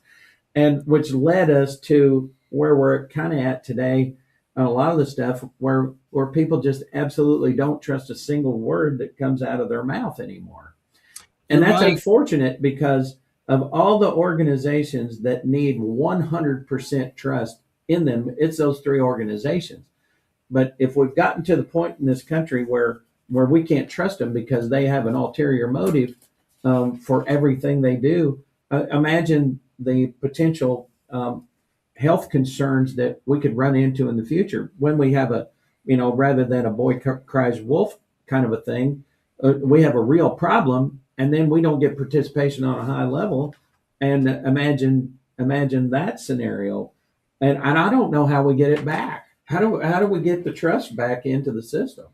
and which led us to where we're kind of at today on a lot of the stuff where people just absolutely don't trust a single word that comes out of their mouth anymore. And that's unfortunate, because of all the organizations that need 100% trust in them, it's those 3 organizations. But if we've gotten to the point in this country where we can't trust them because they have an ulterior motive for everything they do, imagine the potential health concerns that we could run into in the future when we have rather than a boy cries wolf kind of a thing, we have a real problem, and then we don't get participation on a high level. And imagine that scenario. And I don't know how we get it back. How do we get the trust back into the system?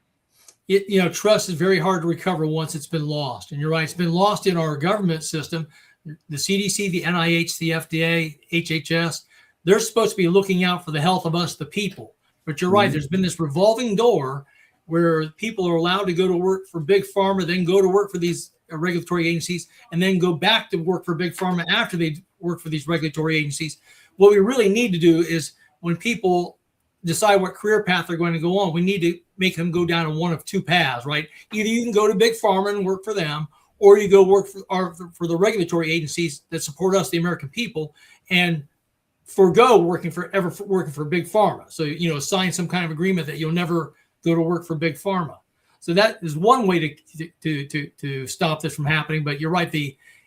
Trust is very hard to recover once it's been lost. And you're right, it's been lost in our government system. The CDC, the NIH, the FDA, HHS, they're supposed to be looking out for the health of us, the people. But you're right, there's been this revolving door where people are allowed to go to work for Big Pharma, then go to work for these regulatory agencies, and then go back to work for Big Pharma after they work for these regulatory agencies. What we really need to do is, when people decide what career path they're going to go on, we need to make them go down one of 2 paths, right? Either you can go to Big Pharma and work for them, or you go work for the regulatory agencies that support us, the American people, and forego working for Big Pharma. So, sign some kind of agreement that you'll never go to work for Big Pharma. So that is one way to stop this from happening. But you're right,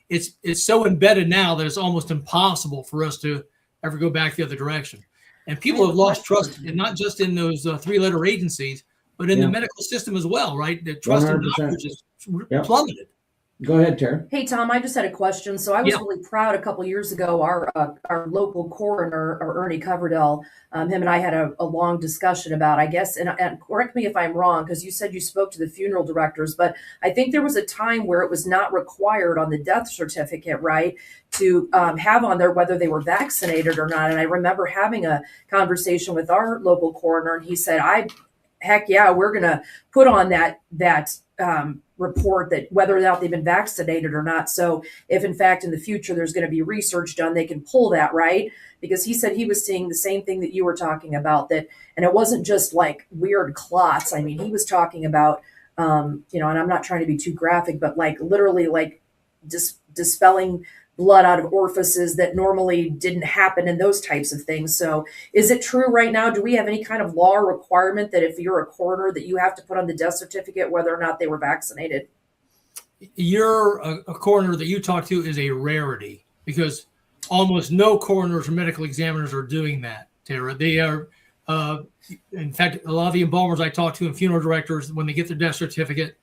it's so embedded now that it's almost impossible for us to ever go back the other direction. And people have lost trust, and not just in those 3-letter agencies, but in the medical system as well, right? The trust in doctors is plummeted. Go ahead, Tara. Hey, Tom, I just had a question. So I was Yeah. really proud a couple years ago. Our local coroner, or Ernie Coverdell, him and I had a long discussion about, I guess, and correct me if I'm wrong, because you said you spoke to the funeral directors, but I think there was a time where it was not required on the death certificate, right, to have on there whether they were vaccinated or not. And I remember having a conversation with our local coroner, and he said, heck yeah, we're going to put on that report that whether or not they've been vaccinated or not. So if in fact in the future there's going to be research done, they can pull that, right? Because he said he was seeing the same thing that you were talking about, that, and it wasn't just like weird clots. I mean, he was talking about, and I'm not trying to be too graphic, but like literally like dispelling blood out of orifices that normally didn't happen, and those types of things. So is it true right now? Do we have any kind of law requirement that if you're a coroner that you have to put on the death certificate whether or not they were vaccinated? You're a coroner that you talk to is a rarity, because almost no coroners or medical examiners are doing that, Tara. They are, in fact, a lot of the embalmers I talk to and funeral directors, when they get their death certificate,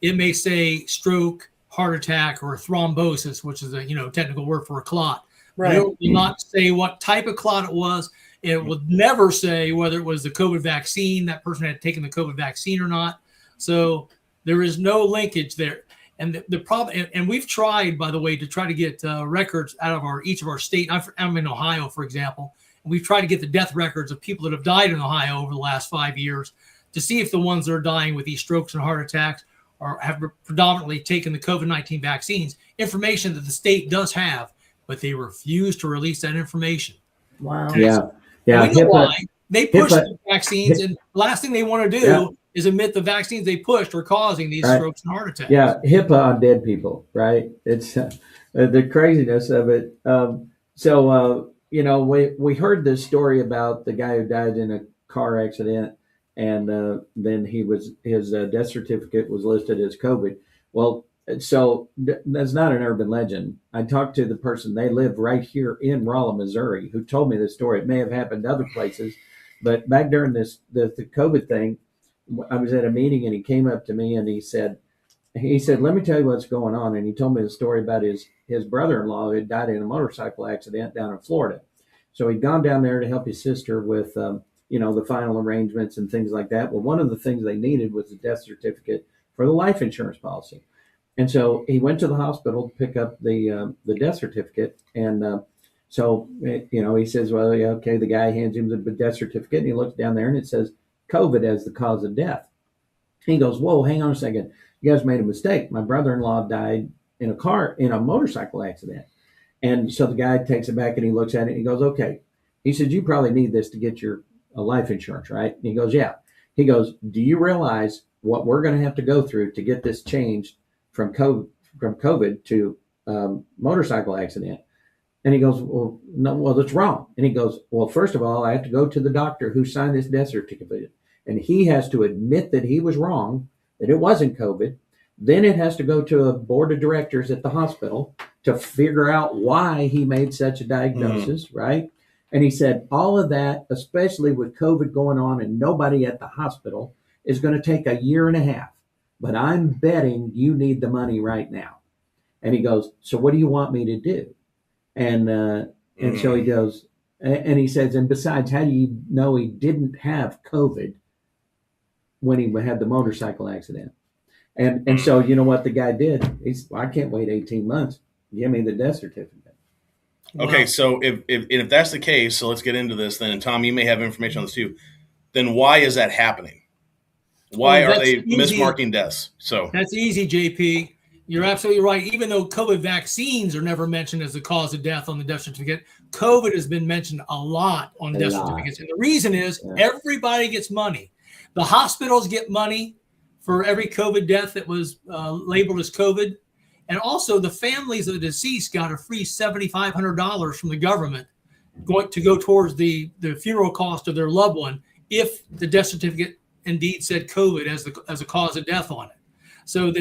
it may say stroke, heart attack, or thrombosis, which is a technical word for a clot. Right. It will not say what type of clot it was. It would never say whether it was the COVID vaccine, that person had taken the COVID vaccine or not. So there is no linkage there. And the problem, and we've tried, by the way, to try to get records out of each of our state. I'm in Ohio, for example, and we've tried to get the death records of people that have died in Ohio over the last 5 years to see if the ones that are dying with these strokes and heart attacks or have predominantly taken the COVID-19 vaccines, information that the state does have, but they refuse to release that information. Wow. Yeah. We know why. They push the vaccines, and the last thing they want to do is admit the vaccines they pushed are causing these strokes and heart attacks. Yeah, HIPAA on dead people, right? It's the craziness of it. We heard this story about the guy who died in a car accident, and then his death certificate was listed as COVID. Well, so that's not an urban legend. I talked to the person, they live right here in Rolla, Missouri, who told me this story. It may have happened other places, but back during the COVID thing, I was at a meeting and he came up to me and he said, let me tell you what's going on. And he told me the story about his brother-in-law who had died in a motorcycle accident down in Florida. So he'd gone down there to help his sister with, the final arrangements and things like that. Well, one of the things they needed was the death certificate for the life insurance policy. And so he went to the hospital to pick up the death certificate. And he says, well, yeah, okay, the guy hands him the death certificate and he looks down there and it says COVID as the cause of death. He goes, whoa, hang on a second. You guys made a mistake. My brother-in-law died in a motorcycle accident. And so the guy takes it back and he looks at it and he goes, okay. He said, you probably need this to get your life insurance, right? And he goes, yeah. He goes, do you realize what we're going to have to go through to get this changed from COVID to motorcycle accident? And he goes, well, no, well, that's wrong. And he goes, well, first of all, I have to go to the doctor who signed this death certificate. And he has to admit that he was wrong, that it wasn't COVID. Then it has to go to a board of directors at the hospital to figure out why he made such a diagnosis, right? And he said, all of that, especially with COVID going on and nobody at the hospital, is going to take a year and a half. But I'm betting you need the money right now. And he goes, so what do you want me to do? And so he goes, and he says, and besides, how do you know he didn't have COVID when he had the motorcycle accident? And so you know what the guy did? He's, well, I can't wait 18 months. Give me the death certificate. Okay, so if that's the case, so let's get into this then. And Tom, you may have information on this too. Then why is that happening? Why are they mismarking deaths? So that's easy, JP. You're absolutely right. Even though COVID vaccines are never mentioned as the cause of death on the death certificate, COVID has been mentioned a lot on death certificates. And the reason is everybody gets money. The hospitals get money for every COVID death that was labeled as COVID. And also the families of the deceased got a free $7,500 from the government going to go towards the funeral cost of their loved one if the death certificate indeed said COVID as a cause of death on it. So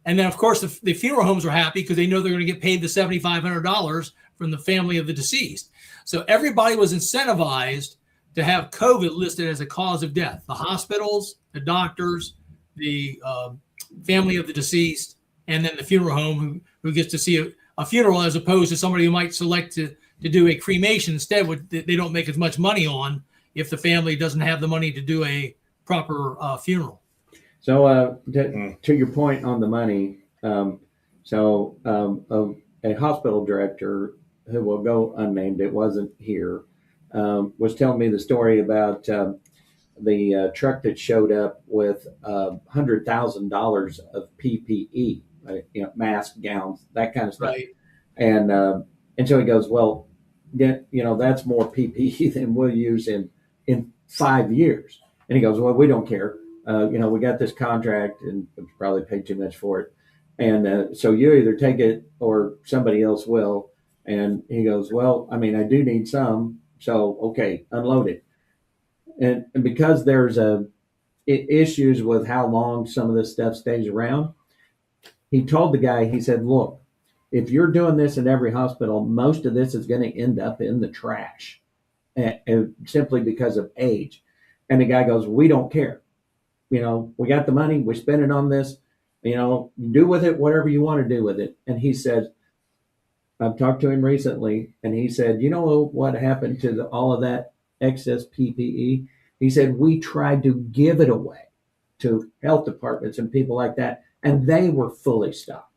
and then, of course, the funeral homes are happy because they know they're going to get paid the $7,500 from the family of the deceased. So everybody was incentivized to have COVID listed as a cause of death. The hospitals, the doctors, the family of the deceased, and then the funeral home who gets to see a funeral, as opposed to somebody who might select to do a cremation instead, they don't make as much money on if the family doesn't have the money to do a proper funeral. So to your point on the money, a hospital director who will go unnamed, it wasn't here, was telling me the story about the truck that showed up with $100,000 of PPE, masks, gowns, that kind of stuff. Right. And so he goes, well, that's more PPE than we'll use in 5 years. And he goes, well, we don't care. We got this contract and probably paid too much for it. And so you either take it or somebody else will. And he goes, well, I mean, I do need some. So, okay, unload it. And because there's issues with how long some of this stuff stays around, he told the guy, he said, look, if you're doing this in every hospital, most of this is going to end up in the trash, and simply because of age. And the guy goes, we don't care. We got the money, we spend it on this, you do with it whatever you want to do with it. And he said, I've talked to him recently, and he said, you know what happened to all of that excess PPE? He said, we tried to give it away to health departments and people like that, and they were fully stocked.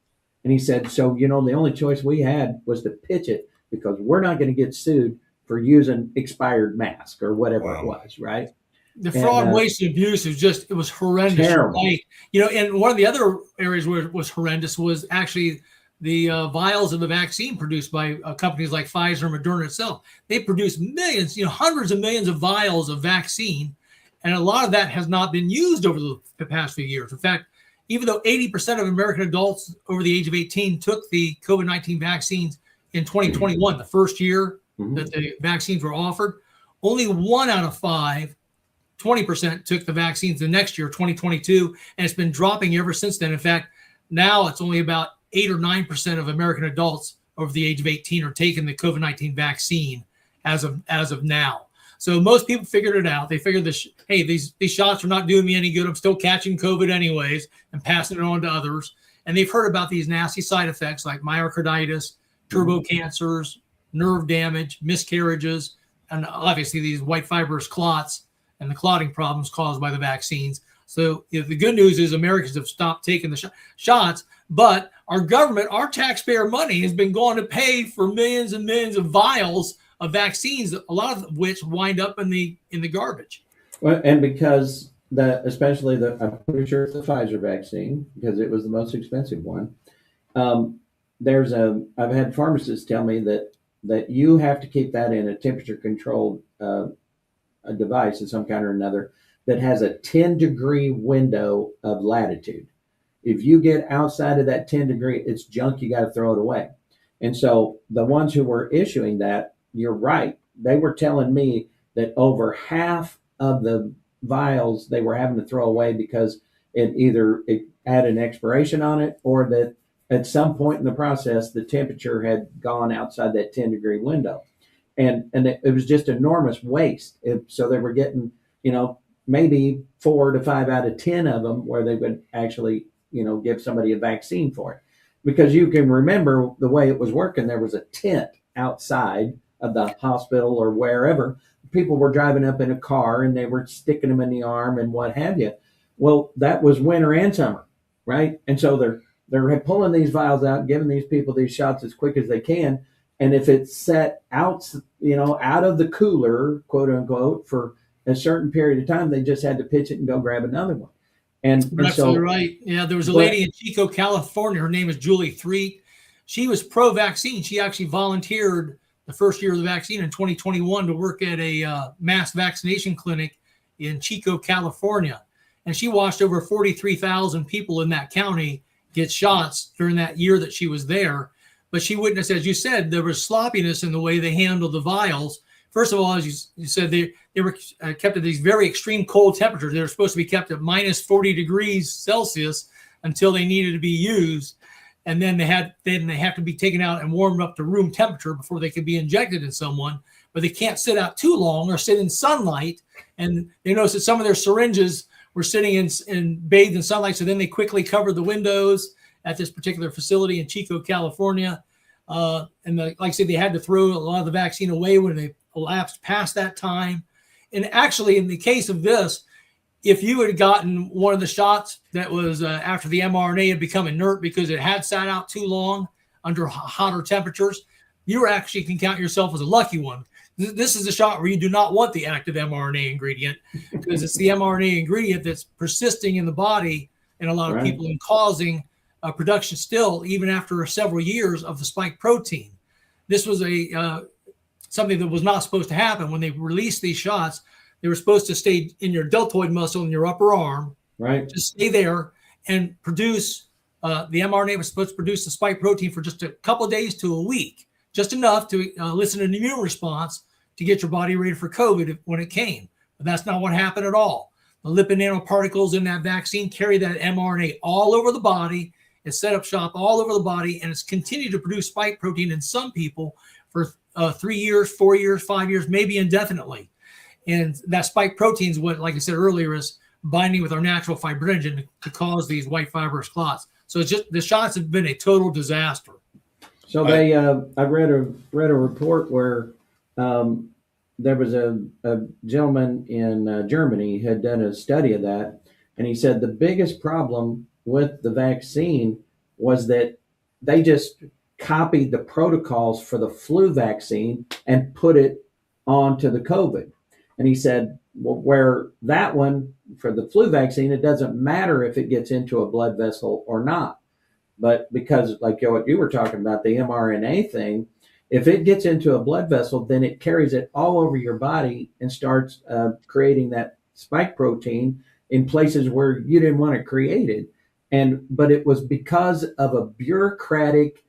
And he said, so, the only choice we had was to pitch it because we're not going to get sued for using expired masks or whatever it was, right? The fraud, waste, and abuse it was horrendous. Terrible. Right? And one of the other areas where it was horrendous was actually the vials of the vaccine produced by companies like Pfizer and Moderna itself. They produce millions, hundreds of millions of vials of vaccine, and a lot of that has not been used over the past few years. In fact, even though 80% of American adults over the age of 18 took the COVID-19 vaccines in 2021, the first year that the vaccines were offered, only 1 out of 5, 20% took the vaccines the next year, 2022, and it's been dropping ever since then. In fact, now it's only about 8 or 9% of American adults over the age of 18 are taking the COVID-19 vaccine as of now. So most people figured it out. They figured these shots are not doing me any good. I'm still catching COVID anyways and passing it on to others. And they've heard about these nasty side effects like myocarditis, turbo cancers, nerve damage, miscarriages, and obviously these white fibrous clots and the clotting problems caused by the vaccines. So the good news is Americans have stopped taking the shots, but our government, our taxpayer money has been going to pay for millions and millions of vials of vaccines, a lot of which wind up in the garbage. Well, and because I'm pretty sure it's the Pfizer vaccine because it was the most expensive one. I've had pharmacists tell me that you have to keep that in a temperature controlled a device of some kind or another that has a 10-degree window of latitude. If you get outside of that 10-degree, it's junk. You got to throw it away. And so the ones who were issuing that, you're right. They were telling me that over half of the vials they were having to throw away because it had an expiration on it, or that at some point in the process, the temperature had gone outside that 10-degree window. And it was just enormous waste. So they were getting, maybe 4 to 5 out of 10 of them where they would actually, give somebody a vaccine for it. Because you can remember the way it was working, there was a tent outside of the hospital or wherever. People were driving up in a car and they were sticking them in the arm and what have you. Well, that was winter and summer, right? And so they're pulling these vials out, giving these people these shots as quick as they can. And if it's set out, out of the cooler, quote unquote, for a certain period of time, they just had to pitch it and go grab another one. And absolutely right. Yeah, there was a lady in Chico, California. Her name is Julie Threet. She was pro-vaccine. She actually volunteered the first year of the vaccine in 2021 to work at a mass vaccination clinic in Chico, California. And she watched over 43,000 people in that county get shots during that year that she was there. But she witnessed, as you said, there was sloppiness in the way they handled the vials. First of all, as you said, they were kept at these very extreme cold temperatures. They were supposed to be kept at minus 40 degrees Celsius until they needed to be used. And then they have to be taken out and warmed up to room temperature before they could be injected in someone. But they can't sit out too long or sit in sunlight. And they noticed that some of their syringes were sitting in bathed in sunlight. So then they quickly covered the windows at this particular facility in Chico, California. Like I said, they had to throw a lot of the vaccine away when they elapsed past that time. And actually, in the case of this, if you had gotten one of the shots that was after the mRNA had become inert because it had sat out too long under hotter temperatures, you actually can count yourself as a lucky one. This is a shot where you do not want the active mRNA ingredient, because it's the mRNA ingredient that's persisting in the body in a lot of people and causing production still, even after several years, of the spike protein. This was something that was not supposed to happen. When they released these shots, they were supposed to stay in your deltoid muscle in your upper arm, just stay there and produce. The mRNA was supposed to produce the spike protein for just a couple of days to a week, just enough to elicit an immune response to get your body ready for COVID when it came. But that's not what happened at all. The lipid nanoparticles in that vaccine carry that mRNA all over the body. It's set up shop all over the body, and it's continued to produce spike protein in some people for 3 years, 4 years, 5 years, maybe indefinitely. And that spike protein is what, like I said earlier, is binding with our natural fibrinogen to cause these white fibrous clots. So it's just, the shots have been a total disaster. So they, I read a report where there was a gentleman in Germany had done a study of that, and he said the biggest problem with the vaccine was that they just copied the protocols for the flu vaccine and put it onto the COVID. And he said, well, where that one for the flu vaccine, it doesn't matter if it gets into a blood vessel or not. But because, like what you were talking about, the mRNA thing, if it gets into a blood vessel, then it carries it all over your body and starts creating that spike protein in places where you didn't want it created. But it was because of a bureaucratic,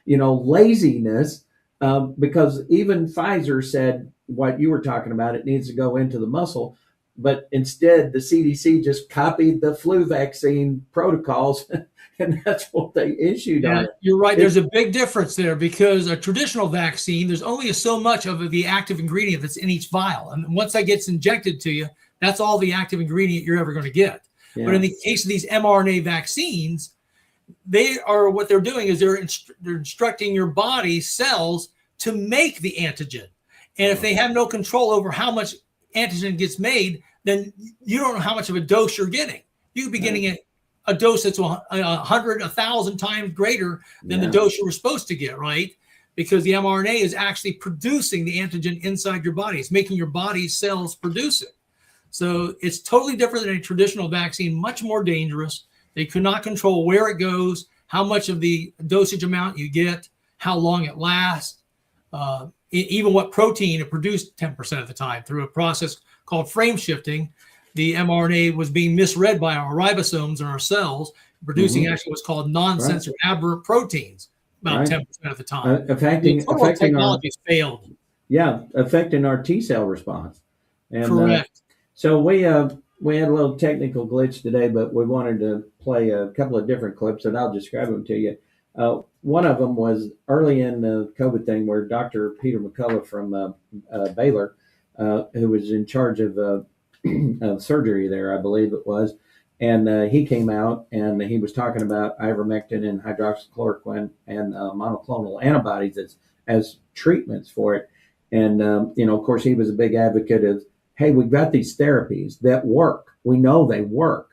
laziness, because even Pfizer said what you were talking about, it needs to go into the muscle. But instead, the CDC just copied the flu vaccine protocols, and that's what they issued on it. You're right. There's a big difference there, because a traditional vaccine, there's only so much of the active ingredient that's in each vial. And once that gets injected to you, that's all the active ingredient you're ever going to get. Yeah. But in the case of these mRNA vaccines, what they're doing is they're instructing your body cells to make the antigen. And if they have no control over how much antigen gets made, then you don't know how much of a dose you're getting. You could be getting a dose that's 100, 1,000 times greater than the dose you were supposed to get, right? Because the mRNA is actually producing the antigen inside your body. It's making your body's cells produce it. So it's totally different than a traditional vaccine, much more dangerous. They could not control where it goes, how much of the dosage amount you get, how long it lasts, even what protein it produced 10% of the time through a process called frame shifting. The mRNA was being misread by our ribosomes in our cells, producing actually what's called non-sensory aberrant proteins about 10% of the time. Affecting technologies failed. Yeah, affecting our T cell response. And, correct. So we had a little technical glitch today, but we wanted to play a couple of different clips, and I'll describe them to you. One of them was early in the COVID thing, where Dr. Peter McCullough from Baylor, who was in charge of surgery there, I believe it was, and he came out and he was talking about ivermectin and hydroxychloroquine and monoclonal antibodies as treatments for it. And, of course, he was a big advocate of, hey, we've got these therapies that work. We know they work.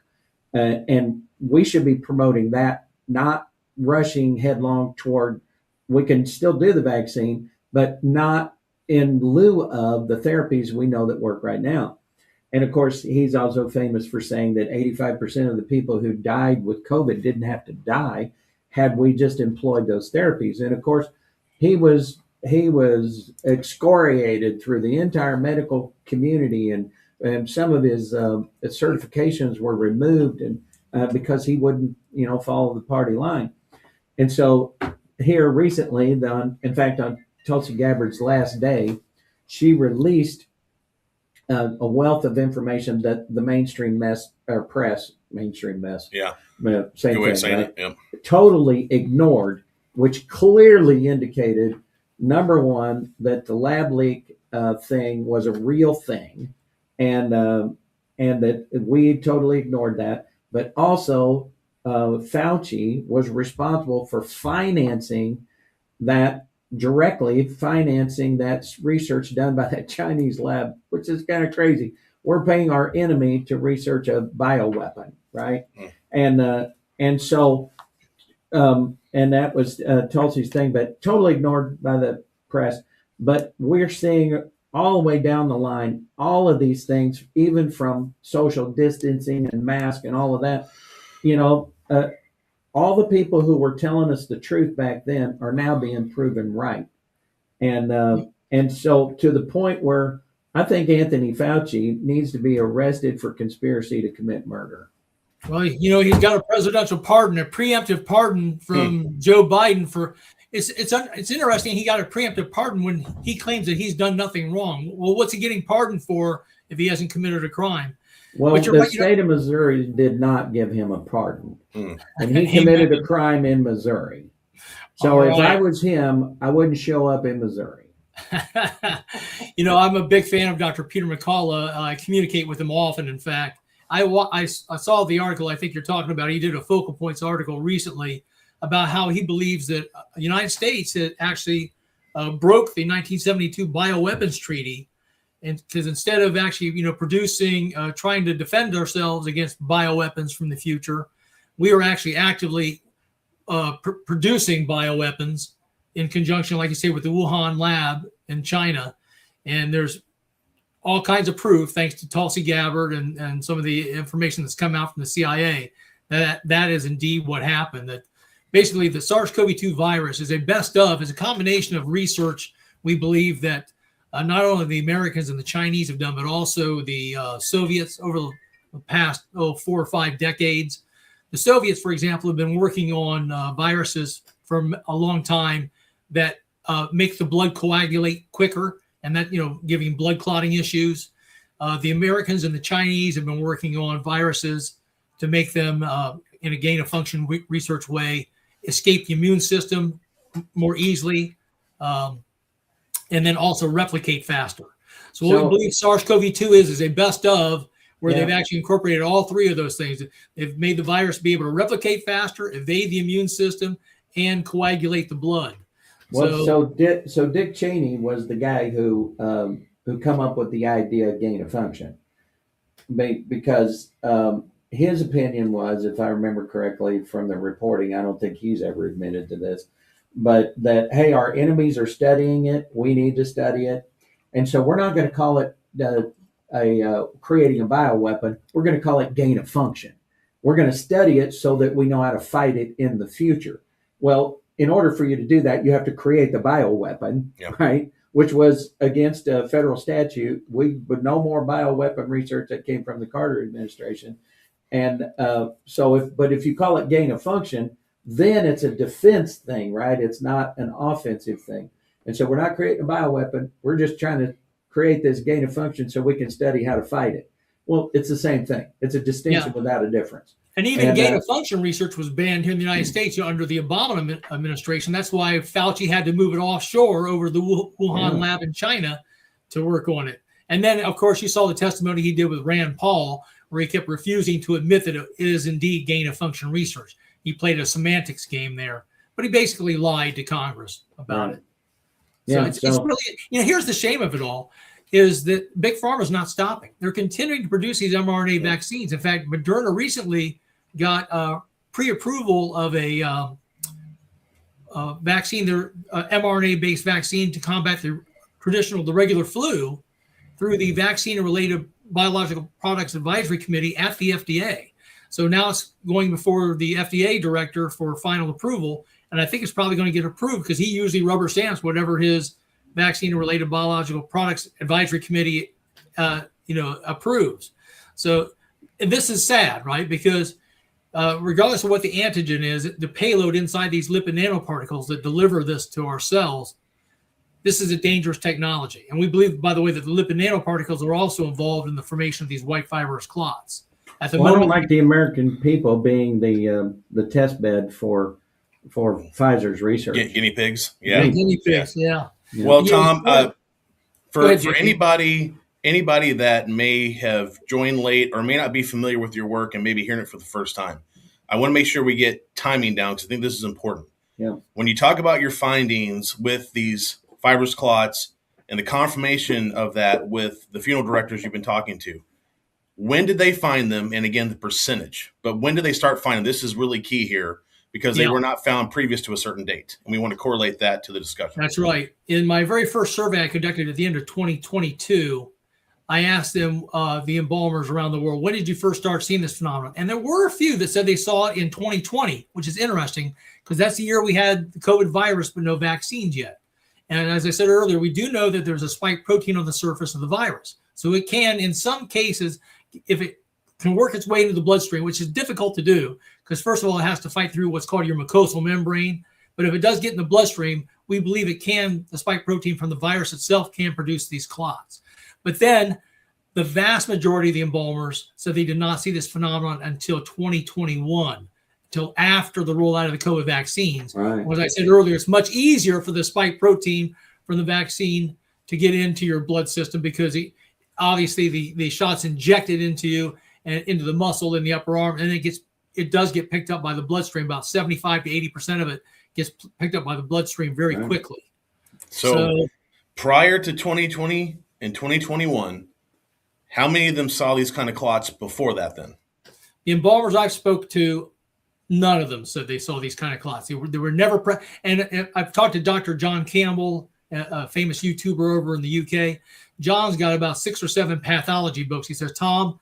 And we should be promoting that, not rushing headlong toward, we can still do the vaccine, but not in lieu of the therapies we know that work right now. And of course, he's also famous for saying that 85% of the people who died with COVID didn't have to die had we just employed those therapies. And of course, he was excoriated through the entire medical community, and some of his certifications were removed, and because he wouldn't, follow the party line. And so here recently, in fact, on Tulsi Gabbard's last day, she released a wealth of information that the mainstream press, same thing, right? Yep. Totally ignored, which clearly indicated, number one, that the lab leak thing was a real thing, and that we totally ignored that. But also, Fauci was responsible for financing that directly, financing that research done by that Chinese lab, which is kind of crazy. We're paying our enemy to research a bioweapon, right? And so and that was Tulsi's thing, but totally ignored by the press. But we're seeing all the way down the line, all of these things, even from social distancing and mask and all of that, you know, all the people who were telling us the truth back then are now being proven right. And so to the point where I think Anthony Fauci needs to be arrested for conspiracy to commit murder. Well, he's got a presidential pardon, a preemptive pardon from Joe Biden for. It's interesting. He got a preemptive pardon when he claims that he's done nothing wrong. Well, what's he getting pardoned for if he hasn't committed a crime? Well, the state of Missouri did not give him a pardon, and he committed a crime in Missouri. So if I was him, I wouldn't show up in Missouri. I'm a big fan of Dr. Peter McCullough. I communicate with him often. In fact, I saw the article I think you're talking about. He did a Focal Points article recently about how he believes that the United States had actually broke the 1972 Bioweapons Treaty. And because instead of actually, producing, trying to defend ourselves against bioweapons from the future, we are actually actively producing bioweapons in conjunction, like you say, with the Wuhan lab in China. And there's all kinds of proof, thanks to Tulsi Gabbard and some of the information that's come out from the CIA, that is indeed what happened. That basically the SARS-CoV-2 virus is a combination of research we believe that not only the Americans and the Chinese have done, but also the Soviets over the past 4 or 5 decades. The Soviets, for example, have been working on viruses for a long time that make the blood coagulate quicker, and that, giving blood clotting issues. The Americans and the Chinese have been working on viruses to make them, in a gain of function research way, escape the immune system more easily. And then also replicate faster. So what we believe SARS-CoV-2 is a best of, where they've actually incorporated all 3 of those things. They've made the virus be able to replicate faster, evade the immune system, and coagulate the blood. Well, so Dick Cheney was the guy who come up with the idea of gain of function, because his opinion was, if I remember correctly from the reporting, I don't think he's ever admitted to this, but that, hey, our enemies are studying it. We need to study it. And so we're not going to call it creating a bioweapon. We're going to call it gain of function. We're going to study it so that we know how to fight it in the future. Well, in order for you to do that, you have to create the bioweapon, right? Which was against a federal statute. But no more bioweapon research that came from the Carter administration. And if you call it gain of function, then it's a defense thing, right? It's not an offensive thing. And so we're not creating a bioweapon. We're just trying to create this gain of function so we can study how to fight it. Well, it's the same thing. It's a distinction without a difference. And even gain of function research was banned here in the United States under the Obama administration. That's why Fauci had to move it offshore over the Wuhan lab in China to work on it. And then, of course, you saw the testimony he did with Rand Paul, where he kept refusing to admit that it is indeed gain of function research. He played a semantics game there, but he basically lied to Congress about it. So it's really, here's the shame of it all, is that Big Pharma is not stopping. They're continuing to produce these mRNA vaccines. In fact, Moderna recently got pre-approval of a vaccine, their mRNA-based vaccine to combat the regular flu through the Vaccine and Related Biological Products Advisory Committee at the FDA. So now it's going before the FDA director for final approval. And I think it's probably going to get approved because he usually rubber stamps whatever his Vaccine and Related Biological Products Advisory Committee, approves. So this is sad, right? Because regardless of what the antigen is, the payload inside these lipid nanoparticles that deliver this to our cells, this is a dangerous technology. And we believe, by the way, that the lipid nanoparticles are also involved in the formation of these white fibrous clots. I don't like the American people being the test bed for Pfizer's research. Guinea pigs. Guinea pigs, yeah. Well, Tom, for anybody that may have joined late or may not be familiar with your work and maybe hearing it for the first time, I want to make sure we get timing down because I think this is important. Yeah. When you talk about your findings with these fibrous clots and the confirmation of that with the funeral directors you've been talking to, when did they find them? And again, the percentage. But when did they start finding? This is really key here because they were not found previous to a certain date. And we want to correlate that to the discussion. That's right. In my very first survey I conducted at the end of 2022, I asked them, the embalmers around the world, when did you first start seeing this phenomenon? And there were a few that said they saw it in 2020, which is interesting because that's the year we had the COVID virus, but no vaccines yet. And as I said earlier, we do know that there's a spike protein on the surface of the virus. So it can, in some cases, if it can work its way into the bloodstream, which is difficult to do, because first of all, it has to fight through what's called your mucosal membrane. But if it does get in the bloodstream, we believe it can, the spike protein from the virus itself can produce these clots. But then the vast majority of the embalmers said they did not see this phenomenon until 2021, until after the rollout of the COVID vaccines. Right. As I said earlier, it's much easier for the spike protein from the vaccine to get into your blood system because obviously the shot's injected into you and into the muscle in the upper arm, and it does get picked up by the bloodstream. About 75 to 80% of it gets picked up by the bloodstream very quickly. So prior to 2020 and 2021, how many of them saw these kind of clots before that then? The embalmers I've spoke to, none of them said they saw these kind of clots. They were never and I've talked to Dr. John Campbell, a famous YouTuber over in the UK. John's got about 6 or 7 pathology books. He says, Tom,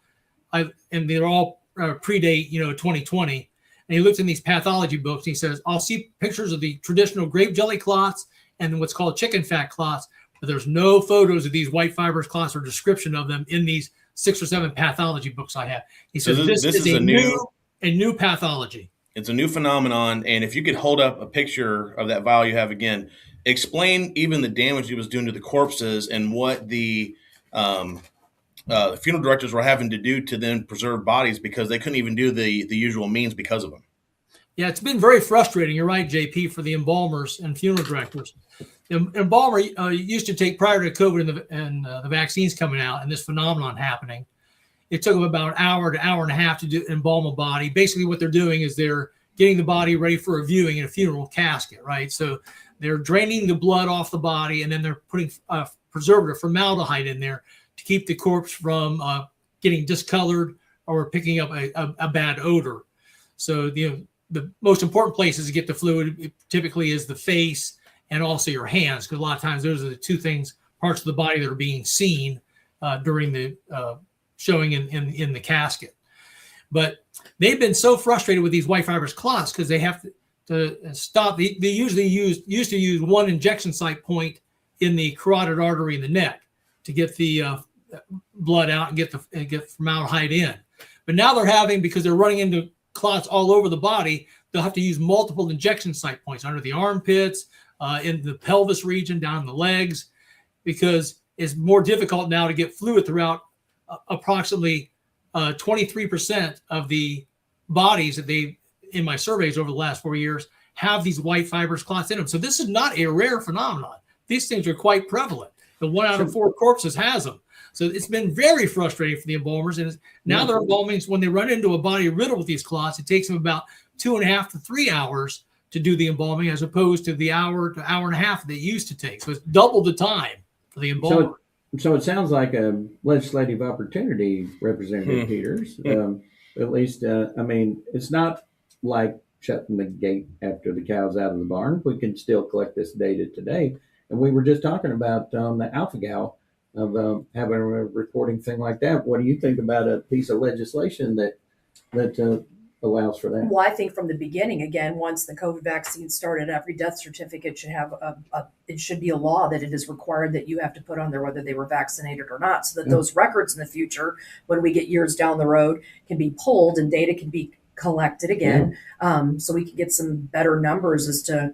and they're all predate, 2020. And he looks in these pathology books and he says, I'll see pictures of the traditional grape jelly clots and what's called chicken fat clots, but there's no photos of these white fibrous clots or description of them in these 6 or 7 pathology books I have. He says, this is a new pathology. It's a new phenomenon. And if you could hold up a picture of that vial you have again, explain even the damage it was doing to the corpses and what the funeral directors were having to do to then preserve bodies because they couldn't even do the usual means because of them. Yeah, it's been very frustrating. You're right, JP, for the embalmers and funeral directors. The embalmer used to take, prior to COVID and the vaccines coming out and this phenomenon happening, it took them about an hour to hour and a half to embalm a body. Basically, what they're doing is they're getting the body ready for a viewing in a funeral casket, right? So they're draining the blood off the body, and then they're putting preservative, formaldehyde, in there to keep the corpse from getting discolored or picking up a bad odor. So the most important places to get the fluid typically is the face and also your hands, because a lot of times those are the two parts of the body that are being seen during the showing in the casket. But they've been so frustrated with these white fibrous clots because they have to stop. They usually used to use one injection site point in the carotid artery in the neck to get the blood out and get formaldehyde in. But now they're having, because they're running into clots all over the body, they'll have to use multiple injection site points under the armpits, in the pelvis region, down the legs, because it's more difficult now to get fluid throughout. Approximately 23% of the bodies that in my surveys over the last 4 years have these white fibrous clots in them. So this is not a rare phenomenon. These things are quite prevalent. The 1 out of 4 corpses has them. So it's been very frustrating for the embalmers. And now they're embalming, when they run into a body riddled with these clots, it takes them about 2.5 to 3 hours to do the embalming, as opposed to the hour to hour and a half that it used to take. So it's double the time for the embalmer. So it sounds like a legislative opportunity, Representative Peters. At least, it's not like shutting the gate after the cow's out of the barn. We can still collect this data today. And we were just talking about the alpha-gal of having a reporting thing like that. What do you think about a piece of legislation that allows for that? Well, I think from the beginning, again, once the COVID vaccine started, every death certificate should have it should be a law that it is required that you have to put on there whether they were vaccinated or not, so that those records in the future, when we get years down the road, can be pulled and data can be collected again, so we can get some better numbers as to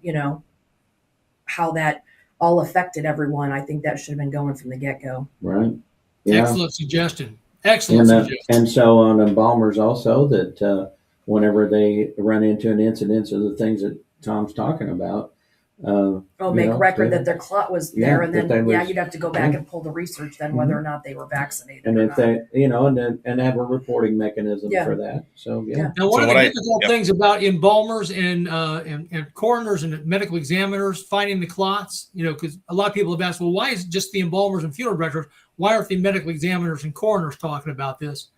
how that all affected everyone. I think that should have been going from the get-go. Right. Yeah. Excellent suggestion. Suggestion. And so on embalmers also, that whenever they run into an incident of the things that Tom's talking about, Make record that their clot was there, and then you'd have to go back and pull the research then whether or not they were vaccinated. And if they, and have a reporting mechanism Yeah. for that. So Now, one of the difficult things about embalmers and coroners and medical examiners finding the clots, because a lot of people have asked, well, why is it just the embalmers and funeral directors? Why aren't the medical examiners and coroners talking about this?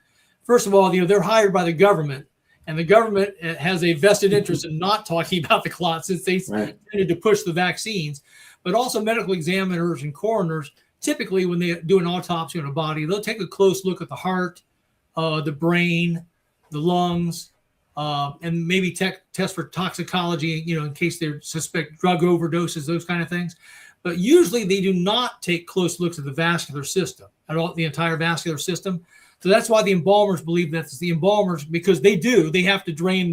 First of all, they're hired by the government, and the government has a vested interest in not talking about the clots since they tended to push the vaccines. But also medical examiners and coroners, typically when they do an autopsy on a body, they'll take a close look at the heart, the brain, the lungs, and maybe test for toxicology, in case they suspect drug overdoses, those kind of things. But usually they do not take close looks at the vascular system, at all, the entire vascular system. So that's why the embalmers believe that's the embalmers, because they have to drain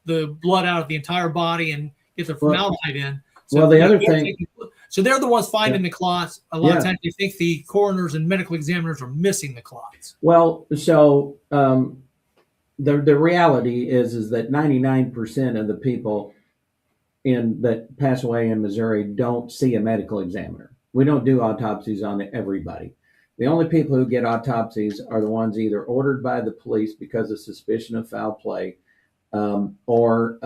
the blood out of the entire body and get the formaldehyde in. So the other thing, so they're the ones finding the clots. A lot of times they think the coroners and medical examiners are missing the clots. Well, so the reality is that 99% of the people that pass away in Missouri don't see a medical examiner. We don't do autopsies on everybody. The only people who get autopsies are the ones either ordered by the police because of suspicion of foul play, or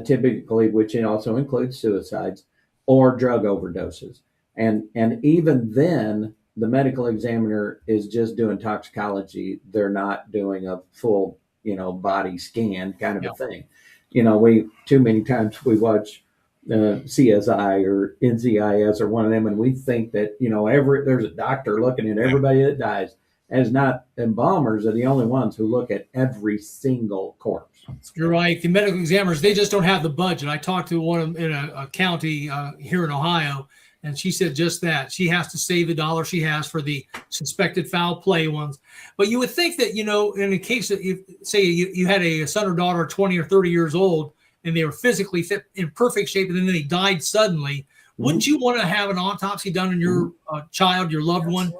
typically, which also includes suicides, or drug overdoses. And even then, the medical examiner is just doing toxicology. They're not doing a full, body scan kind of a thing. We too many times we watch CSI or NCIS or one of them, and we think that there's a doctor looking at everybody that dies. As not, embalmers are the only ones who look at every single corpse. You're right. The medical examiners, they just don't have the budget. I talked to one in a county here in Ohio, and she said just that. She has to save the dollar she has for the suspected foul play ones. But you would think that, in a case that you had a son or daughter 20 or 30 years old, and they were physically fit, in perfect shape, and then they died suddenly, wouldn't you want to have an autopsy done on your child, your loved one,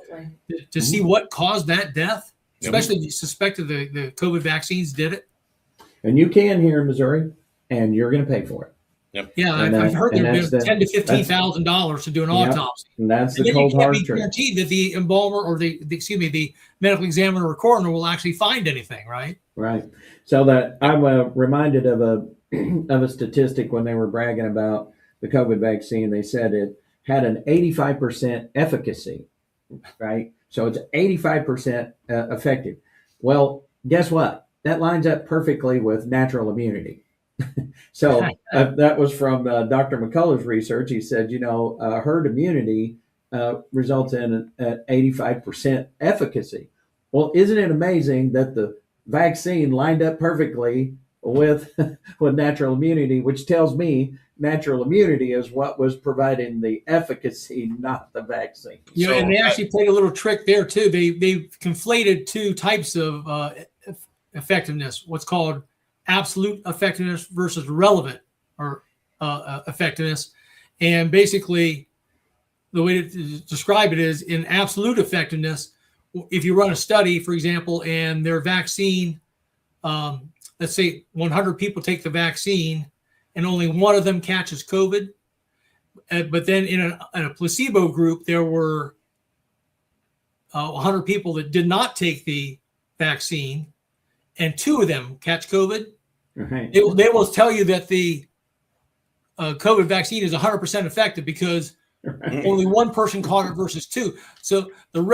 to see what caused that death? Especially if you suspected the COVID vaccines did it. And you can here in Missouri, and you're going to pay for it. Yep. Yeah, I've heard there's $10,000 to $15,000 to do an autopsy. And that's the cold hard truth. Guaranteed that the embalmer or the medical examiner or coroner will actually find anything, right? Right. So that I'm reminded of a statistic when they were bragging about the COVID vaccine. They said it had an 85% efficacy, right? So it's 85% effective. Well, guess what? That lines up perfectly with natural immunity. So that was from Dr. McCullough's research. He said, herd immunity results in an 85% efficacy. Well, isn't it amazing that the vaccine lined up perfectly with natural immunity, which tells me natural immunity is what was providing the efficacy, not the vaccine. And they actually played a little trick there too. They conflated two types of effectiveness, what's called absolute effectiveness versus relevant or effectiveness. And basically the way to describe it is, in absolute effectiveness, if you run a study, for example, and their vaccine, let's say 100 people take the vaccine and only one of them catches COVID. But then in a placebo group, there were 100 people that did not take the vaccine and two of them catch COVID. Right. They will tell you that the COVID vaccine is 100% effective because only one person caught it versus two. So in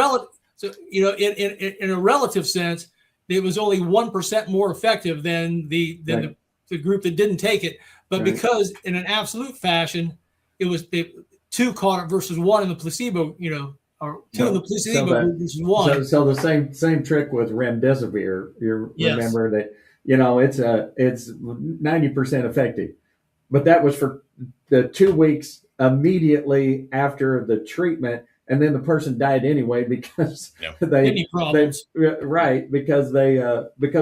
a relative sense, it was only 1% more effective than the group that didn't take it. But because in an absolute fashion, it was two caught it versus one in the placebo, or two in the placebo group versus one. So the same trick with remdesivir. Remember that, it's 90% effective, but that was for the 2 weeks immediately after the treatment. And then the person died anyway because because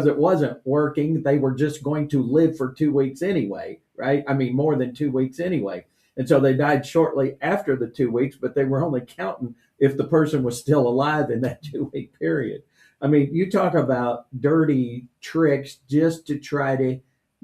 it wasn't working. They were just going to live for 2 weeks anyway, right? I mean, more than 2 weeks anyway. And so they died shortly after the 2 weeks, but they were only counting if the person was still alive in that 2 week period. I mean, you talk about dirty tricks just to try to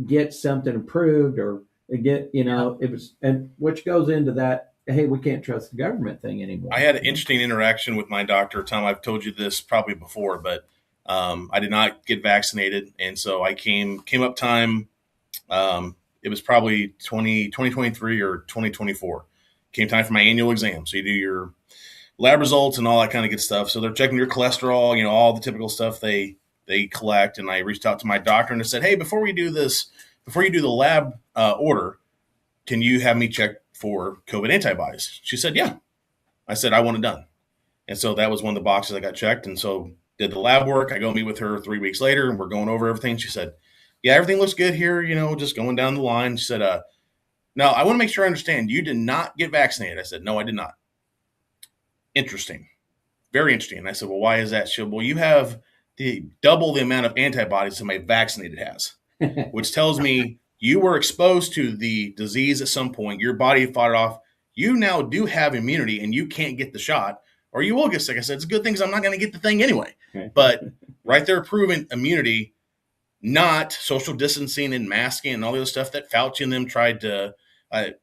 get something approved or Again, it was, and which goes into that, hey, we can't trust the government thing anymore. I had an interesting interaction with my doctor, Tom. I've told you this probably before, but I did not get vaccinated. And so I came up time. It was probably 2023 or 2024. Came time for my annual exam. So you do your lab results and all that kind of good stuff. So they're checking your cholesterol, all the typical stuff they collect. And I reached out to my doctor and I said, hey, before you do the lab order, can you have me check for COVID antibodies? She said, yeah. I said, I want it done. And so that was one of the boxes I got checked. And so did the lab work. I go meet with her 3 weeks later and we're going over everything. She said, yeah, everything looks good here, just going down the line. She said, now I want to make sure I understand. You did not get vaccinated. I said, no, I did not. Interesting. Very interesting. And I said, well, why is that? She said, well, you have double the amount of antibodies somebody vaccinated has, which tells me you were exposed to the disease at some point. Your body fought it off. You now do have immunity and you can't get the shot or you will get sick. I said, it's a good thing I'm not going to get the thing anyway. But right there, proving immunity, not social distancing and masking and all the other stuff that Fauci and them tried to. I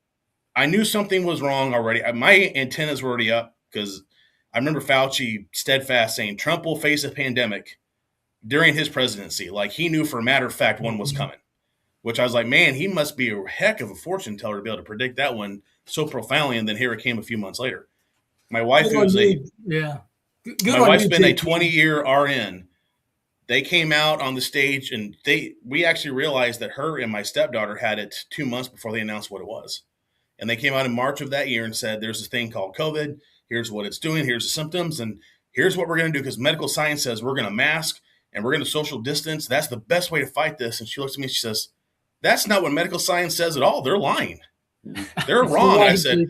knew something was wrong already. My antennas were already up because I remember Fauci steadfast saying Trump will face a pandemic during his presidency. Like he knew for a matter of fact one was coming, which I was like, man, he must be a heck of a fortune teller to be able to predict that one so profoundly. And then here it came a few months later. My wife, who was my wife's been a 20-year RN. They came out on the stage and we actually realized that her and my stepdaughter had it 2 months before they announced what it was. And they came out in March of that year and said, there's this thing called COVID. Here's what it's doing. Here's the symptoms. And here's what we're going to do because medical science says we're going to mask and we're going to social distance. That's the best way to fight this. And she looks at me and she says, that's not what medical science says at all. They're lying. They're wrong. I said,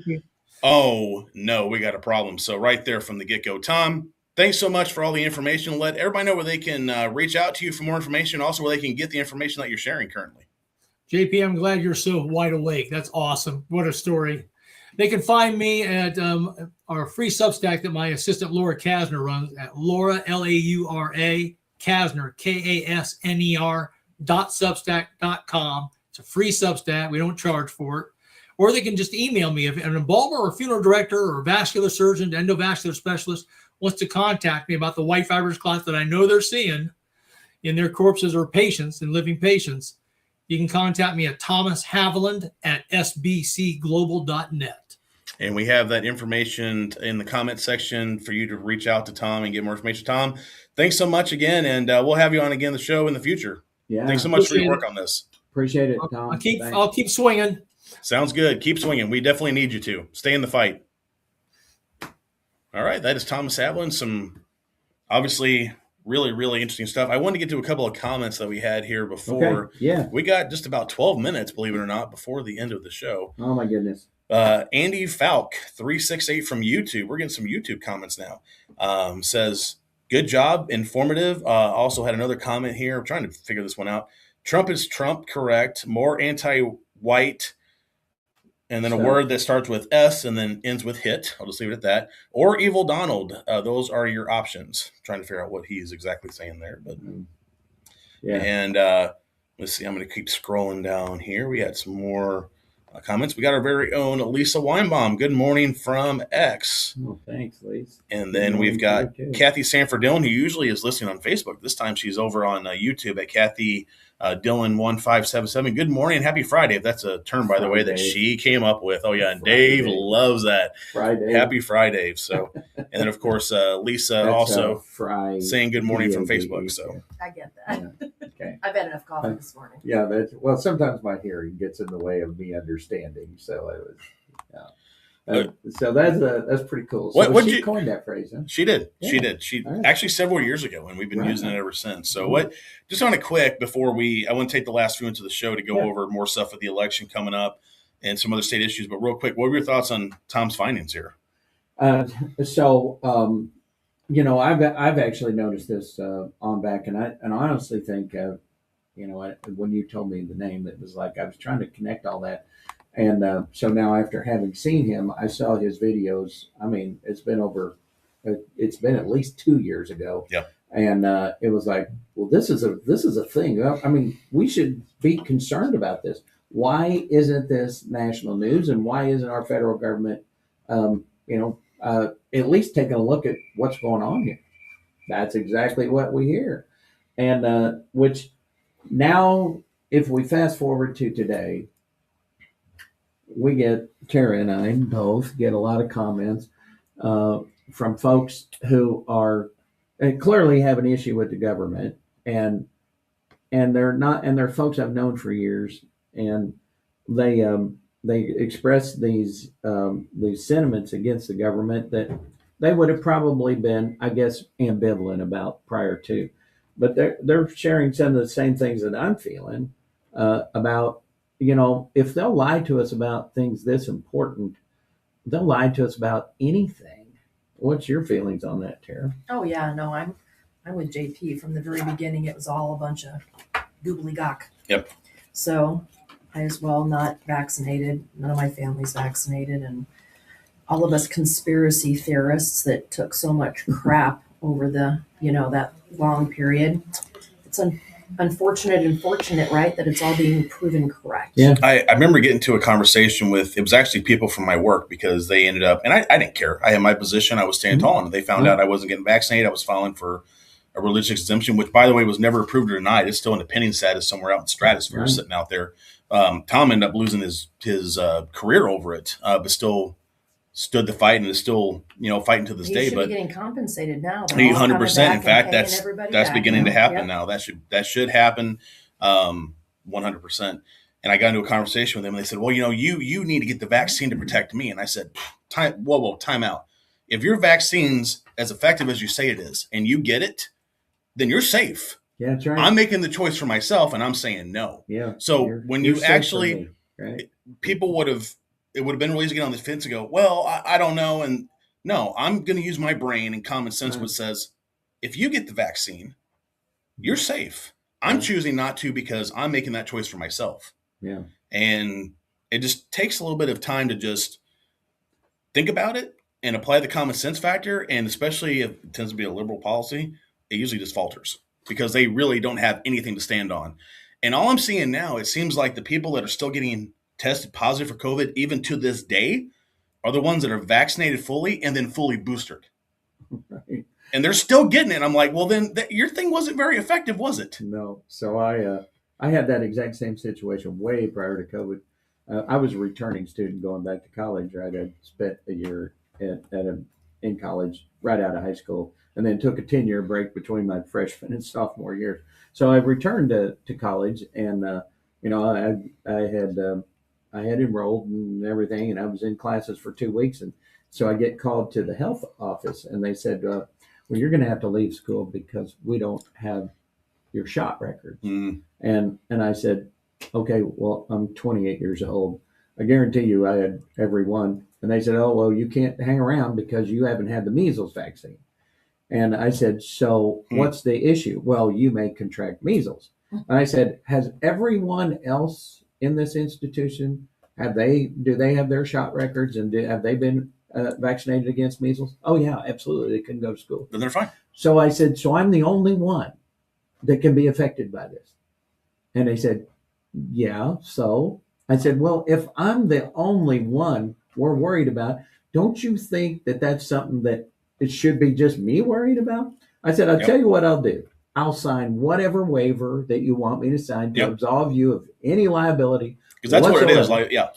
oh, no, we got a problem. So right there from the get-go. Tom, thanks so much for all the information. Let everybody know where they can reach out to you for more information, also where they can get the information that you're sharing currently. JP, I'm glad you're so wide awake. That's awesome. What a story. They can find me at our free Substack that my assistant Laura Kasner runs at Laura, Laura, Kasner, KASNER.substack.com. It's a free Substack. We don't charge for it. Or they can just email me. If an embalmer or funeral director or vascular surgeon, endovascular specialist wants to contact me about the white fibrous clots that I know they're seeing in their corpses or patients and living patients, you can contact me at Thomas Haviland at sbcglobal.net. And we have that information in the comment section for you to reach out to Tom and get more information. Tom, thanks so much again, and we'll have you on again the show in the future. Yeah, thanks so much for your work on this. Appreciate it, Tom. I'll keep swinging. Sounds good. Keep swinging. We definitely need you to stay in the fight. All right, that is Thomas Haviland. Some obviously really, really interesting stuff. I wanted to get to a couple of comments that we had here before. Okay. Yeah. We got just about 12 minutes, believe it or not, before the end of the show. Oh, my goodness. Andy Falk, 368 from YouTube. We're getting some YouTube comments now. Says, good job, informative. Also had another comment here. I'm trying to figure this one out. Trump is Trump, correct. More anti-white. And then a word that starts with S and then ends with hit. I'll just leave it at that. Or Evil Donald. Those are your options. I'm trying to figure out what he's exactly saying there. But yeah. And let's see. I'm going to keep scrolling down here. We had some more comments. We got our very own Lisa Weinbaum. Good morning from X. Oh, thanks, Lisa. And then we've got Kathy Sanford Dillon, who usually is listening on Facebook. This time she's over on YouTube at Kathy Dillon 1577. Good morning and happy Friday. If that's a term, by the way, that she came up with. Oh yeah, and Dave loves that. Friday. Happy Friday. So, and then of course Lisa that's also saying good morning from Facebook. So I get that. Yeah. Okay. I've had enough coffee this morning. Yeah, well, sometimes my hearing gets in the way of me understanding. So it was. Yeah. So that's pretty cool. So she coined that phrase, huh? She did. Yeah. She did. She actually several years ago, and we've been using it ever since. So just on a quick before I want to take the last few minutes of the show to go over more stuff with the election coming up and some other state issues. But real quick, what were your thoughts on Tom's findings here? I've actually noticed this on back, and I honestly think, when you told me the name, it was like I was trying to connect all that. And so now after having seen him, I saw his videos. I mean, it's been at least 2 years ago. Yeah. And it was like, well, this is a thing. I mean, we should be concerned about this. why isn't this national news, and why isn't our federal government, at least taking a look at what's going on here? That's exactly what we hear. And which now, if we fast forward to today, we get, Tara and I both get a lot of comments from folks who are clearly have an issue with the government, and they're folks I've known for years, and they express these sentiments against the government that they would have probably been, I guess, ambivalent about prior to, but they're sharing some of the same things that I'm feeling about. If they'll lie to us about things this important, they'll lie to us about anything. What's your feelings on that, Tara? Oh yeah, no, I'm with JP from the very beginning. It was all a bunch of gobbledygook. Yep. So I as well not vaccinated. None of my family's vaccinated, and all of us conspiracy theorists that took so much crap over the that long period. It's unfortunate and fortunate, right, that it's all being proven correct. Yeah. I remember getting to a conversation with, it was actually people from my work, because they ended up, and I didn't care. I had my position. I was staying tall, and they found out I wasn't getting vaccinated. I was filing for a religious exemption, which, by the way, was never approved or denied. It's still in the pending status somewhere out in the stratosphere, sitting out there. Tom ended up losing his career over it, but still stood the fight and is still fighting to this day. But be getting compensated now. 100%. In fact, that's back, beginning to happen now. That should happen 100%. And I got into a conversation with them, and they said, "Well, you need to get the vaccine to protect me." And I said, "Time out. If your vaccine's as effective as you say it is, and you get it, then you're safe." Yeah, that's right. I'm making the choice for myself, and I'm saying no. Yeah. So when you actually, right? People would have been really easy to get on the fence and go, "Well, I don't know." And no, I'm going to use my brain and common sense, which says, if you get the vaccine, you're safe. I'm choosing not to because I'm making that choice for myself. Yeah. And it just takes a little bit of time to just think about it and apply the common sense factor. And especially if it tends to be a liberal policy, it usually just falters because they really don't have anything to stand on. And all I'm seeing now, it seems like the people that are still getting tested positive for COVID, even to this day, are the ones that are vaccinated fully and then fully boosted. Right. And they're still getting it. I'm like, well, then your thing wasn't very effective, was it? No. So I had that exact same situation way prior to COVID. I was a returning student going back to college. Right, I spent a year in college right out of high school, and then took a 10-year break between my freshman and sophomore years. So I returned to college, and I had enrolled and everything, and I was in classes for 2 weeks, and so I get called to the health office, and they said, "Well, you're going to have to leave school because we don't have your shot records." And I said, "Okay, well, I'm 28 years old. I guarantee you I had every one." And they said, "Oh, well, you can't hang around because you haven't had the measles vaccine." And I said, "So what's the issue?" "Well, you may contract measles." And I said, "Has everyone else in this institution, do they have their shot records, and have they been vaccinated against measles?" "Oh yeah, absolutely. They couldn't go to school." Then they're fine. So I said, "So I'm the only one that can be affected by this?" And they said, "Yeah, so." I said, "Well, if I'm the only one we're worried about, don't you think that that's something that it should be just me worried about?" I said, "I'll tell you what I'll do. I'll sign whatever waiver that you want me to sign to absolve you of any liability." Because that's what it is. Like, yeah.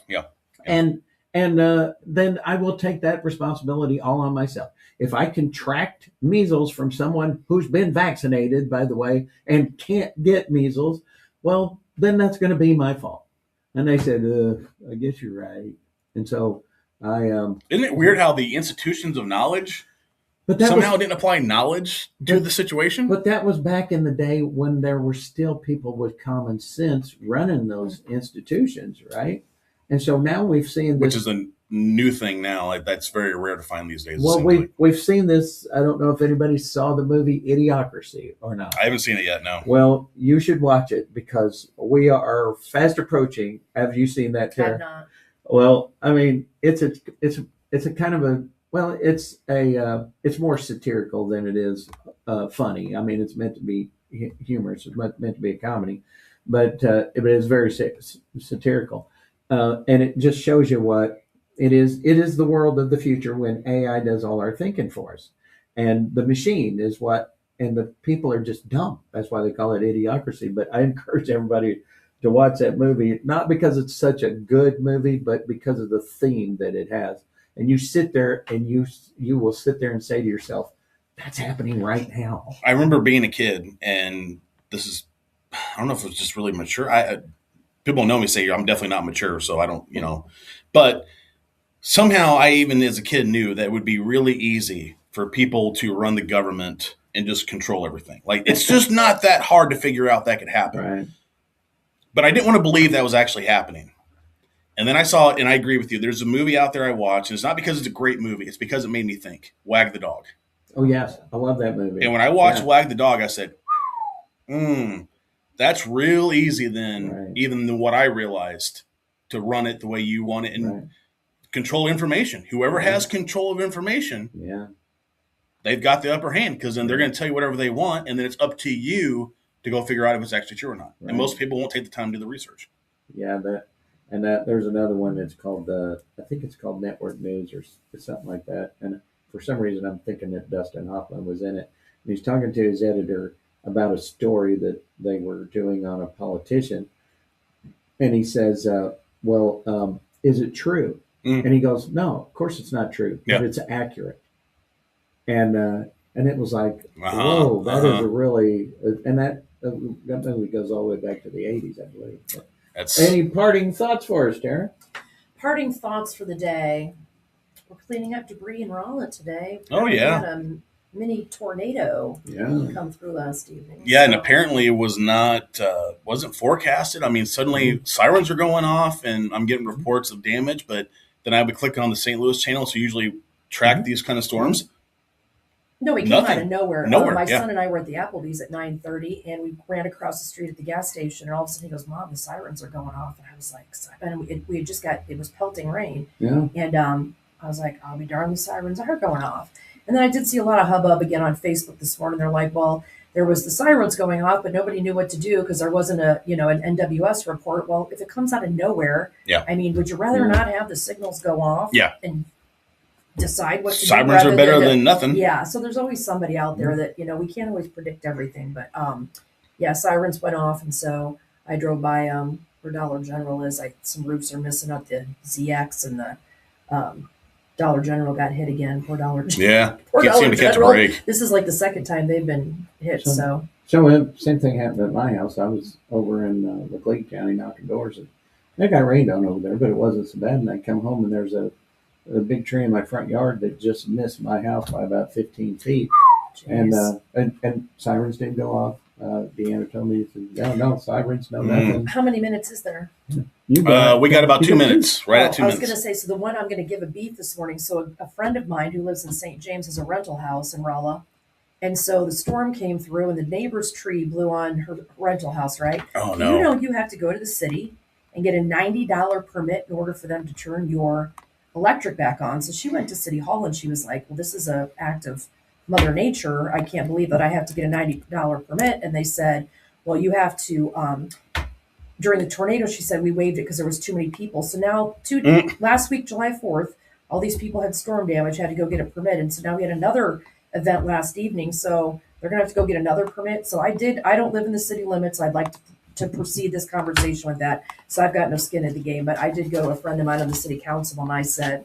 And then I will take that responsibility all on myself. If I contract measles from someone who's been vaccinated, by the way, and can't get measles, well, then that's going to be my fault. And they said, "I guess you're right." And so isn't it weird how the institutions of knowledge somehow didn't apply knowledge to the situation? But that was back in the day when there were still people with common sense running those institutions, right? And so now we've seen this, which is a new thing now. That's very rare to find these days. Well, we've seen this. I don't know if anybody saw the movie Idiocracy or not. I haven't seen it yet. No. Well, you should watch it because we are fast approaching. Have you seen that, Tara? I've not. Well, I mean, it's a kind of a, well, it's more satirical than it is funny. I mean, it's meant to be humorous. It's meant to be a comedy. but it is very satirical, and it just shows you what it is. It is the world of the future when AI does all our thinking for us, and the machine is what, and the people are just dumb. That's why they call it idiocracy. But I encourage everybody to watch that movie, not because it's such a good movie, but because of the theme that it has. And you sit there and you will sit there and say to yourself, that's happening right now. I remember being a kid, and this is, I don't know if it was just really mature. People know me say I'm definitely not mature, so I don't, but somehow I even as a kid knew that it would be really easy for people to run the government and just control everything. Like, it's just not that hard to figure out that could happen. Right. But I didn't want to believe that was actually happening. And then I saw it, and I agree with you. There's a movie out there I watched, and it's not because it's a great movie. It's because it made me think. Wag the Dog. Oh, yes. I love that movie. And when I watched Wag the Dog, I said, that's real easy then, even than what I realized, to run it the way you want it and control information. Whoever has control of information, they've got the upper hand, because then they're going to tell you whatever they want, and then it's up to you to go figure out if it's actually true or not. And most people won't take the time to do the research. Yeah, there's another one that's called, I think it's called Network News or something like that. And for some reason, I'm thinking that Dustin Hoffman was in it. And he's talking to his editor about a story that they were doing on a politician. And he says, is it true? And he goes, no, of course it's not true, but it's accurate. And it was like, whoa, that is a really, and that movie goes all the way back to the 80s, I believe. But any parting thoughts for us, Darren? Parting thoughts for the day. We're cleaning up debris in Rollout today. We had a mini tornado come through last evening. Yeah, and apparently it was wasn't forecasted. I mean, suddenly sirens are going off, and I'm getting reports of damage, but then I would click on the St. Louis channel, so usually track these kind of storms. No, it came out of nowhere. My son and I were at the Applebee's at 9:30, and we ran across the street at the gas station, and all of a sudden he goes, "Mom, the sirens are going off." And I was like, and we had just it was pelting rain. Yeah. And I was like, I'll be darned, the sirens are going off. And then I did see a lot of hubbub again on Facebook this morning. They're like, well, there was the sirens going off, but nobody knew what to do because there wasn't an NWS report. Well, if it comes out of nowhere, I mean, would you rather not have the signals go off? And decide what to do. Sirens are better than nothing. Yeah, so there's always somebody out there that, we can't always predict everything. But, sirens went off, and so I drove by where Dollar General is. Some roofs are missing up the ZX, and the Dollar General got hit again. Poor Dollar General. Yeah, poor can't Dollar seem to catch a General. break. This is like the second time they've been hit, so. Same thing happened at my house. I was over in Laclede County knocking doors, and it got rained on over there, but it wasn't so bad. And I come home, and there's a big tree in my front yard that just missed my house by about 15 feet. And sirens didn't go off. Deanna told me, no sirens, no nothing. How many minutes is there? We got about 2 minutes, right at 2 minutes. I was going to say, so the one I'm going to give a beat this morning. So a friend of mine who lives in St. James has a rental house in Rolla. And so the storm came through, and the neighbor's tree blew on her rental house, right? Oh, no. You have to go to the city and get a $90 permit in order for them to turn your electric back on. So she went to City Hall, and she was like, well, this is an act of Mother Nature. I can't believe that I have to get a $90 permit. And they said, well, you have to, during the tornado, she said, we waived it because there was too many people. So now last week, July 4th, all these people had storm damage, had to go get a permit. And so now we had another event last evening. So they're going to have to go get another permit. So I don't live in the city limits. I'd like to proceed this conversation with that. So I've got no skin in the game, but I did go to a friend of mine on the city council, and I said,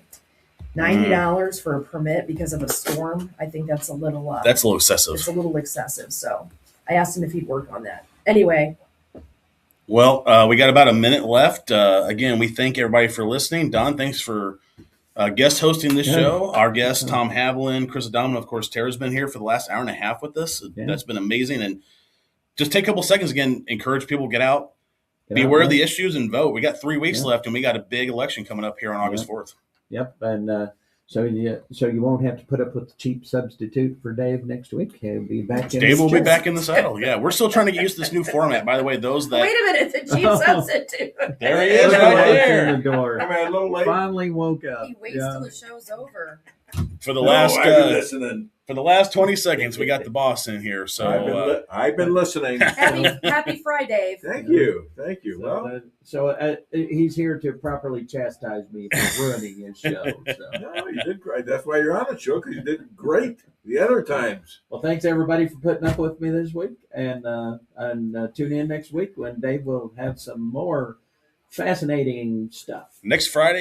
$90 for a permit because of a storm. I think that's a little excessive. It's a little excessive. So I asked him if he'd work on that. Anyway. Well, we got about a minute left. Again, we thank everybody for listening. Don, thanks for guest hosting this show. Our guest, Tom Haviland, Chris Adamo, of course, Tara's been here for the last hour and a half with us. That's been amazing. And just take a couple seconds again, encourage people to get out, be aware of the issues, and vote. We got 3 weeks left, and we got a big election coming up here on August 4th. Yep, and so you won't have to put up with the cheap substitute for Dave next week. He'll be back. Dave will be back in the saddle. Yeah, we're still trying to get used to this new format. By the way, those that wait a minute, it's a cheap substitute. There he is, right there. In the door. I'm a little late. Finally woke up. He waits till the show's over. For the No, last I've been listening. for the last 20 seconds, we got the boss in here. So I've been listening. Happy Friday. Thank you. So he's here to properly chastise me for ruining his show. So. No, you did great. That's why you're on the show, because you did great the other times. Well, thanks everybody for putting up with me this week, and tune in next week when Dave will have some more fascinating stuff. next Friday.